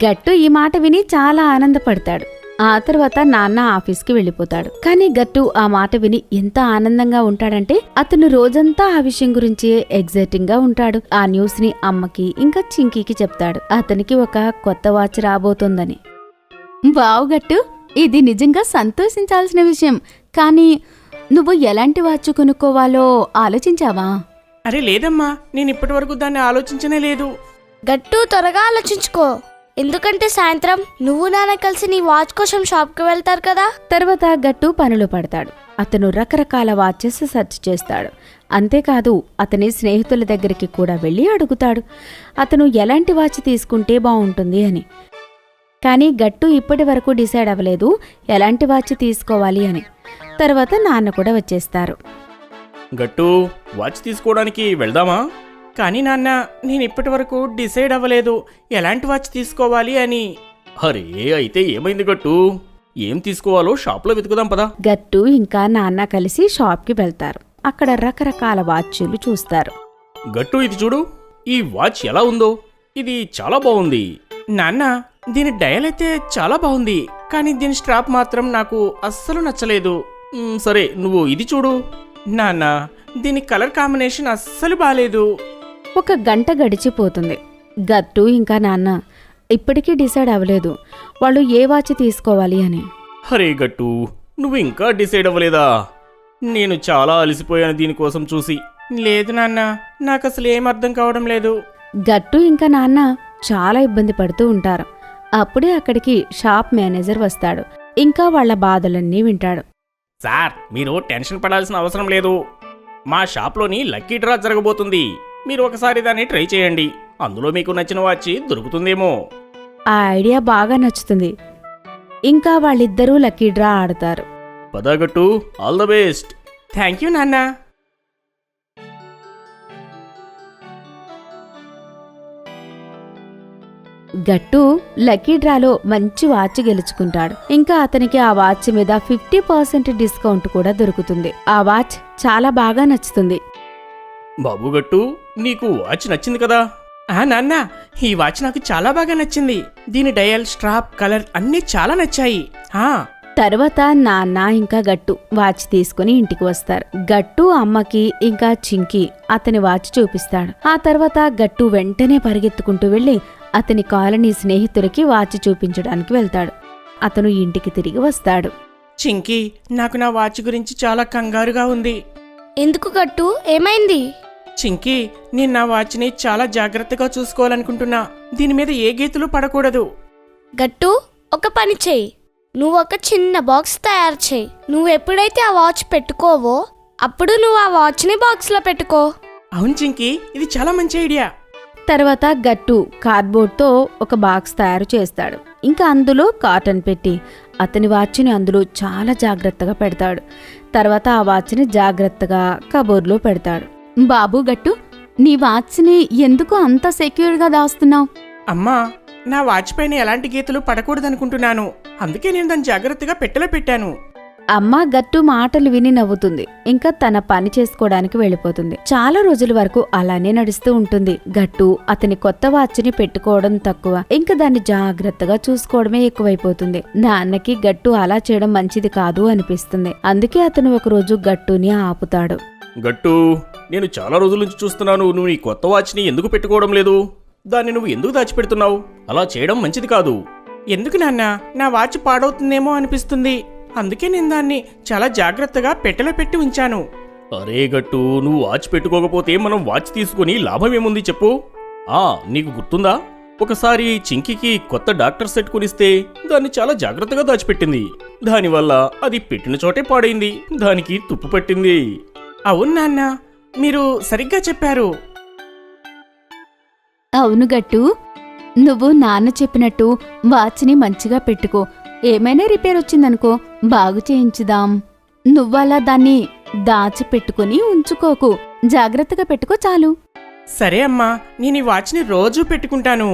గట్టు ఈ మాట విని చాలా ఆనందపడతాడు. ఆ తర్వాత నాన్న ఆఫీస్కి వెళ్ళిపోతాడు. కానీ గట్టు ఆ మాట విని ఎంత ఆనందంగా ఉంటాడంటే అతను రోజంతా ఆ విషయం గురించి ఎగ్జైటింగ్ గా ఉంటాడు. ఆ న్యూస్ ని అమ్మకి ఇంకా చింకీకి చెప్తాడు. అతనికి ఒక కొత్త వాచ్ రాబోతోందని. వావ్ గట్టు, ఇది నిజంగా సంతోషించాల్సిన విషయం. కానీ నువ్వు ఎలాంటి వాచ్ కొనుక్కోవాలో ఆలోచించావా? అరే లేదమ్మా, నేను ఇప్పటి వరకు దాన్ని ఆలోచించనే లేదు. గట్టు త్వరగా ఆలోచించుకో, ఎందుకంటే సాయంత్రం నువ్వు నాన్న కలిసి నీ వాచ్ కోసం షాప్కి వెళ్తారు కదా. తర్వాత గట్టు పనులు పడతాడు. అతను రకరకాల వాచెస్ సెర్చ్ చేస్తాడు. అంతేకాదు అతని స్నేహితుల దగ్గరికి కూడా వెళ్ళి అడుగుతాడు అతను ఎలాంటి వాచ్ తీసుకుంటే బాగుంటుంది అని. కానీ గట్టు ఇప్పటి వరకు డిసైడ్ అవ్వలేదు ఎలాంటి వాచ్ తీసుకోవాలి అని. తర్వాత నాన్న కూడా వచ్చేస్తారు. గట్టు, వాచ్ తీసుకోవడానికి వెళ్దామా? కానీ నాన్న, నేను ఇప్పటి వరకు డిసైడ్ అవ్వలేదు ఎలాంటి వాచ్ తీసుకోవాలి అని. అరే అయితే ఏమైంది గట్టు? ఏం తీసుకోవాలో షాప్లో వెతుకుదాం పదా. గట్టు ఇంకా నాన్న కలిసి షాప్కి వెళ్తారు. అక్కడ రకరకాల వాచ్లు చూస్తారు. గట్టు, ఇది చూడు. ఈ వాచ్ ఎలా ఉందో? ఇది చాలా బాగుంది. నాన్న, దీని డయల్ అయితే చాలా బాగుంది, కానీ దీని స్ట్రాప్ మాత్రం నాకు అస్సలు నచ్చలేదు. సరే, నువ్వు ఇది చూడు. నాన్న, దీని కలర్ కాంబినేషన్ అస్సలు బాలేదు. ఒక గంట గడిచిపోతుంది. గట్టు ఇంకా నాన్న ఇప్పటికీ డిసైడ్ అవ్వలేదు వాళ్ళు ఏ వాచ్ తీసుకోవాలి అని. అరే గట్టు, నువ్వు ఇంకా డిసైడ్ అవ్వలేదా? నేను చాలా అలసిపోయాను దీనికోసం చూసి. లేదు నాన్న, నాకు అసలు ఏం అర్థం కావడం లేదు. గట్టు ఇంకా నాన్న చాలా ఇబ్బంది పడుతూ ఉంటారు. అప్పుడే అక్కడికి షాప్ మేనేజర్ వస్తాడు. ఇంకా వాళ్ళ బాధలన్నీ వింటాడు. సార్, మీరు టెన్షన్ పడాల్సిన అవసరం లేదు. మా షాప్లోని లక్కీ డ్రా జరగబోతుంది. మీరు ఒకసారి దాన్ని ట్రై చేయండి. అందులో మీకు నచ్చిన వాచ్ దొరుకుతుందేమో. ఆ ఐడియా బాగా నచ్చుతుంది. ఇంకా వాళ్ళిద్దరూ లక్కీ డ్రా ఆడతారు. పదా గట్టు, all the best. Thank you నాన్న. గట్టు లక్కీ డ్రాలో మంచి వాచ్ గెలుచుకుంటాడు. ఇంకా అతనికి ఆ వాచ్ మీద 50% డిస్కౌంట్ కూడా దొరుకుతుంది. ఆ వాచ్ చాలా బాగా నచ్చుతుంది. బాబు గట్టు, నీకు వాచ్ నచ్చింది కదా? నాన్న, ఈ వాచ్ నాకు చాలా బాగా నచ్చింది. దీని డయల్, స్ట్రాప్, కలర్ అన్నీ చాలా నచ్చాయి. తర్వాత నాన్న ఇంకా గట్టు వాచ్ తీసుకుని ఇంటికి వస్తారు. గట్టు అమ్మకి ఇంకా చింకి అతని వాచ్ చూపిస్తాడు. ఆ తర్వాత గట్టు వెంటనే పరిగెత్తుకుంటూ వెళ్లి అతని కాలనీ స్నేహితుడికి వాచ్ చూపించడానికి వెళ్తాడు. అతను ఇంటికి తిరిగి వస్తాడు. చింకీ, నాకు నా వాచ్ గురించి చాలా కంగారుగా ఉంది. ఎందుకు గట్టు, ఏమైంది? చింకీ, నేను నా వాచ్ని చాలా జాగ్రత్తగా చూసుకోవాలనుకుంటున్నా. దీని మీద ఏ గీతలు పడకూడదు. గట్టు, ఒక పని చెయ్యి. నువ్వు ఒక చిన్న బాక్స్ తయారు చేయి. నువ్వు ఎప్పుడైతే ఆ వాచ్ పెట్టుకోవో అప్పుడు నువ్వు ఆ వాచ్ని బాక్స్లో పెట్టుకో. అవును చింకీ, ఇది చాలా మంచి ఐడియా. తర్వాత గట్టు కార్డ్బోర్డ్తో ఒక బాక్స్ తయారు చేస్తాడు. ఇంకా అందులో కాటన్ పెట్టి అతని వాచ్ని అందులో చాలా జాగ్రత్తగా పెడతాడు. తర్వాత ఆ వాచ్ని జాగ్రత్తగా కబోర్డ్లో పెడతాడు. బాబు గట్టు, నీ వాచ్ని ఎందుకు అంత సెక్యూర్గా దాస్తున్నావు? అమ్మా, నా వాచ్ పైన ఎలాంటి గీతలు పడకూడదనుకుంటున్నాను. అందుకే నేను దాన్ని జాగ్రత్తగా పెట్టెలో పెట్టాను. అమ్మ గట్టు మాటలు విని నవ్వుతుంది. ఇంకా తన పని చేసుకోవడానికి వెళ్ళిపోతుంది. చాలా రోజుల వరకు అలానే నడుస్తూ ఉంటుంది. గట్టు అతని కొత్త వాచ్ని పెట్టుకోవడం తక్కువ, ఇంకా దాన్ని జాగ్రత్తగా చూసుకోవడమే ఎక్కువైపోతుంది. నాన్నకి గట్టు అలా చేయడం మంచిది కాదు అనిపిస్తుంది. అందుకే అతను ఒకరోజు గట్టుని ఆపుతాడు. గట్టు, నేను చాలా రోజుల నుంచి చూస్తున్నాను. నువ్వు నీ కొత్త వాచ్ని ఎందుకు పెట్టుకోవడం లేదు? దాన్ని నువ్వు ఎందుకు దాచిపెడుతున్నావు? అలా చేయడం మంచిది కాదు. ఎందుకు నాన్న, నా వాచ్ పాడవుతుందేమో అనిపిస్తుంది. అందుకే నేను దాన్ని చాలా జాగ్రత్తగా పెట్టెలో పెట్టి ఉంచాను. అరే గట్టు, నువ్వు వాచ్ పెట్టుకోకపోతే మనం వాచ్ తీసుకుని లాభం ఏముంది చెప్పు? నీకు గుర్తుందా? ఒకసారి చింకీకి కొత్త డాక్టర్ సెట్ కొనిస్తే దాన్ని చాలా జాగ్రత్తగా దాచిపెట్టింది. దానివల్ల అది పెట్టిన చోటే పాడైంది. దానికి తుప్పు పట్టింది. అవును నాన్న, మీరు సరిగ్గా చెప్పారు. అవును గట్టు, నువ్వు నాన్న చెప్పినట్టు వాచ్ని మంచిగా పెట్టుకో. ఏమైనా రిపేర్ వచ్చిందనుకో బాగు చేయించుదాం. నువ్వలా దాన్ని దాచిపెట్టుకుని ఉంచుకోకు, జాగ్రత్తగా పెట్టుకో చాలు. సరే అమ్మా, నేను ఈ వాచ్ని రోజూ పెట్టుకుంటాను.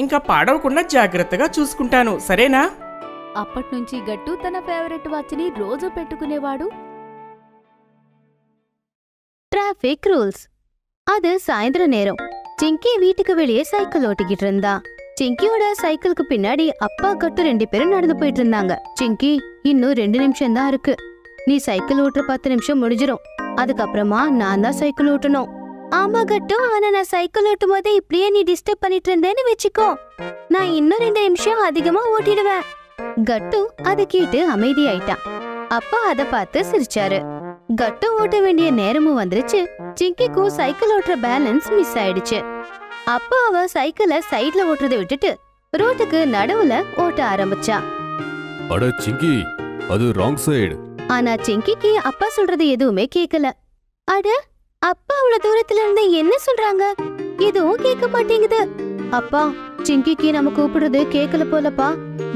ఇంకా పాడవకుండా జాగ్రత్తగా చూసుకుంటాను, సరేనా? అప్పట్నుంచి గట్టు తన ఫేవరెట్ వాచ్ని రోజు పెట్టుకునేవాడు. Traffic rules. அது சாயந்தர நேரம். சிங்கி வீட்டுக்கு வெளியே சைக்கிள் ஓட்டிக்கிட்டு இருந்தா. சிங்கியோட சைக்கிளுக்கு பின்னாடி அப்பா கட்டு 2 பேரும் நடந்து போயிட்டு இருந்தாங்க. சிங்கி, இன்னும் 2 நிமிஷம் தான் இருக்கு. நீ சைக்கிள் ஓட்டுற 10 நிமிஷம் முடிஞ்சிரும். அதுக்கப்புறமா நான் தான் சைக்கிள் ஓட்டணும். ஆமா கட்டு, ஆனா நான் சைக்கிள் ஓட்டும் போது இப்படியே நீ டிஸ்டர்ப் பண்ணிட்டு இருந்தேன்னு வச்சுக்கோ, நான் இன்னும் 2 நிமிஷம் அதிகமா ஓட்டிடுவேன். கட்டு அதை கேட்டு அமைதியாயிட்டான். அப்பா அதை பார்த்து சிரிச்சாரு. கட்டு ஓட்ட வேண்டிய நேரமும் வந்துருச்சு. சிங்கிக்கும் சைக்கிள் ஓட்டுற பேலன்ஸ் மிஸ் ஆயிடுச்சு. அப்பா அவ சைக்கிளை சைட்ல ஓட்டுறதை விட்டுட்டு ரோட்டுக்கு நடுவுல ஓட்ட ஆரம்பிச்சா. அட சிங்கி, அது ராங் சைடு. ஆனா சிங்கிக்கு அப்பா சொல்றது எதுவுமே கேட்கல. அட, அப்பா அவ்வளவு தூரத்துல இருந்து என்ன சொல்றாங்க, எதுவும் கேட்க மாட்டேங்குது. அப்பா, சிங்கிக்கு நம்ம கூப்பிடுறது கேட்கல போலப்பா,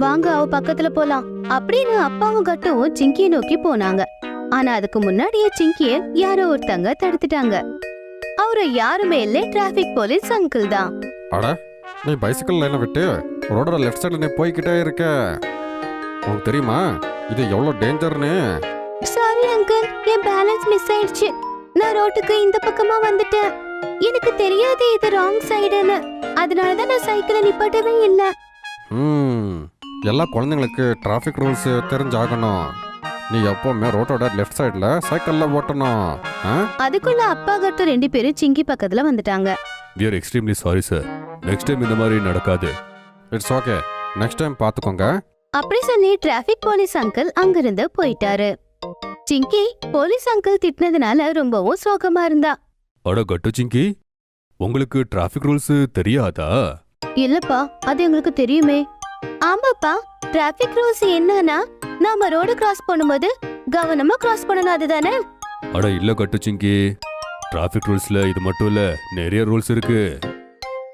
வாங்க அவ பக்கத்துல போலாம் அப்படின்னு அப்பாவும் கட்டுவும் சிங்கியை நோக்கி போனாங்க. ஆனா அதுக்கு முன்னாடியே சிங்கிய யாரோ ஒருத்தங்க தடுத்துட்டாங்க. அவரு யாருமே இல்ல, டிராபிக் போலீஸ் அங்கிள் தான். அட, நீ பைசிக்கல் லைனை விட்டு ரோடோட லெஃப்ட் சைடுல நீ போய்கிட்டே இருக்க. உனக்கு தெரியுமா இது எவ்வளவு டேஞ்சர்னு? சாரி அங்கிள், என் பேலன்ஸ் மிஸ் ஆயிடுச்சு. நான் ரோட்டுக்கு இந்த பக்கமா வந்துட்டேன். எனக்கு தெரியாது இது ராங் சைடுன்னு, அதனாலதான் நான் சைக்கிளை நிப்பாட்டவே இல்ல. எல்லா குழந்தைங்களுக்கு டிராஃபிக் ரூல்ஸ் தெரிஞ்சாகணும். நீ எப்பவுமே ரோட்டோட லெஃப்ட் சைடுல சைக்கிள்ல ஓட்டணும். அதுக்குள்ள அப்பா கட்டு 2 பேரும் சிங்கி பக்கத்துல வந்துட்டாங்க. We are extremely sorry sir. Next time இந்த மாதிரி நடக்காது. இட்ஸ் ஓகே, நெக்ஸ்ட் டைம் பாத்துக்கோங்க. அப்படி சொல்லி டிராபிக் போலீஸ் அங்கிள் அங்கிருந்து போயிட்டாரு. சிங்கி போலீஸ் அங்கிள் திட்டினதுனால ரொம்பவும் சோகமா இருந்தா. அட கட்டு சிங்கி, உங்களுக்கு டிராஃபிக் ரூல்ஸ் தெரியாதா? இல்லப்பா, அது எங்களுக்கு தெரியுமே. ஆமாப்பா, டிராபிக் ரூல்ஸ் என்னன்னா நாம ரோடு கிராஸ் பண்ணும்போது கவனமா கிராஸ் பண்ணணும், அதுதானே? அட இல்ல கட்டு சிங்கி, டிராஃபிக் ரூல்ஸ்ல இது மட்டும் இல்ல, நிறைய ரூல்ஸ் இருக்கு.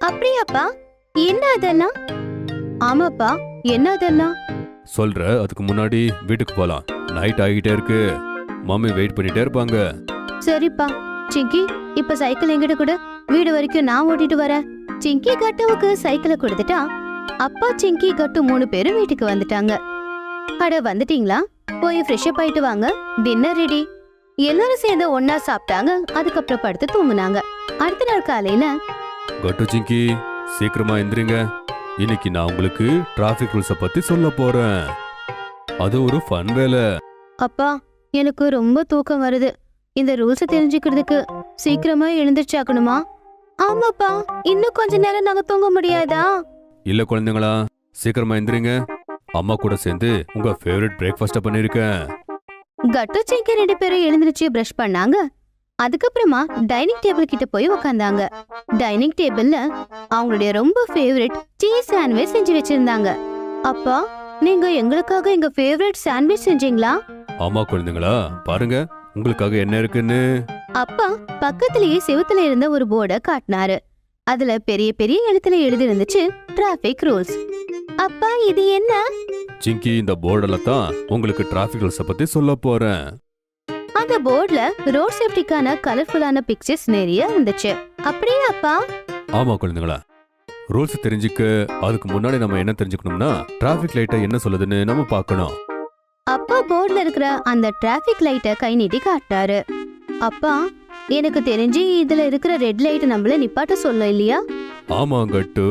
அப்படியாப்பா, என்ன அதெல்லாம்? ஆமாப்பா, என்ன அதெல்லாம்? சொல்ற, அதுக்கு முன்னாடி வீட்டுக்கு போலாம். நைட் ஆகிட்டே இருக்கு, மம்மி வெயிட் பண்ணிட்டே இருப்பாங்க. சரிப்பா. சிங்கி, இப்ப சைக்கிள் எங்கிட்ட கூட, வீடு வரைக்கும் நான் ஓட்டிட்டு வரேன். சிங்கி கட்டுவுக்கு சைக்கிளை கொடுத்துட்டா. அப்பா, சிங்கி, கட்டு 3 பேரும் வீட்டுக்கு வந்துட்டாங்க. அட வந்துட்டீங்களா? போய் ஃப்ரெஷ் அப் ஆயிட்டு வாங்க, டின்னர் ரெடி. எல்லாரும் சேர்ந்து ஒன்னா சாப்பிட்டாங்க. அதுக்கப்புறம் படுத்து தூங்குனாங்க. அடுத்த நாள் காலையில, கட்டு சிங்கி, சீக்கிரமா எந்திரிங்க. இன்னைக்கு நான் உங்களுக்கு டிராஃபிக் ரூல்ஸ பத்தி சொல்ல போறேன். அது ஒரு ஃபன் வேலை. அப்பா, எனக்கு ரொம்ப தூக்கம் வருது. இந்த ரூல்ஸ் தெரிஞ்சுக்கிறதுக்கு சீக்கிரமா எழுந்திருச்சாக்கணுமா? ஆமாப்பா, இன்னும் கொஞ்ச நேரம் நாங்க தூங்க முடியாதா? இல்ல குழந்தைங்களா, சீக்கிரமா எந்திரிங்க. அம்மா கூட சேர்ந்து உங்க ஃபேவரட் பிரேக்ஃபாஸ்ட பண்ணிருக்கேன். கட்டு சிங்கி 2 பேரும் எழுந்திருச்சு பிரஷ் பண்ணாங்க. அதுக்கப்புறமா டைனிங் டேபிள் கிட்ட போய் உக்காந்தாங்க. டைனிங் டேபிள்ல அவங்களுடைய ரொம்ப ஃபேவரட் சீஸ் சாண்ட்விச் செஞ்சு வச்சிருந்தாங்க. அப்பா, நீங்க எங்களுக்காக எங்க ஃபேவரட் சாண்ட்விச் செஞ்சீங்களா? ஆமா குழந்தைங்களா, பாருங்க உங்களுக்காக என்ன இருக்குன்னு. அப்பா பக்கத்திலேயே செவுத்துல இருந்த ஒரு போர்டை காட்டினாரு. அதுல பெரிய பெரிய எழுத்துல எழுதி இருந்துச்சு, டிராஃபிக் ரூல்ஸ். அப்பா, இது என்ன? சிங்கி, இந்த போர்டுல தான் உங்களுக்கு டிராஃபிக் ரூல்ஸ பத்தி சொல்ல போறேன். அந்த போர்டுல ரோட் சேஃப்டிக்கான கலர்ஃபுல்லான பிக்சர்ஸ் நிறைய இருந்துச்சு. அப்படியே அப்பா? ஆமா குழந்தைங்களா, ரூல்ஸ் தெரிஞ்சுக்க அதுக்கு முன்னாடி நம்ம என்ன தெரிஞ்சுக்கணும்னா டிராஃபிக் லைட்டை என்ன சொல்லுதுன்னு நம்ம பார்க்கணும். அப்பா போர்டுல இருக்கிற அந்த டிராஃபிக் லைட்டை கை நீட்டி காட்டாரு. அப்பா, எனக்கு தெரிஞ்சு இதுல இருக்கிற ரெட் லைட் நம்மள நிப்பாட்ட சொல்ல இல்லையா? ஆமா கட்டு,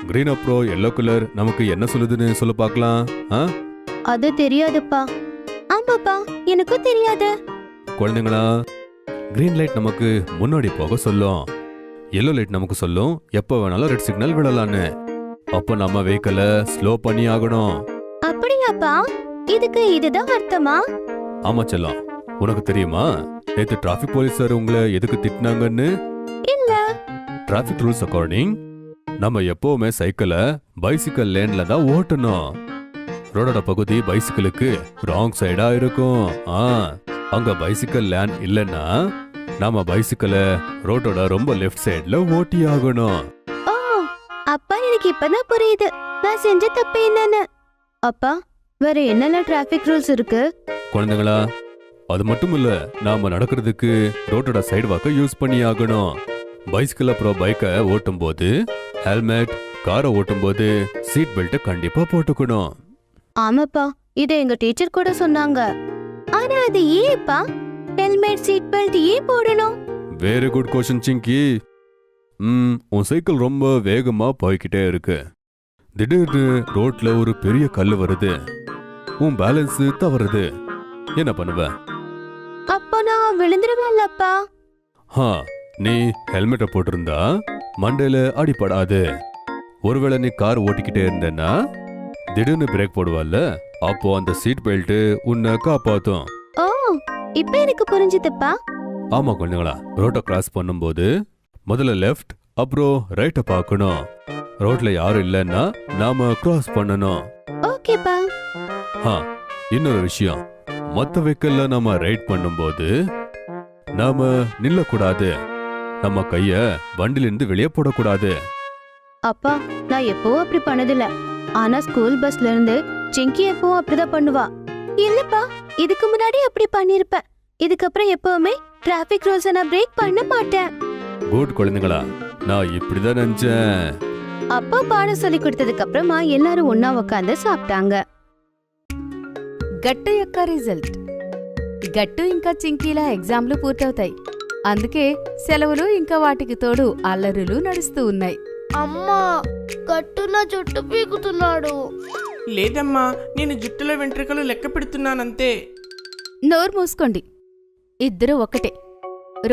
கிரீன் அப்புறம் எல்லோ கலர் நமக்கு என்ன சொல்லுதுன்னு சொல்ல பார்க்கலாம். அது தெரியாதுப்பா. ஆமாப்பா, எனக்கும் தெரியாது. குழந்தைங்களா, கிரீன் லைட் நமக்கு முன்னாடி போக சொல்லும், எல்லோ லைட் நமக்கு சொல்லும் எப்ப வேணாலும் ரெட் சிக்னல் விடலான்னு. அப்ப நம்ம வெஹிக்கிளை ஸ்லோ பண்ணி ஆகணும். அப்படியாப்பா? இதுக்கு இதுதான் அர்த்தமா? ஆமா செல்லம், உனக்கு தெரியுமா நேத்து டிராஃபிக் போலீஸ் சார் உங்களை எதுக்கு திட்டினாங்கன்னு? இல்ல. டிராஃபிக் ரூல்ஸ் அக்கார்டிங் நம்ம எப்பவுமே சைக்கிளை பைசிக்கல் லேன்ல தான் ஓட்டணும். ரோடோட பகுதி பைசிக்கிளுக்கு ராங் சைடா இருக்கும். அங்க பைசிக்கல் லேன் இல்லைன்னா நாம பைசிக்கலை ரோட்டோட ரொம்ப லெஃப்ட் சைடுல ஓட்டி ஆகணும். ஓ, அப்பா, எனக்கு இப்பதான் புரியுது நான் செஞ்ச தப்பு என்னன்னு. அப்பா, வேற என்னெல்லாம் டிராஃபிக் ரூல்ஸ் இருக்கு? குழந்தைங்களா, அது மட்டும் இல்ல, நாம நடக்கிறதுக்கு ரோட்டோட சைடு வாக்க யூஸ் பண்ணி ஆகணும். பைசிக்கல் அப்புறம் பைக்கை ஓட்டும் போது ஹெல்மெட், காரை ஓட்டும் போது சீட் பெல்ட்டை கண்டிப்பா போட்டுக்கணும். ஆமாப்பா, இதை எங்க டீச்சர் கூட சொன்னாங்க. ஆனா அது ஏப்பா ஹெல்மெட் சீட் பெல்ட் ஏன் போடணும்? வெரி குட் கொஸ்டின் சிங்கி. உன் சைக்கிள் ரொம்ப வேகமா போய்கிட்டே இருக்கு. திடீர்னு ரோட்ல ஒரு பெரிய கல்லு வருது. உன் பேலன்ஸ் தவறுது. என்ன பண்ணுவ? அப்போ நான் விழுந்துருவேன்லப்பா. நீ ஹெல்மெட்டை போட்டிருந்தா மண்டையில அடிபடாது. ஒருவேளை நீ கார் ஓட்டிக்கிட்டே இருந்தேன்னா திடீர்னு பிரேக் போடுவல்ல, அப்போ அந்த சீட் பெல்ட் உன்னை காப்பாத்தும். ஓ, இப்ப எனக்கு புரிஞ்சுதுப்பா. ஆமா குழந்தைங்களா, ரோட்டை கிராஸ் பண்ணும்போது முதல்ல லெஃப்ட் அப்புறம் ரைட்டை பார்க்கணும். ரோட்ல யாரும் இல்லைன்னா நாம கிராஸ் பண்ணணும். ஓகேப்பா. இன்னொரு விஷயம், மொத்த வெஹிக்கிள்ல நாம ரைட் பண்ணும்போது நாம நில்லக்கூடாது. நம்ம கைய வண்டிலிருந்து வெளியே போடக்கூடாது. அப்பா, நான் எப்பவும் அப்படி பண்ணதில்ல. ஆனா ஸ்கூல் பஸ்ல இருந்து சிங்கி எப்பவும் அப்படிதான் பண்ணுவா. இல்லப்பா, இதுக்கு முன்னாடி அப்படி பண்ணிருப்பேன். இதுக்கப்புறம் எப்பவுமே டிராபிக் ரூல்ஸ் நான் பிரேக் பண்ண மாட்டேன். குட் குழந்தைங்களா, நான் இப்படிதான் நினைச்சேன். அப்பா பாடம் சொல்லி கொடுத்ததுக்கு அப்புறமா எல்லாரும் ஒன்னா உட்காந்து సాப்பிட்டாங்க. గట్టు యొక్క రిజల్ట్. గట్టు ఇంకా చింకీల ఎగ్జామ్లు పూర్తవుతాయి. అందుకే సెలవులు ఇంకా వాటికి తోడు అల్లరులు నడుస్తూ ఉన్నాయి. అమ్మా, గట్టు నా జుట్టు పీకుతున్నాడు. లేదమ్మా, నేను జుట్టులో వెంట్రుకలు లెక్క పెడుతున్నానంతే. నోరు మూసుకోండి, ఇద్దరు ఒకటే.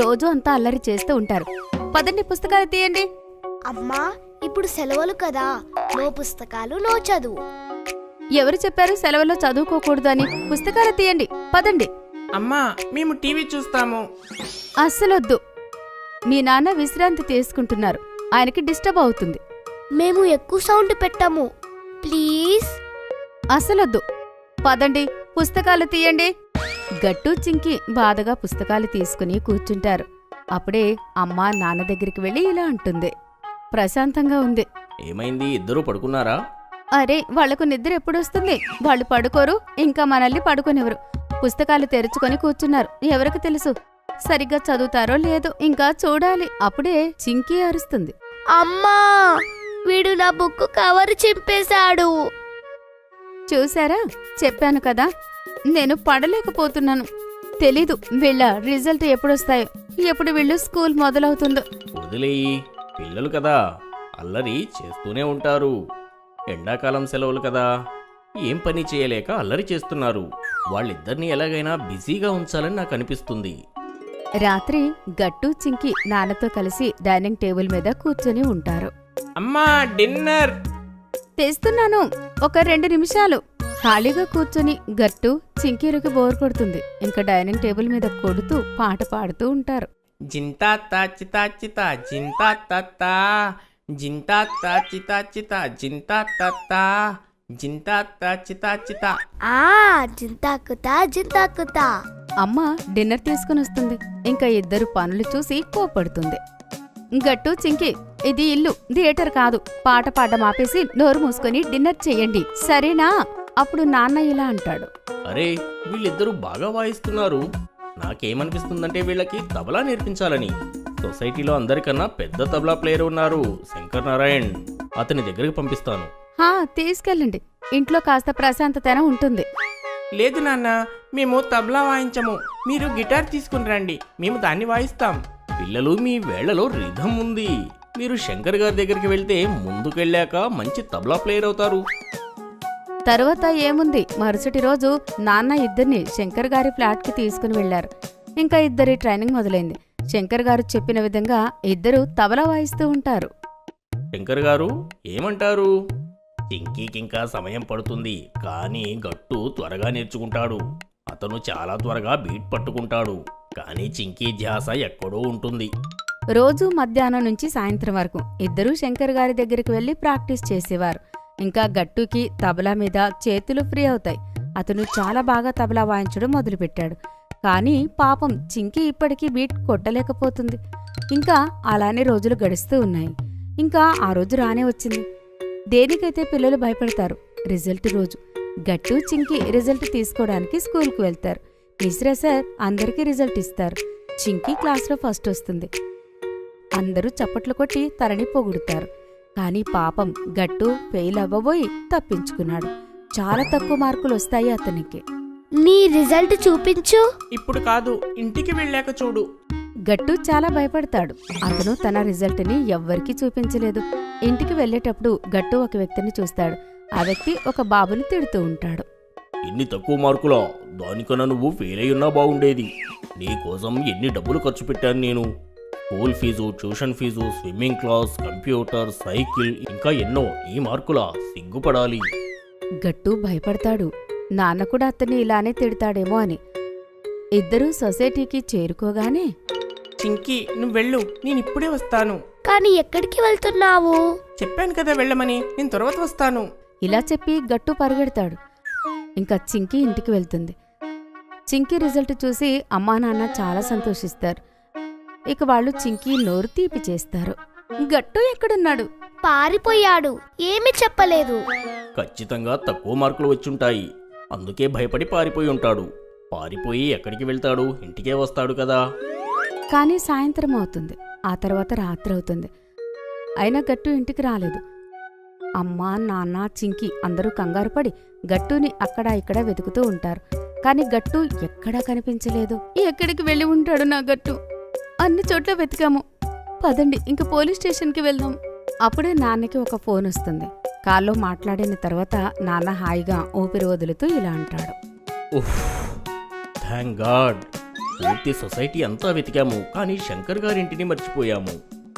రోజు అంతా అల్లరి చేస్తూ ఉంటారు. పదండి, పుస్తకాలు తీయండి. అమ్మా, ఇప్పుడు సెలవులు కదా, నో పుస్తకాలు నో చదువు. ఎవరు చెప్పారు సెలవుల్లో చదువుకోకూడదు అని? పుస్తకాలు తీయండి, పదండి. అమ్మా, మేము టీవీ చూస్తాము. అస్సలొద్దు, మీ నాన్న విశ్రాంతి తీసుకుంటున్నారు, ఆయనకి డిస్టర్బ్ అవుతుంది. మేము ఎక్కువ సౌండ్ పెట్టాము, ప్లీజ్. అస్సలొద్దు, పదండి, పుస్తకాలు తీయండి. గట్టు చింకి బాధగా పుస్తకాలు తీసుకుని కూర్చుంటారు. అప్పుడే అమ్మ నాన్న దగ్గరికి వెళ్ళి ఇలా అంటుంది. ప్రశాంతంగా ఉంది. ఏమైంది, ఇద్దరూ పడుకున్నారా? అరే, వాళ్లకు నిద్ర ఎప్పుడొస్తుంది? వాళ్ళు పడుకోరు, ఇంకా మనల్ని పడుకోనివ్వరు. పుస్తకాలు తెరుచుకొని కూర్చున్నారు. ఎవరికి తెలుసు సరిగ్గా చదువుతారో లేదో, ఇంకా చూడాలి. అప్పుడే చింకీ అరుస్తుంది. అమ్మా, వీడు నా బుక్ కవర్ చింపేశాడు. చూసారా, చెప్పాను కదా, నేను పడలేకపోతున్నాను. తెలీదు వీళ్ళ రిజల్ట్ ఎప్పుడొస్తాయో, ఎప్పుడు వీళ్ళు స్కూల్ మొదలవుతుందో. వదిలేయి, పిల్లలు కదా, అల్లరి చేస్తూనే ఉంటారు. ఎండాకాలం సెలవులు కదా, ఏం పని చేయలేక అల్లరి చేస్తున్నారు. వాళ్ళిద్దరినీ ఎలాగైనా బిజీగా ఉంచాలని నాకు అనిపిస్తుంది. రాత్రి గట్టు చింకి నాన్నతో కలిసి డైనింగ్ టేబుల్ మీద కూర్చొని ఉంటారు. అమ్మా, డిన్నర్ తెస్తున్నాను, ఒక 2 నిమిషాలు. ఖాళీగా కూర్చొని గట్టు చింకీలకు బోర్ కొడుతుంది. ఇంకా డైనింగ్ టేబుల్ మీద కొడుతూ పాట పాడుతూ ఉంటారు. జింతా తా చితా చితా, జింతా తత్తా, జింతా తా చితా చితా, జింతా తత్తా, జింతా తా చితా చితా. జింతాకుతా జింతాకుతా. అమ్మ డిన్నర్ తీసుకుని వస్తుంది. ఇంకా ఇద్దరు పనులు చూసి కోపడుతుంది. గట్టు చింకి, ఇది ఇల్లు, థియేటర్ కాదు. పాట పాడడం ఆపేసి నోరు మూసుకొని డిన్నర్ చెయ్యండి, సరేనా? అప్పుడు నాన్న ఇలా అంటాడు. అరే, వీళ్ళిద్దరూ బాగా వాయిస్తున్నారు. నాకేమనిపిస్తుందంటే వీళ్ళకి తబలా నేర్పించాలని. సొసైటీలో అందరికన్నా పెద్ద తబలా ప్లేయర్ ఉన్నారు, శంకర్ నారాయణ్. అతని దగ్గరికి పంపిస్తాను. తీసుకెళ్ళండి, ఇంట్లో కాస్త ప్రశాంతత ఉంటుంది. లేదు నాన్న, మేము తబలా వాయించము. మీరు గిటార్ తీసుకుని రండి, మేము దాన్ని వాయిస్తాం. పిల్లలు, మీ వేళ్లలో రిధం ఉంది. మీరు శంకర్ గారి దగ్గరికి వెళ్తే ముందుకెళ్ళాక మంచి తబలా ప్లేయర్ అవుతారు. తర్వాత ఏముంది, మరుసటి రోజు నాన్న ఇద్దరిని శంకర్ గారి ఫ్లాట్కి తీసుకుని వెళ్లారు. ఇంకా ఇద్దరి ట్రైనింగ్ మొదలైంది. శంకర్ గారు చెప్పిన విధంగా ఇద్దరు తబలా వాయిస్తూ ఉంటారు. శంకర్ గారు ఏమంటారు? చింకీకి ఇంకా సమయం పడుతుంది, కానీ గట్టు త్వరగా నేర్చుకుంటాడు. అతను చాలా త్వరగా బీట్ పట్టుకుంటాడు, కానీ చింకీ ధ్యాస ఎక్కడో ఉంటుంది. రోజు మధ్యాహ్నం నుంచి సాయంత్రం వరకు ఇద్దరూ శంకర్ గారి దగ్గరికి వెళ్లి ప్రాక్టీస్ చేసేవారు. ఇంకా గట్టుకి తబలా మీద చేతులు ఫ్రీ అవుతాయి. అతను చాలా బాగా తబలా వాయించడం మొదలుపెట్టాడు. కానీ పాపం చింకీ ఇప్పటికీ బీట్ కొట్టలేకపోతుంది. ఇంకా అలానే రోజులు గడుస్తూ ఉన్నాయి. ఇంకా ఆ రోజు రానే వచ్చింది. దేనికైతే పిల్లలు భయపడతారు, రిజల్ట్ రోజు. గట్టు చింకీ రిజల్ట్ తీసుకోవడానికి స్కూల్కి వెళ్తారు. మిశ్రా సార్ అందరికీ రిజల్ట్ ఇస్తారు. చింకీ క్లాస్లో ఫస్ట్ వస్తుంది. అందరూ చప్పట్లు కొట్టి తనని పొగుడుతారు. కానీ పాపం గట్టు ఫెయిల్ అవ్వబోయి తప్పించుకున్నాడు. చాలా తక్కువ మార్కులు వస్తాయి అతనికి. నీ రిజల్ట్ చూపించు. ఇప్పుడు కాదు, ఇంటికి వెళ్ళాక చూడు. గట్టు చాలా భయపడతాడు. అతను తన రిజల్ట్ని ఎవ్వరికీ చూపించలేదు. ఇంటికి వెళ్ళేటప్పుడు గట్టు ఒక వ్యక్తిని చూస్తాడు. ఆ వ్యక్తి ఒక బాబుని తిడుతూ ఉంటాడు. ఇన్ని తక్కువ మార్కులా? దానికన్నా నువ్వు ఫెయిల్ అయ్యున్నా బాగుండేది. నీకోసం ఎన్ని డబ్బులు ఖర్చు పెట్టాను నేను. School fee, tuition fee, swimming class, computer, cycle, ఇంకా ఎన్నో. ఈ మార్కులా? సిగ్గుపడాలి. గట్టు భయపడతాడు. నాన్న కూడా అతన్ని ఇలానే తిడతాడేమో అని. ఇద్దరూ సొసైటీకి చేరుకోగానే చింకీ, నువ్వు వెళ్ళు, నేను ఇప్పుడే వస్తాను. కానీ ఎక్కడికి వెళ్తున్నావు? చెప్పాను కదా వెళ్ళమని, నేను తర్వాత వస్తాను. ఇలా చెప్పి గట్టు పరిగెడతాడు. ఇంకా చింకీ ఇంటికి వెళ్తుంది. చింకీ రిజల్ట్ చూసి అమ్మా నాన్న చాలా సంతోషిస్తారు. ఇక వాళ్ళు చింకీ నోరు తీపి చేస్తారు. గట్టు ఎక్కడున్నాడు? పారిపోయాడు. ఏమీ చెప్పలేదు. ఖచ్చితంగా తక్కువ మార్కులు వచ్చుంటాయి. అందుకే భయపడి పారిపోయి ఉంటాడు. పారిపోయి ఎక్కడికి వెళ్తాడు? ఇంటికే వస్తాడు కదా. కానీ సాయంత్రం అవుతుంది. ఆ తర్వాత రాత్రి అవుతుంది. అయినా గట్టు ఇంటికి రాలేదు. అమ్మ, నాన్న, చింకీ అందరూ కంగారు పడి గట్టుని అక్కడా ఇక్కడ వెతుకుతూ ఉంటారు. కానీ గట్టు ఎక్కడా కనిపించలేదు. ఎక్కడికి వెళ్ళి ఉంటాడు నా గట్టు? అన్ని చోట్ల వెతికాము. పదండి ఇంక పోలీస్ స్టేషన్కి వెళ్దాం. అప్పుడే నాన్నకి ఒక ఫోన్ వస్తుంది. కాల్లో మాట్లాడిన తర్వాత నాన్న హాయిగా ఊపిరి వదులుతూ ఇలా అంటాడు. ఉఫ్, థ్యాంక్ గాడ్. పూర్తి సొసైటీ అంతా వెతికాము, కానీ శంకర్ గారింటిని మర్చిపోయాము.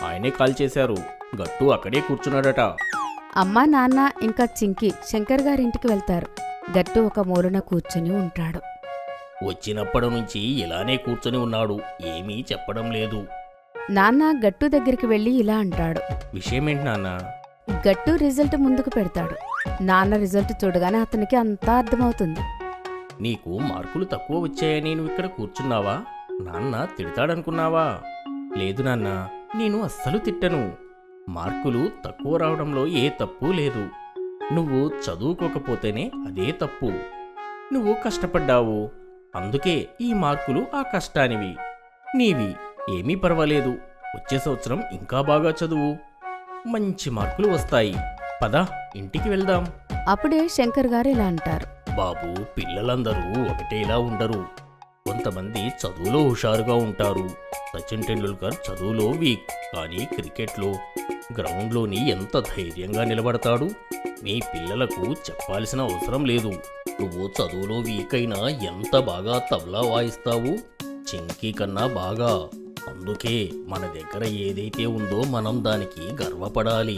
ఆయనే కాల్ చేశారు. గట్టు అక్కడే కూర్చున్నాడట. అమ్మ, నాన్న ఇంకా చింకీ శంకర్ గారింటికి వెళ్తారు. గట్టు ఒక మూలన కూర్చుని ఉంటాడు. వచ్చినప్పటి నుంచి ఇలానే కూర్చొని ఉన్నాడు. ఏమీ చెప్పడం లేదు. నాన్న గట్టు దగ్గరికి వెళ్ళి ఇలా అంటాడు. విషయమేంటి నాన్న? గట్టు రిజల్ట్ ముందుకు పెడతాడు. నాన్న రిజల్ట్ చూడగానే అతనికి అంతా అర్థమవుతుంది. నీకు మార్కులు తక్కువ వచ్చాయని నువ్వు ఇక్కడ కూర్చున్నావా? నాన్న తిడతాడనుకున్నావా? లేదు నాన్న, నేను అస్సలు తిట్టను. మార్కులు తక్కువ రావడంలో ఏ తప్పు లేదు. నువ్వు చదువుకోకపోతేనే అదే తప్పు. నువ్వు కష్టపడ్డావు, అందుకే ఈ మార్కులు ఆ కష్టానివి. నీవి. ఏమీ పర్వాలేదు. వచ్చే సంవత్సరం ఇంకా బాగా చదువు. మంచి మార్కులు వస్తాయి. పద, ఇంటికి వెళ్దాం. అప్పుడే శంకర్ గారు ఇలా అంటారు. బాబు, పిల్లలందరూ ఒకటేలా ఉండరు. కొంతమంది చదువులో హుషారుగా ఉంటారు. సచిన్ టెండూల్కర్ చదువులో వీక్, కానీ క్రికెట్లో, గ్రౌండ్లోని ఎంత ధైర్యంగా నిలబడతాడు. మీ పిల్లలకు చెప్పాల్సిన అవసరం లేదు. నువ్వు చదువులో వీక్ అయినా ఎంత బాగా తబలా వాయిస్తావు. చింకీ కన్నా బాగా. అందుకే మన దగ్గర ఏదైతే ఉందో మనం దానికి గర్వపడాలి.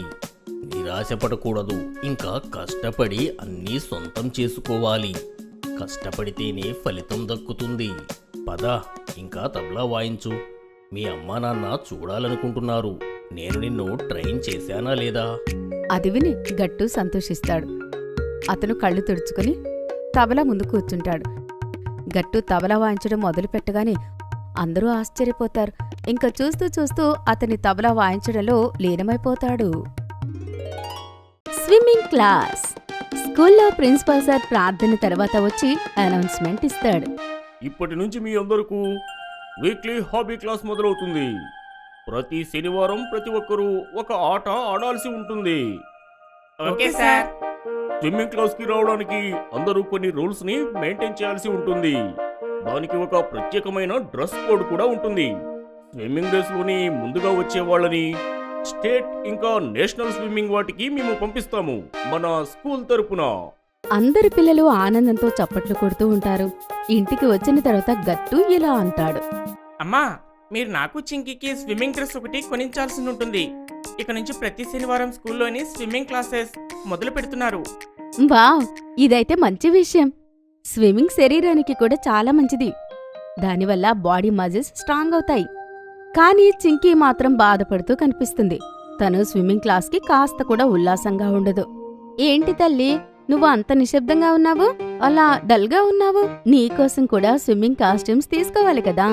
నిరాశపడకూడదు. ఇంకా కష్టపడి అన్నీ సొంతం చేసుకోవాలి. కష్టపడితేనే ఫలితం దక్కుతుంది. పద, ఇంకా తబలా వాయించు. మీ అమ్మా నాన్న చూడాలనుకుంటున్నారు. నేను నిన్ను ట్రైన్ చేశానా లేదా? అది విని గట్టు సంతోషిస్తాడు. అతను కళ్ళు తుడుచుకుని తబలా ముందు కూర్చుంటాడు. గట్టు తబలా వాయించడం మొదలు పెట్టగానే అందరూ ఆశ్చర్యపోతారు. ఇంకా చూస్తూ చూస్తూ అతని తబలా వాయించడంలో లీనమైపోతాడు. Swimming class. స్కూల్లో ప్రిన్సిపల్ సార్ ప్రార్థన తర్వాత వచ్చి అనౌన్స్మెంట్ ఇస్తాడు. ఇప్పటి నుంచి మీ అందరికీ వీక్లీ హాబీ క్లాస్ మొదలవుతుంది. ప్రతి శనివారం ప్రతి ఒక్కరూ ఒక ఆట ఆడాల్సి ఉంటుంది. Okay sir. స్విమ్మింగ్ క్లాస్కి రావడానికి అందరూ కొన్ని రూల్స్ని మెయింటైన్ చేయాల్సి ఉంటుంది. దానికి ఒక ప్రత్యేకమైన డ్రెస్ కోడ్ కూడా ఉంటుంది. స్విమ్మింగ్ రేస్లోని ముందుగా వచ్చే వాళ్ళని స్టేట్ ఇంకా నేషనల్ స్విమ్మింగ్ వాటికి మేము పంపిస్తాము మన స్కూల్ తరపున. అందరి పిల్లలు ఆనందంతో చప్పట్లు కొడుతూ ఉంటారు. ఇంటికి వచ్చిన తర్వాత గట్టు ఇలా అంటాడు. అమ్మా, మీరు నాకు చింకీకి స్విమ్మింగ్ డ్రెస్ ఒకటి కొనించాల్సి ఉంటుంది. ఇక నుంచి ప్రతి శనివారం స్కూల్లోని స్విమ్మింగ్ క్లాసెస్ మొదలు పెడుతున్నారు. వావ్, ఇదైతే మంచి విషయం. స్విమ్మింగ్ శరీరానికి కూడా చాలా మంచిది. దానివల్ల బాడీ మజిల్స్ స్ట్రాంగ్ అవుతాయి. కానీ చింకీ మాత్రం బాధపడుతూ కనిపిస్తుంది. తను స్విమ్మింగ్ క్లాస్కి కాస్త కూడా ఉల్లాసంగా ఉండదు. ఏంటి తల్లి, నువ్వు అంత నిశ్శబ్దంగా ఉన్నావు? అలా డల్గా ఉన్నావు? నీకోసం కూడా స్విమ్మింగ్ కాస్ట్యూమ్స్ తీసుకోవాలి కదా.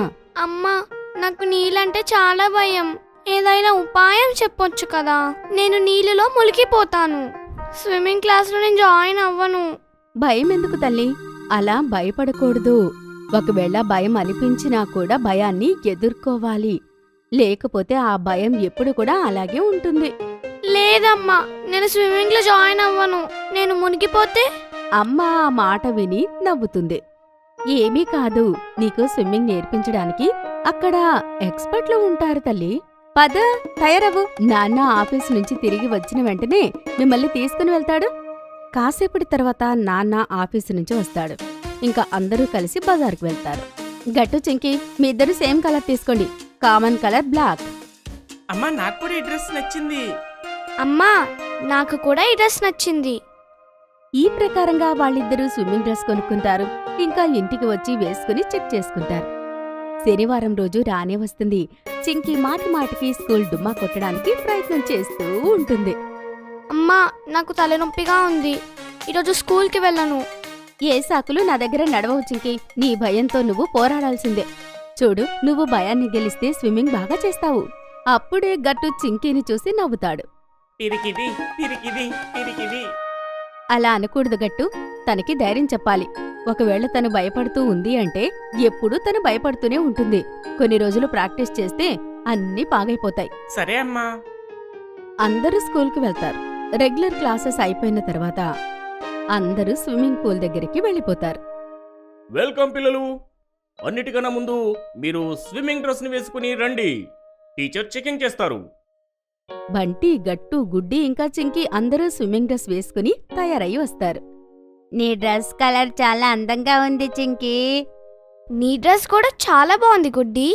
అమ్మా, నాకు నీళ్ళంటే చాలా భయం. ఏదైనా ఉపాయం చెప్పొచ్చు కదా. నేను నీళ్ళలో మునిగిపోతాను. స్విమ్మింగ్ క్లాస్లో నేను జాయిన్ అవ్వను. భయం ఎందుకు తల్లి? అలా భయపడకూడదు. ఒకవేళ భయం అనిపించినా కూడా భయాన్ని ఎదుర్కోవాలి. లేకపోతే ఆ భయం ఎప్పుడు కూడా అలాగే ఉంటుంది. లేదమ్మా, నేను స్విమ్మింగ్ లో జాయిన్ అవ్వను. నేను మునిగిపోతే? అమ్మ ఆ మాట విని నవ్వుతుంది. ఏమీ కాదు, నీకు స్విమ్మింగ్ నేర్పించడానికి అక్కడ ఎక్స్పర్ట్లు ఉంటారు తల్లి. పద, తయారవ్వు. నాన్న ఆఫీస్ నుంచి తిరిగి వచ్చిన వెంటనే మిమ్మల్ని తీసుకుని వెళ్తాడు. కాసేపటి తర్వాత నాన్న ఆఫీసు నుంచి వస్తాడు. ఇంకా అందరూ కలిసి బజార్కి వెళ్తారు. గట్టు చింకి, మీ ఇద్దరు సేమ్ కలర్ తీసుకోండి. Common colour black. అమ్మా నాకు కూడా ఈ డ్రెస్ నచ్చింది. అమ్మా నాకు కూడా ఈ డ్రెస్ నచ్చింది. ఈ ప్రకారంగా వాళ్ళిద్దరూ స్విమ్మింగ్ డ్రెస్ కొనుక్కుంటారు. ఇంకా ఇంటికి వచ్చి వేసుకుని చెక్ చేసుకుంటారు. శనివారం రోజు రానే వస్తుంది. చింకి మాటి మాటికి స్కూల్ డుమ్మా కొట్టడానికి ప్రయత్నం చేస్తూ ఉంటుంది. అమ్మా నాకు తలనొప్పిగా ఉంది, ఈరోజు స్కూల్కి వెళ్ళను. ఏ సాకులు నా దగ్గర నడవవు చింకి. నీ భయంతో నువ్వు పోరాడాల్సిందే. చూడు, నువ్వు భయాన్ని గెలిస్తే స్విమ్మింగ్ బాగా చేస్తావు. అప్పుడే గట్టు చింకీని చూసి నవ్వుతాడు. పిరికిది పిరికిది పిరికిది. అలా అనకూడదు గట్టు. తనకి ధైర్యం చెప్పాలి. ఒకవేళ తను భయపడుతూ ఉంది అంటే ఎప్పుడూ తను భయపడుతూనే ఉంటుంది. కొన్ని రోజులు ప్రాక్టీస్ చేస్తే అన్నీ బాగైపోతాయి. సరే అమ్మా. అందరూ స్కూల్కి వెళ్తారు. రెగ్యులర్ క్లాసెస్ అయిపోయిన తర్వాత అందరూ స్విమ్మింగ్ పూల్ దగ్గరికి వెళ్ళిపోతారు. వెల్కమ్ పిల్లలు. అన్నిటికన్నా ముందు మీరు స్విమ్మింగ్ డ్రెస్ని వేసుకుని రండి. టీచర్ చెకింగ్ చేస్తారు. బంటి, గట్టు, గుడ్డి ఇంకా చింకి అందరూ స్విమ్మింగ్ డ్రెస్ వేసుకుని తయారయ్యి వస్తారు. నీ డ్రెస్ కలర్ చాలా అందంగా ఉంది చింకి. నీ డ్రెస్ కూడా చాలా బాగుంది గుడ్డి.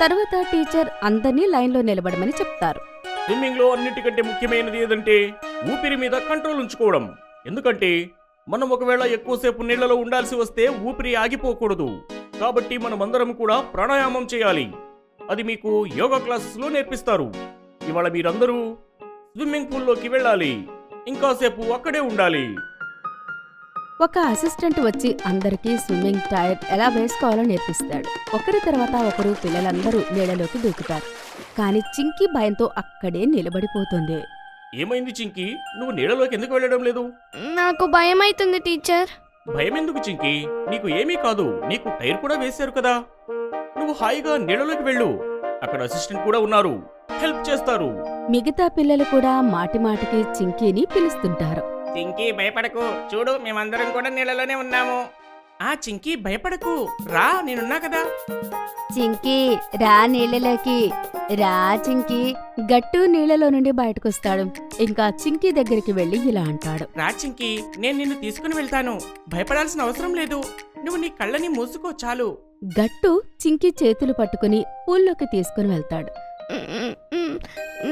తరువాత టీచర్ అందర్నీ లైన్లో నిలబడమని చెప్తారు. స్విమ్మింగ్లో అన్నిటికంటే ముఖ్యమైనది ఏదంటే ఊపిరి మీద కంట్రోల్ ఉంచుకోవడం. ఎందుకంటే మనం ఒకవేళ ఎక్కువసేపు నీళ్లలో ఉండాల్సి వస్తే ఊపిరి ఆగిపోకూడదు. కాబట్టి మనమందరం కూడా ప్రాణాయామం చేయాలి. అది మీకు యోగా క్లాసెస్లో నేర్పిస్తారు. ఇవాళ మీరందరూ స్విమ్మింగ్ పూల్లోకి వెళ్ళాలి. ఇంకాసేపు అక్కడే ఉండాలి. ఒక అసిస్టెంట్ వచ్చి అందరికీ స్విమ్మింగ్ టైర్ ఎలా వేసుకోవాలో నేర్పిస్తాడు. ఒకరి తర్వాత ఒకరు పిల్లలందరూ నీళ్ళలోకి దూకుతారు. కాని చింకి భయంతో అక్కడే నిలబడిపోతుంది. ఏమైంది చింకి? నువ్వు నీళ్ళలోకి ఎందుకు వెళ్ళడం లేదు? నాకు భయం అవుతుంది టీచర్. భయం ఎందుకు చింకి? నీకు ఏమీ కాదు. నీకు టైర్ కూడా వేశారు కదా. నువ్వు హాయిగా నీళ్ళలోకి వెళ్ళు. అక్కడ అసిస్టెంట్ కూడా ఉన్నారు, హెల్ప్ చేస్తారు. మిగతా పిల్లలు కూడా మాటిమాటికి చింకీని పిలుస్తుంటారు. చింకీ భయపడకు, చూడు మేమందరం కూడా నీళ్ళలోనే ఉన్నాము. ఆ చింకీ భయపడకు, రా నేనున్నా కదా. చింకీ రా నీళ్ళలోకి రా. చింకీ గట్టు నీళ్ళలో నుండి బయటకొస్తాడు. ఇంకా చింకీ దగ్గరికి వెళ్లి ఇలా అంటాడు. రా చింకీ, నేను నిన్ను తీసుకుని వెళ్తాను. భయపడాల్సిన అవసరం లేదు. నువ్వు నీ కళ్ళని మూసుకో చాలు. గట్టు చింకీ చేతులు పట్టుకుని పూల్లోకి తీసుకుని వెళ్తాడు.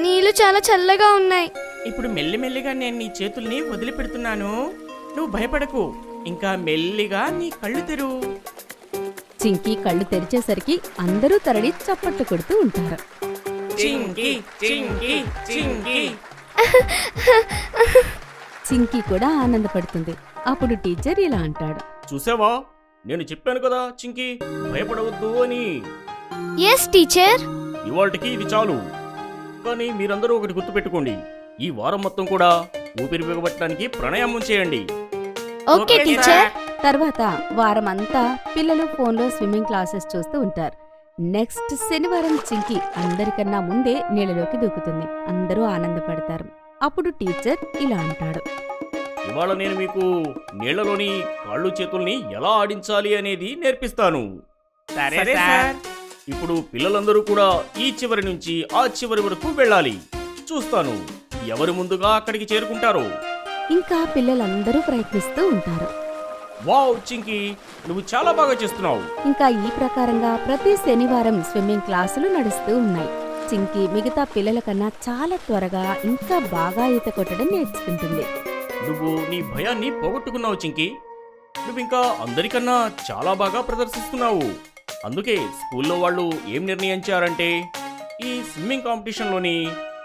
నీళ్లు చాలా చల్లగా ఉన్నాయి. ఇప్పుడు మెల్లిమెల్లిగా నేను నీ చేతుల్ని వదిలిపెడుతున్నాను. నువ్వు భయపడకు. ఇంకా మెల్లిగా నీ కళ్ళు తెరువు. చింకీ కళ్ళు తెరిచేసరికి అందరూ తరలి చప్పట్లు కొడుతూ ఉంటారు. చింకీ చింకీ చింకీ. చింకీ కూడా ఆనందపడుతుంది. అప్పుడు టీచర్ ఇలా అంటాడు. చూసావా, నేను చెప్పాను కదా చింకి, భయపడవద్దు అని. Yes teacher. ఇవాల్టికి ఇది చాలు. కానీ మీరందరూ ఒకటి గుర్తుపెట్టుకోండి. ఈ వారం మొత్తం కూడా ఊపిరి బిగబట్టడానికి ప్రాణాయామం చేయండి. Okay teacher. తర్వాత వారమంతా పిల్లలు ఫోన్లో స్విమ్మింగ్ క్లాసెస్ చూస్తూ ఉంటారు. నెక్స్ట్ శనివారం చింకీ అందరికన్నా ముందే నీళ్ళలోకి దూకుతుంది. అందరూ ఆనందపడతారు. అప్పుడు టీచర్ ఇలా అంటాడు. ఇవాళ నేను మీకు నీళ్లలోని కాళ్ళు చేతుల్ని ఎలా ఆడించాలి అనేది నేర్పిస్తాను. సరే సార్. ఇప్పుడు పిల్లలందరూ కూడా ఈ చివరి నుంచి ఆ చివరి వరకు వెళ్ళాలి. చూస్తాను ఎవరు ముందుగా అక్కడికి చేరుకుంటారో. ఇంకా పిల్లలందరూ ప్రయత్నిస్తూ ఉంటారు. వావ్ చింకీ, నువ్వు చాలా బాగా చేస్తున్నావు. ఇంకా ఈ ప్రకారంగా ప్రతి శనివారం స్విమ్మింగ్ క్లాసులు నడుస్తూ ఉన్నాయి. చింకీ మిగతా పిల్లల కన్నా చాలా త్వరగా ఇంకా బాగా ఈత కొట్టడం నేర్చుకుంటుంది. నువ్వు నీ భయాన్ని పోగొట్టుకున్నావు చింకీ. నువ్వింకా అందరికన్నా చాలా బాగా ప్రదర్శిస్తున్నావు. అందుకే స్కూల్లో వాళ్ళు ఏం నిర్ణయించారంటే ఈ స్విమ్మింగ్ కాంపిటీషన్లోని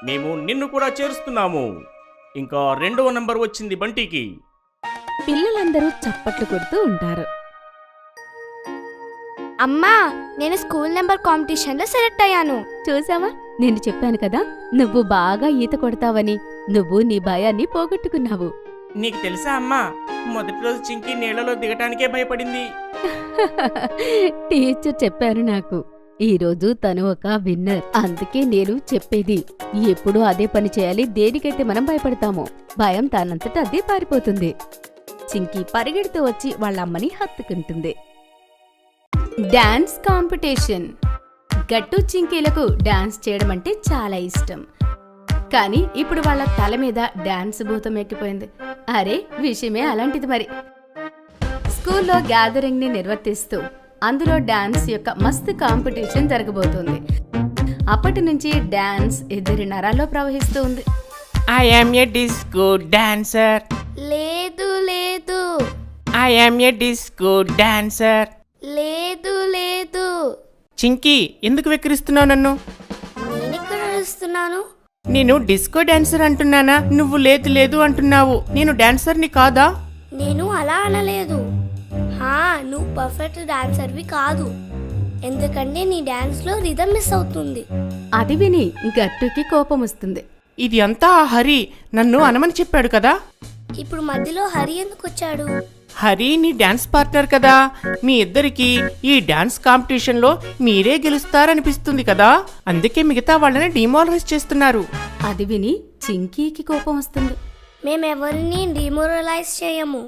మేము నిన్ను కూడా చేరుస్తున్నాము. ఇంకా 2వ నంబర్ వచ్చింది బంటికి. పిల్లలందరూ చప్పట్లు కొడుతూ ఉంటారు. అమ్మా నేను స్కూల్ నెంబర్ కాంపిటీషన్లో సెలెక్ట్ అయ్యాను. చూసావా, నేను చెప్పాను కదా నువ్వు బాగా ఈత కొడతావని. నువ్వు నీ భయాన్ని పోగొట్టుకున్నావు. నీకు తెలుసా అమ్మా, మొదటి రోజు చింకీ నీళ్లలో దిగటానికే భయపడింది. టీచర్ చెప్పారు నాకు. ఈ రోజు తను ఒక విన్నర్. అందుకే నేను చెప్పేది ఎప్పుడూ అదే పని చేయాలి. దేనికైతే మనం భయపడతామో భయం తానంతట అదే పారిపోతుంది. చింకీ పరిగెడుతూ వచ్చి వాళ్ళ అమ్మని హత్తుకుంటుంది. Dance competition. గట్టు చింకీలకు డాన్స్ చేయడం అంటే చాలా ఇష్టం. కానీ ఇప్పుడు వాళ్ళ తల మీద డాన్స్ భూతం ఎక్కిపోయింది. అరే, విషయమే అలాంటిది మరి. స్కూల్లో గ్యాదరింగ్ ని నిర్వర్తిస్తూ అందులో డాన్స్ యొక్క మస్తు కాంపిటీషన్ జరగబోతుంది. అప్పటి నుంచి డాన్స్ ఇద్దరి నరాల్లో ప్రవహిస్తూ ఉంది. I am a disco dancer. లేదు లేదు I am a disco dancer. లేదు లేదు. చింకీ, ఎందుకు వెక్కిరిస్తున్నావు నన్ను? నేనెక్కడ నడుస్తున్నాను? నేను డిస్కో డాన్సర్ అంటున్నానా? నువ్వు లేదు లేదు అంటున్నావు. నేను డాన్సర్ని కాదా? నేను అలా అనలేదు. నువ్వు పర్ఫెక్ట్ డాన్సర్వి కాదు, ఎందుకంటే నీ డాన్స్ లో రిథమ్ మిస్ అవుతుంది. అది విని గట్టుకి కోపం వస్తుంది. ఇది అంతా ఆ హరి నన్ను అనమని చెప్పాడు కదా. ఇప్పుడు మధ్యలో హరి ఎందుకు వచ్చాడు? హరి నీ డాన్స్ పార్ట్నర్ కదా. మీ ఇద్దరికి ఈ డాన్స్ కాంపిటీషన్లో మీరే గెలుస్తారనిపిస్తుంది కదా, అందుకే మిగతా వాళ్ళని డిమోరలైజ్ చేస్తున్నారు. అది విని చింకీకి కోపం వస్తుంది. మేమెవరిని డిమోరలైజ్ చేయము.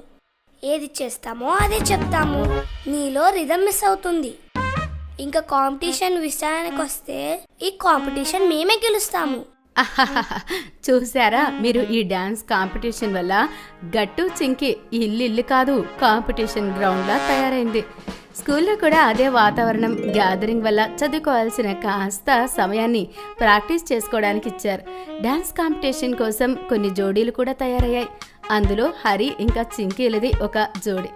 ఏది చేస్తామో అదే చెప్తాము. నీలో రిథమ్ మిస్ అవుతుంది. ఇంకా కాంపిటీషన్ విషయానికి వస్తే ఈ కాంపిటీషన్ మేమే గెలుస్తాము. చూసారా, మీరు ఈ డాన్స్ కాంపిటీషన్ వల్ల గట్టు చింకి ఇల్లు కాదు కాంపిటీషన్ గ్రౌండ్ లా తయారైంది. స్కూల్లో కూడా అదే వాతావరణం. గ్యాదరింగ్ వల్ల చదువుకోవాల్సిన కాస్త సమయాన్ని ప్రాక్టీస్ చేసుకోవడానికి ఇచ్చారు. డాన్స్ కాంపిటీషన్ కోసం కొన్ని జోడీలు కూడా తయారయ్యాయి. అందులో హరి ఇంకా చింకీలది ఒక జోడి,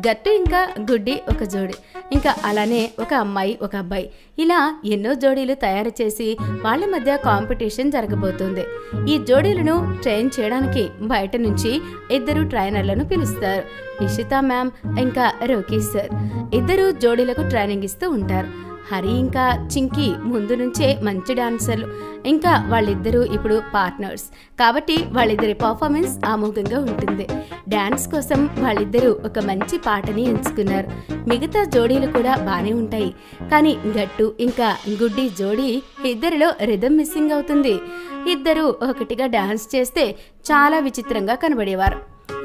గట్టు ఇంకా గుడ్డి ఒక జోడి, ఇంకా అలానే ఒక అమ్మాయి ఒక అబ్బాయి, ఇలా ఎన్నో జోడీలు తయారు చేసి వాళ్ళ మధ్య కాంపిటీషన్ జరగబోతుంది. ఈ జోడీలను ట్రైన్ చేయడానికి బయట నుంచి ఇద్దరు ట్రైనర్లను పిలుస్తారు. ఇషితా మ్యామ్ ఇంకా రోకీ సార్ ఇద్దరు జోడీలకు ట్రైనింగ్ ఇస్తూ ఉంటారు. హరి ఇంకా చింకీ ముందు నుంచే మంచి డాన్సర్లు. ఇంకా వాళ్ళిద్దరూ ఇప్పుడు పార్ట్నర్స్ కాబట్టి వాళ్ళిద్దరి పర్ఫార్మెన్స్ అమోఘంగా ఉంటుంది. డాన్స్ కోసం వాళ్ళిద్దరూ ఒక మంచి పాటని ఎంచుకున్నారు. మిగతా జోడీలు కూడా బానే ఉంటాయి, కానీ గట్టు ఇంకా గుడ్డి జోడీ ఇద్దరిలో రిథమ్ మిస్సింగ్ అవుతుంది. ఇద్దరూ ఒకటిగా డాన్స్ చేస్తే చాలా విచిత్రంగా కనబడేవారు.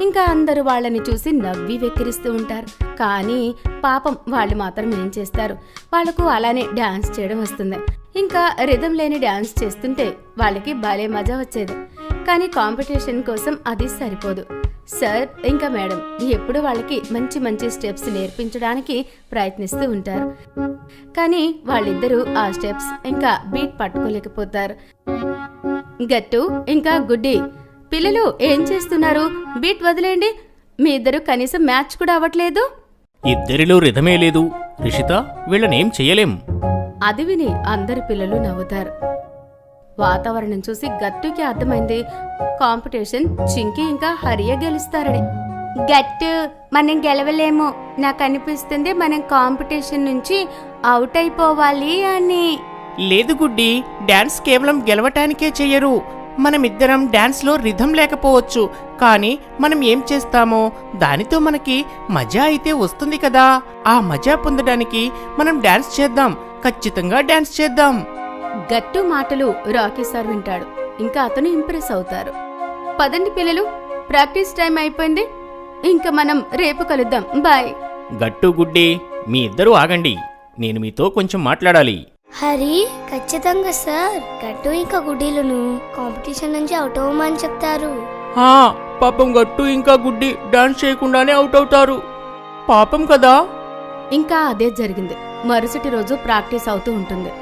ఇంకా అందరూ వాళ్ళని చూసి నవ్వి వెక్కిరిస్తూ ఉంటారు. కానీ పాపం వాళ్ళు మాత్రం ఏం చేస్తారు, వాళ్లకు అలానే డాన్స్ చేయడం వస్తుంది. ఇంకా రిథమ్ లేని డాన్స్ చేస్తుంటే వాళ్ళకి భలే మజా వచ్చేది. కానీ కాంపిటీషన్ కోసం అది సరిపోదు. సార్ ఇంకా మేడం ఎప్పుడు వాళ్ళకి మంచి మంచి స్టెప్స్ నేర్పించడానికి ప్రయత్నిస్తూ ఉంటారు. కానీ వాళ్ళిద్దరూ ఆ స్టెప్స్ ఇంకా బీట్ పట్టుకోలేకపోతారు. గట్టు ఇంకా గుడ్డి, పిల్లలు ఏం చేస్తున్నారు? బీట్ వదిలేండి. మీ ఇద్దరు కనీసం మ్యాచ్ కూడా అవ్వట్లేదు. ఇద్దరిలో రిథమే లేదు రిషిత, వీళ్ళనేం చెయ్యలేం. అది విని అందరు పిల్లలు నవ్వుతారు. వాతావరణం చూసి గట్టుకి అర్థమైంది కాంపిటీషన్ చింకి ఇంకా హరియే గెలుస్తారని. గట్టు, మనం గెలవలేము. నాకు అనిపిస్తుంది మనం కాంపిటీషన్ నుంచి అవుట్ అయిపోవాలి అని. లేదు గుడ్డి, డాన్స్ కేవలం గెలవటానికే చెయ్యరు. మనమిద్దరం డాన్స్లో రిథమ్ లేకపోవచ్చు, కానీ మనం ఏం చేస్తామో దానితో మనకి మజా అయితే వస్తుంది కదా. ఆ మజా పొందడానికి మనం డాన్స్ చేద్దాం, ఖచ్చితంగా డాన్స్ చేద్దాం. గట్టు మాటలు రాకీ సార్ వింటాడు. ఇంకా అతను ఇంప్రెస్ అవుతారు. పదండి పిల్లలు, ప్రాక్టీస్ టైం అయిపోయింది. ఇంకా మనం రేపు కలుద్దాం. బాయ్. గట్టు గుడ్డి, మీ ఇద్దరూ ఆగండి, నేను మీతో కొంచెం మాట్లాడాలి. హరి, ఖచ్చితంగా సార్ గట్టు ఇంకా గుడ్డీలను కాంపిటీషన్ నుంచి అవుట్ అవ్వమని చెప్తారు. పాపం గట్టు ఇంకా గుడ్డి డాన్స్ చేయకుండానే అవుట్ అవుతారు. పాపం కదా. ఇంకా అదే జరిగింది. మరుసటి రోజు ప్రాక్టీస్ అవుతూ ఉంటుంది.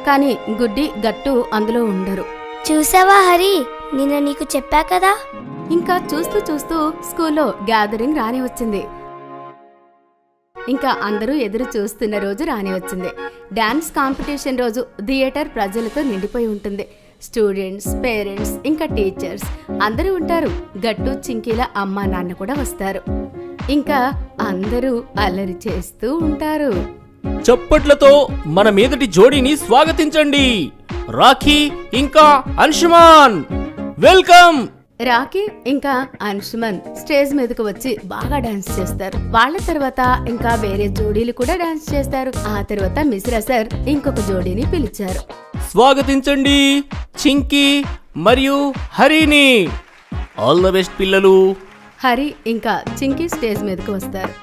కానీ గుడ్డి గట్టు అందులో ఉండరు. చూసావా హరి, నిన్న నీకు చెప్పా కదా. ఇంకా చూస్తూ చూస్తూ స్కూల్లో గ్యాదరింగ్ రాని వచ్చింది. ఇంకా అందరూ ఎదురు చూస్తున్న రోజు రాని వచ్చింది. డాన్స్ కాంపిటీషన్ రోజు థియేటర్ ప్రజలతో నిండిపోయి ఉంటుంది. స్టూడెంట్స్, పేరెంట్స్ ఇంకా టీచర్స్ అందరూ ఉంటారు. గట్టు చింకీల అమ్మా నాన్న కూడా వస్తారు. ఇంకా అందరూ అల్లరి చేస్తూ ఉంటారు. చప్పట్లతో మన మీదటి జోడీని స్వాగతించండి, రాఖీ ఇంకా అంశుమాన్. వెల్కమ్. రాకీ ఇంకా అంశుమన్ స్టేజ్ మీదకు వచ్చి బాగా డాన్స్ చేస్తారు. వాళ్ళ తర్వాత ఇంకా వేరే జోడీలు కూడా డాన్స్ చేస్తారు. ఆ తర్వాత మిశ్రా సార్ ఇంకొక జోడీని పిలిచారు. స్వాగతించండి చింకీ మరియు హరిని. ఆల్ ద బెస్ట్ పిల్లలు. హరి ఇంకా చింకీ స్టేజ్ మీదకి వస్తారు.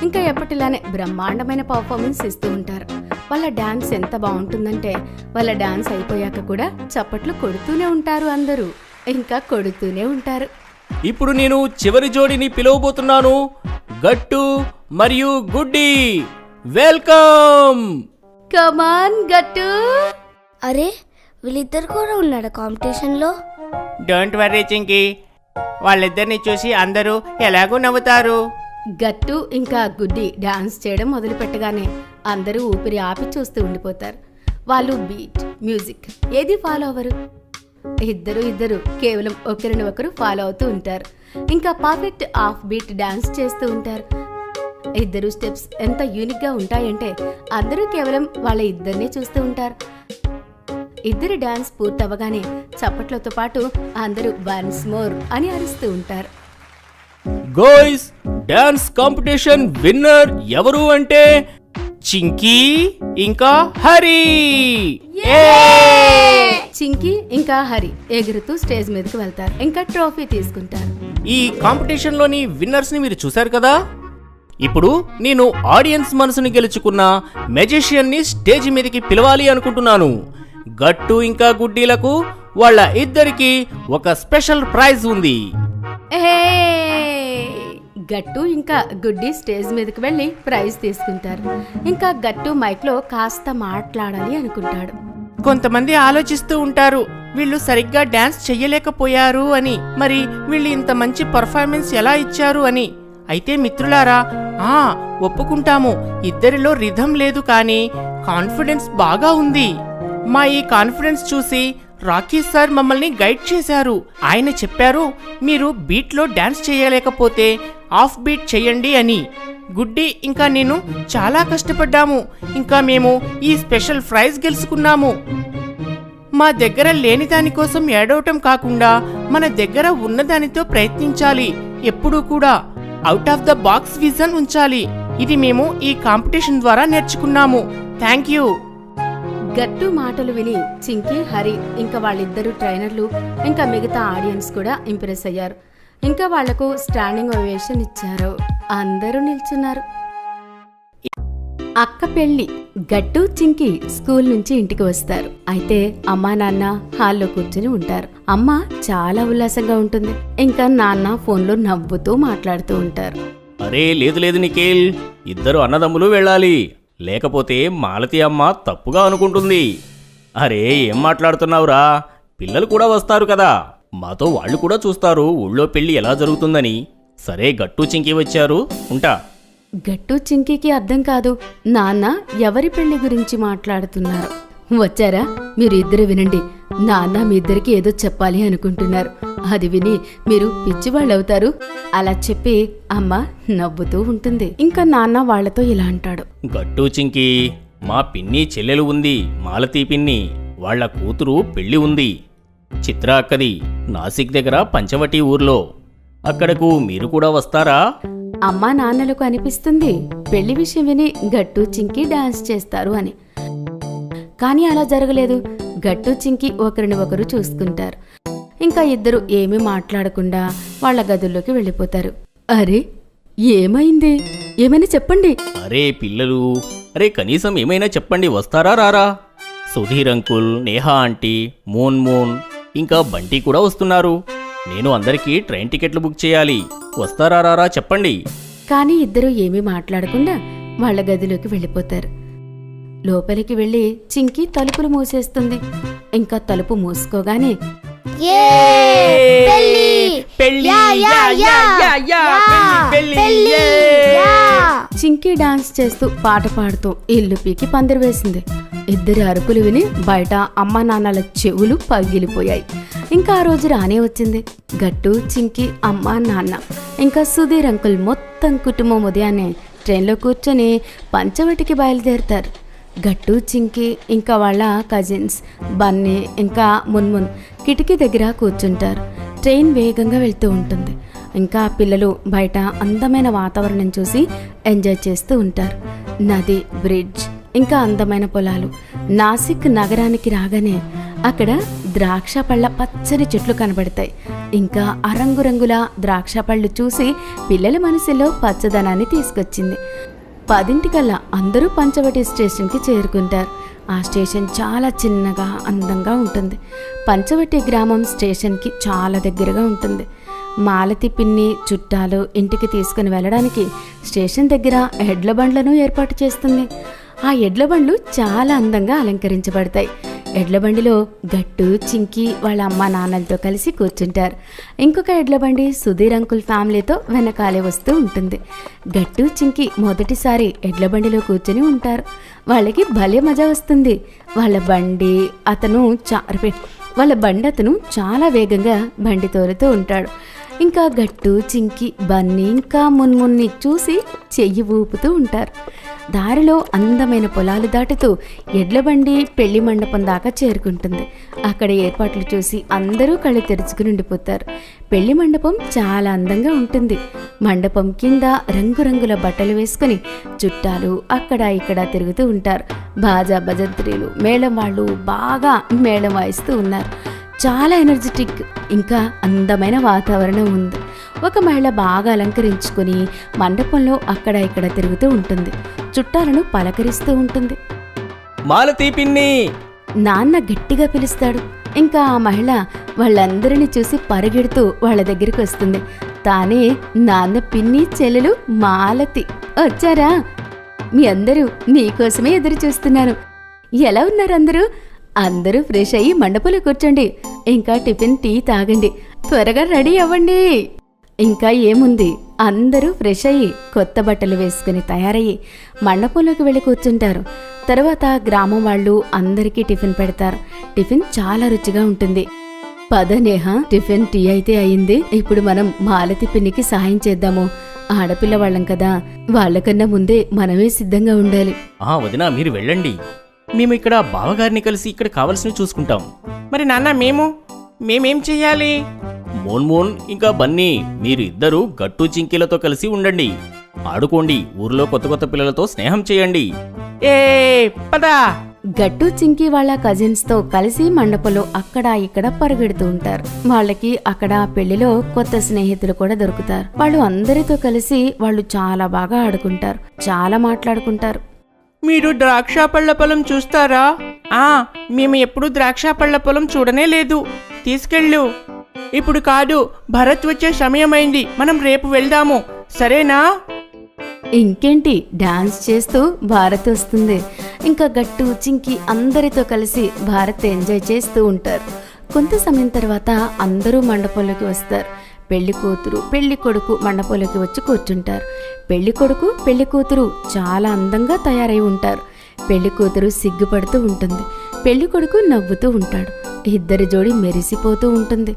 ఇంకా ఎప్పటిలానే బ్రహ్మాండమైన పర్ఫార్మెన్స్ ఇస్తూ ఉంటారు. వాళ్ళ డాన్స్ ఎంత బాగుంటుందంటే వాళ్ళ డాన్స్ అయిపోయాక కూడా చప్పట్లు కొడుతూనే ఉంటారు అందరూ. ఇంకా కొడుతూనే ఉంటారు. ఇప్పుడు నేను చివరి జోడిని పిలవబోతున్నాను. గట్టు మరియు గుడ్డి, వెల్కమ్. కమాన్ గట్టు. అరే వీళ్ళిద్దరు కూడా ఉన్నాడా కాంపిటీషన్లో? డోంట్ వర్రీ చింకీ, వాళ్ళిద్దరిని చూసి అందరూ ఎలాగూ నవ్వుతారు. గట్టు ఇంకా గుడ్డి డాన్స్ చేయడం మొదలు పెట్టగానే అందరూ ఊపిరి ఆపి చూస్తూ ఉండిపోతారు. వాళ్ళు బీట్, మ్యూజిక్ ఏది ఫాలో అవ్వరు. ఇద్దరు కేవలం ఒకరిని ఒకరు ఫాలో అవుతూ ఉంటారు. ఇంకా పర్ఫెక్ట్ హాఫ్ బీట్ డాన్స్ చేస్తూ ఉంటారు. ఇద్దరు స్టెప్స్ ఎంత యూనిక్ గా ఉంటాయంటే అందరూ కేవలం వాళ్ళ ఇద్దరినే చూస్తూ ఉంటారు. ఇద్దరు డాన్స్ పూర్తవగానే చప్పట్లతో పాటు అందరూ వన్స్ మోర్ అని అరుస్తూ ఉంటారు. గోయ్స్, డాన్స్ కాంపిటీషన్ విన్నర్ ఎవరు అంటే చింకీ ఇంకా హరి. చింకీ ఇంకా హరి ఎగురుతూ స్టేజ్ మీదకి వెళ్తారు. ఇంకా ట్రోఫీ తీసుకుంటారు. ఈ కాంపిటీషన్ లోని విన్నర్స్ ని మీరు చూశారు కదా. ఇప్పుడు నేను ఆడియన్స్ మనసుని గెలుచుకున్న మెజిషియన్ ని స్టేజ్ మీదకి పిలవాలి అనుకుంటున్నాను. గట్టు ఇంకా గుడ్డీలకు వాళ్ళ ఇద్దరికి ఒక స్పెషల్ ప్రైజ్ ఉంది. గట్టు ఇంకా గుడ్డి స్టేజ్ మీదకి వెళ్ళి ప్రైజ్ తీసుకుంటారు. ఇంకా గట్టు మైక్ లో కాస్త మాట్లాడాలి అనుకుంటాడు. కొంతమంది ఆలోచిస్తూ ఉంటారు, వీళ్ళు సరిగ్గా డాన్స్ చెయ్యలేకపోయారు అని, మరి వీళ్ళు ఇంత మంచి పర్ఫార్మెన్స్ ఎలా ఇచ్చారు అని. అయితే మిత్రులారా, ఒప్పుకుంటాము, ఇద్దరిలో రిథం లేదు కానీ కాన్ఫిడెన్స్ బాగా ఉంది. మా ఈ కాన్ఫిడెన్స్ చూసి రాకీ సార్ మమ్మల్ని గైడ్ చేశారు. ఆయన చెప్పారు, మీరు బీట్లో డాన్స్ చేయలేకపోతే హాఫ్ బీట్ చేయండి అని. గుడ్డి ఇంకా నేను చాలా కష్టపడ్డాము. ఇంకా మేము ఈ స్పెషల్ ప్రైజ్ గెలుచుకున్నాము. మా దగ్గర లేని దానికోసం ఏడవటం కాకుండా మన దగ్గర ఉన్నదానితో ప్రయత్నించాలి. ఎప్పుడూ కూడా out of the box vision ఉంచాలి. ఇది మేము ఈ కాంపిటీషన్ ద్వారా నేర్చుకున్నాము. Thank you. గట్టు మాటలు విని చింకీ, హరి ఇంకా వాళ్ళిద్దరు ట్రైనర్లు ఇంకా మిగతా ఆడియన్స్ కూడా ఇంప్రెస్ అయ్యారు. ఇంకా వాళ్లకు స్టాండింగ్ ఓవేషన్ ఇచ్చారు. అందరూ నిల్చున్నారు. అక్క పెళ్లి. గట్టు, చింకీ స్కూల్ నుంచి ఇంటికి వస్తారు. అయితే అమ్మా నాన్న హాల్లో కూర్చుని ఉంటారు. అమ్మ చాలా ఉల్లాసంగా ఉంటుంది. ఇంకా నాన్న ఫోన్లో నవ్వుతూ మాట్లాడుతూ ఉంటారు. అరే లేదు నిఖిల్, ఇద్దరు అన్నదమ్ములు వెళ్ళాలి, లేకపోతే మాలతి అమ్మ తప్పుగా అనుకుంటుంది. అరే ఏం మాట్లాడుతున్నావురా, పిల్లలు కూడా వస్తారు కదా, మాతో వాళ్ళు కూడా చూస్తారు ఊళ్ళో పెళ్లి ఎలా జరుగుతుందని. సరే గట్టు చింకీ వచ్చారు, ఉంటా. గట్టు చింకీకి అర్థం కాదు, నాన్న ఎవరి పెళ్లి గురించి మాట్లాడుతున్నారు. వచ్చారా, మీరు ఇద్దరు వినండి. నాన్న మీ ఇద్దరికి ఏదో చెప్పాలి అనుకుంటున్నారు. అది విని మీరు పిచ్చివాళ్ళవుతారు. అలా చెప్పి అమ్మ నవ్వుతూ ఉంటుంది. ఇంకా నాన్న వాళ్లతో ఇలా అంటాడు. గట్టు చింకీ, మా పిన్ని చెల్లెలు ఉంది, మాలతీ పిన్ని. వాళ్ల కూతురు పెళ్లి ఉంది, చిత్ర అక్కది, నాసిక్ దగ్గర పంచవటి ఊర్లో. అక్కడకు మీరు కూడా వస్తారా? అమ్మా నాన్నలకు అనిపిస్తుంది పెళ్లి విషయం విని గట్టు చింకీ డాన్స్ చేస్తారు అని. కానీ అలా జరగలేదు. గట్టు చింకీ ఒకరిని ఒకరు చూసుకుంటారు. ఇంకా ఇద్దరు ఏమీ మాట్లాడకుండా వాళ్ళ గదుల్లోకి వెళ్ళిపోతారు. అరే ఏమైంది, ఏమైనా చెప్పండి. అరే పిల్లలు, అరే కనీసం ఏమైనా చెప్పండి, వస్తారా రారా? Sudheer uncle, Neha aunty, moon ఇంకా బంటి కూడా వస్తున్నారు. నేను అందరికీ ట్రైన్ టికెట్లు బుక్ చేయాలి, వస్తారా రారా చెప్పండి. కానీ ఇద్దరు ఏమీ మాట్లాడకుండా వాళ్ళ గదిలోకి వెళ్ళిపోతారు. లోపలికి వెళ్ళి చింకీ తలుపులు మూసేస్తుంది. ఇంకా తలుపు మూసుకోగానే చింకీ డాన్స్ చేస్తూ పాట పాడుతూ ఇల్లు పీకి పందిరి వేసింది. ఇద్దరి అరుపులు విని బయట అమ్మా నాన్నల చెవులు పగిలిపోయాయి. ఇంకా ఆ రోజు రానే వచ్చింది. గట్టు, చింకీ, అమ్మా నాన్న ఇంకా సుధీర్ అంకుల్ మొత్తం కుటుంబం ఉదయాన్నే ట్రైన్లో కూర్చొని పంచవటికి బయలుదేరుతారు. గట్టు, చింకీ ఇంకా వాళ్ళ కజిన్స్ బన్నీ ఇంకా మున్మున్ కిటికీ దగ్గర కూర్చుంటారు. ట్రైన్ వేగంగా వెళ్తూ ఉంటుంది. ఇంకా పిల్లలు బయట అందమైన వాతావరణం చూసి ఎంజాయ్ చేస్తూ ఉంటారు. నది, బ్రిడ్జ్ ఇంకా అందమైన పొలాలు. నాసిక్ నగరానికి రాగానే అక్కడ ద్రాక్ష పళ్ళ పచ్చని చెట్లు కనబడతాయి. ఇంకా ఆ రంగురంగుల ద్రాక్ష పళ్ళు చూసి పిల్లల మనసులో పచ్చదనాన్ని తీసుకొచ్చింది. 10 అందరూ పంచవటి స్టేషన్కి చేరుకుంటారు. ఆ స్టేషన్ చాలా చిన్నగా అందంగా ఉంటుంది. పంచవటి గ్రామం స్టేషన్కి చాలా దగ్గరగా ఉంటుంది. మాలతి పిన్ని చుట్టాలు ఇంటికి తీసుకుని వెళ్ళడానికి స్టేషన్ దగ్గర ఎడ్ల బండ్లను ఏర్పాటు చేస్తుంది. ఆ ఎడ్ల బండ్లు చాలా అందంగా అలంకరించబడతాయి. ఎడ్ల బండిలో గట్టు చింకి వాళ్ళ అమ్మ నాన్నలతో కలిసి కూర్చుంటారు. ఇంకొక ఎడ్ల బండి సుధీర్ అంకుల్ ఫ్యామిలీతో వెనకాలే వస్తూ ఉంటుంది. గట్టు చింకి మొదటిసారి ఎడ్ల బండిలో కూర్చొని ఉంటారు. వాళ్ళకి భలే మజా వస్తుంది. వాళ్ళ బండి అతను చాలా వేగంగా బండి తోలుతూ ఉంటాడు. ఇంకా గట్టు చింకి బన్నీ ఇంకా మున్మున్ని చూసి చెయ్యి ఊపుతూ ఉంటారు. దారిలో అందమైన పొలాలు దాటుతూ ఎడ్లబండి పెళ్లి మండపం దాకా చేరుకుంటుంది. అక్కడ ఏర్పాట్లు చూసి అందరూ కళ్ళు తెరుచుకుని ఉండిపోతారు. పెళ్లి మండపం చాలా అందంగా ఉంటుంది. మండపం కింద రంగురంగుల బట్టలు వేసుకుని చుట్టాలు అక్కడ ఇక్కడ తిరుగుతూ ఉంటారు. బాజా భజంత్రీలు మేళం వాళ్ళు బాగా మేళం వాయిస్తూ ఉన్నారు. చాలా ఎనర్జెటిక్ ఇంకా అందమైన వాతావరణం ఉంది. ఒక మహిళ బాగా అలంకరించుకుని మండపంలో అక్కడ ఇక్కడ తిరుగుతూ ఉంటుంది. చుట్టాలను పలకరిస్తూ ఉంటుంది. మాలతి పిన్ని! నాన్న గట్టిగా పిలుస్తాడు. ఇంకా ఆ మహిళ వాళ్ళందరినీ చూసి పరిగెడుతూ వాళ్ళ దగ్గరికి వస్తుంది. తానే నాన్న పిన్ని చెల్లెలు మాలతి. వచ్చారా? మీ అందరూ మీకోసమే ఎదురు చూస్తున్నాను. ఎలా ఉన్నారు అందరూ? అందరూ ఫ్రెష్ అయ్యి మండపంలో కూర్చోండి. ఇంకా టిఫిన్ టీ తాగండి. త్వరగా రెడీ అవ్వండి. ఇంకా ఏముంది, అందరూ ఫ్రెష్ అయ్యి కొత్త బట్టలు వేసుకుని తయారయ్యి మండపంలోకి వెళ్ళి కూర్చుంటారు. తర్వాత గ్రామం వాళ్ళు అందరికీ టిఫిన్ పెడతారు. టిఫిన్ చాలా రుచిగా ఉంటుంది. పద నేహ, టిఫిన్ టీ అయితే అయింది. ఇప్పుడు మనం మాలతి పిన్నికి సహాయం చేద్దాము. ఆడపిల్ల వాళ్ళం కదా, వాళ్ళకన్నా ముందే మనమే సిద్ధంగా ఉండాలి. వదినా, మీరు వెళ్ళండి. మేము ఇక్కడ బావగారిని కలిసి ఇక్కడ కావలసినవి చూసుకుంటాం. మరి నాన్న మేమేం చెయ్యాలి? మోన్ ఇంకా బన్నీ, మీరు ఇద్దరు గట్టు చింకీలతో కలిసి ఉండండి. ఆడుకోండి. ఊర్లో కొత్త పిల్లలతో స్నేహం చేయండి. ఏ పదా! గట్టు చింకి వాళ్ళ కజిన్స్ తో కలిసి మండపంలో అక్కడ ఇక్కడ పరిగెడుతూ ఉంటారు. వాళ్ళకి అక్కడ పెళ్లిలో కొత్త స్నేహితులు కూడా దొరుకుతారు. వాళ్ళు అందరితో కలిసి వాళ్ళు చాలా బాగా ఆడుకుంటారు, చాలా మాట్లాడుకుంటారు. మీరు ద్రాక్ష పళ్ళ పొలం చూస్తారా? మేము ఎప్పుడు ద్రాక్ష పళ్ళ పొలం చూడనే లేదు. తీసుకెళ్ళు. ఇప్పుడు కాదు, భరత్ వచ్చే సమయమైంది. మనం రేపు వెళ్దాము, సరేనా? ఇంకేంటి, డాన్స్ చేస్తూ భారత్ వస్తుంది. ఇంకా గట్టు చింకి అందరితో కలిసి భారత్ ఎంజాయ్ చేస్తూ ఉంటారు. కొంత సమయం తర్వాత అందరూ మండపంలోకి వస్తారు. పెళ్లి కూతురు పెళ్లి కొడుకు మండపంలోకి వచ్చి కూర్చుంటారు. పెళ్లి కొడుకు పెళ్లి కూతురు చాలా అందంగా తయారై ఉంటారు. పెళ్లి కూతురు సిగ్గుపడుతూ ఉంటుంది. పెళ్లి కొడుకు నవ్వుతూ ఉంటాడు. ఇద్దరి జోడి మెరిసిపోతూ ఉంటుంది.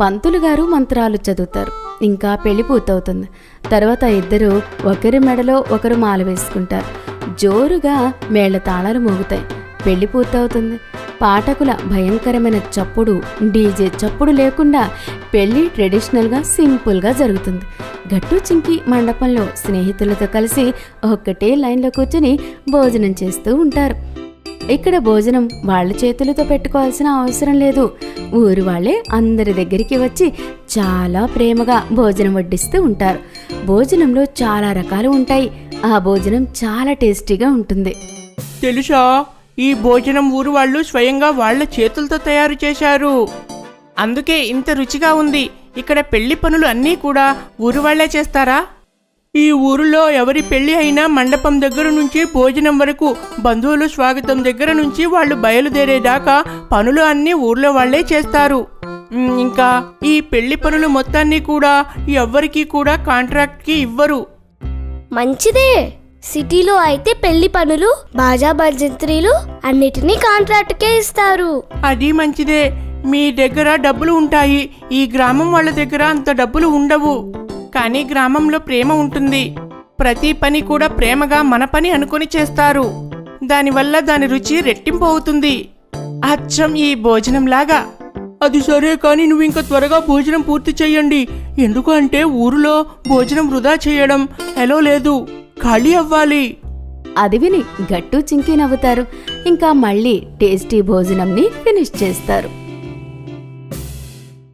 పంతులు గారు మంత్రాలు చదువుతారు. ఇంకా పెళ్లి పూర్తవుతుంది. తర్వాత ఇద్దరు ఒకరి మెడలో ఒకరు మాల వేసుకుంటారు. జోరుగా మేళ తాళాలు మోగుతాయి. పెళ్లి పూర్తవుతుంది. పాఠకుల భయంకరమైన చప్పుడు, డీజే చప్పుడు లేకుండా పెళ్లి ట్రెడిషనల్గా సింపుల్గా జరుగుతుంది. గట్టు చింకి మండపంలో స్నేహితులతో కలిసి ఒక్కటే లైన్లో కూర్చుని భోజనం చేస్తూ ఉంటారు. ఇక్కడ భోజనం వాళ్ళ చేతులతో పెట్టుకోవాల్సిన అవసరం లేదు. ఊరు వాళ్ళే అందరి దగ్గరికి వచ్చి చాలా ప్రేమగా భోజనం వడ్డిస్తూ ఉంటారు. భోజనంలో చాలా రకాలు ఉంటాయి. ఆ భోజనం చాలా టేస్టీగా ఉంటుంది. తెలుసా, ఈ భోజనం ఊరు వాళ్ళు స్వయంగా వాళ్ళ చేతులతో తయారు చేశారు. అందుకే ఇంత రుచిగా ఉంది. ఇక్కడ పెళ్లి పనులు అన్నీ కూడా ఊరు వాళ్లే చేస్తారా? ఈ ఊరిలో ఎవరి పెళ్లి అయినా మండపం దగ్గర నుంచి భోజనం వరకు, బంధువులు స్వాగతం దగ్గర నుంచి వాళ్ళు బయలుదేరేదాకా పనులు అన్నీ ఊర్లో వాళ్లే చేస్తారు. ఇంకా ఈ పెళ్లి పనులు మొత్తాన్ని కూడా ఎవ్వరికీ కూడా కాంట్రాక్ట్కి ఇవ్వరు. మంచిదే. సిటీలో అయితే పెళ్లి పనులు, బాజా భజంత్రీలు అన్నిటినీ కాంట్రాక్ట్కే ఇస్తారు. అది మంచిదే. మీ దగ్గర డబ్బులు ఉంటాయి. ఈ గ్రామం వాళ్ళ దగ్గర అంత డబ్బులు ఉండవు. కానీ గ్రామంలో ప్రేమ ఉంటుంది. ప్రతి పని కూడా ప్రేమగా మన పని అనుకుని చేస్తారు. దానివల్ల దాని రుచి రెట్టింపు అవుతుంది. అచ్చం ఈ భోజనం లాగా. అది సరే, కానీ నువ్వు ఇంకా త్వరగా భోజనం పూర్తి చెయ్యండి. ఎందుకంటే ఊరిలో భోజనం వృధా చేయడం ఎలా లేదు, ఖాళీ అవ్వాలి. అది విని గట్టు చింకి నవ్వుతారు. ఇంకా మళ్ళీ టేస్టీ భోజనంని ఫినిష్ చేస్తారు.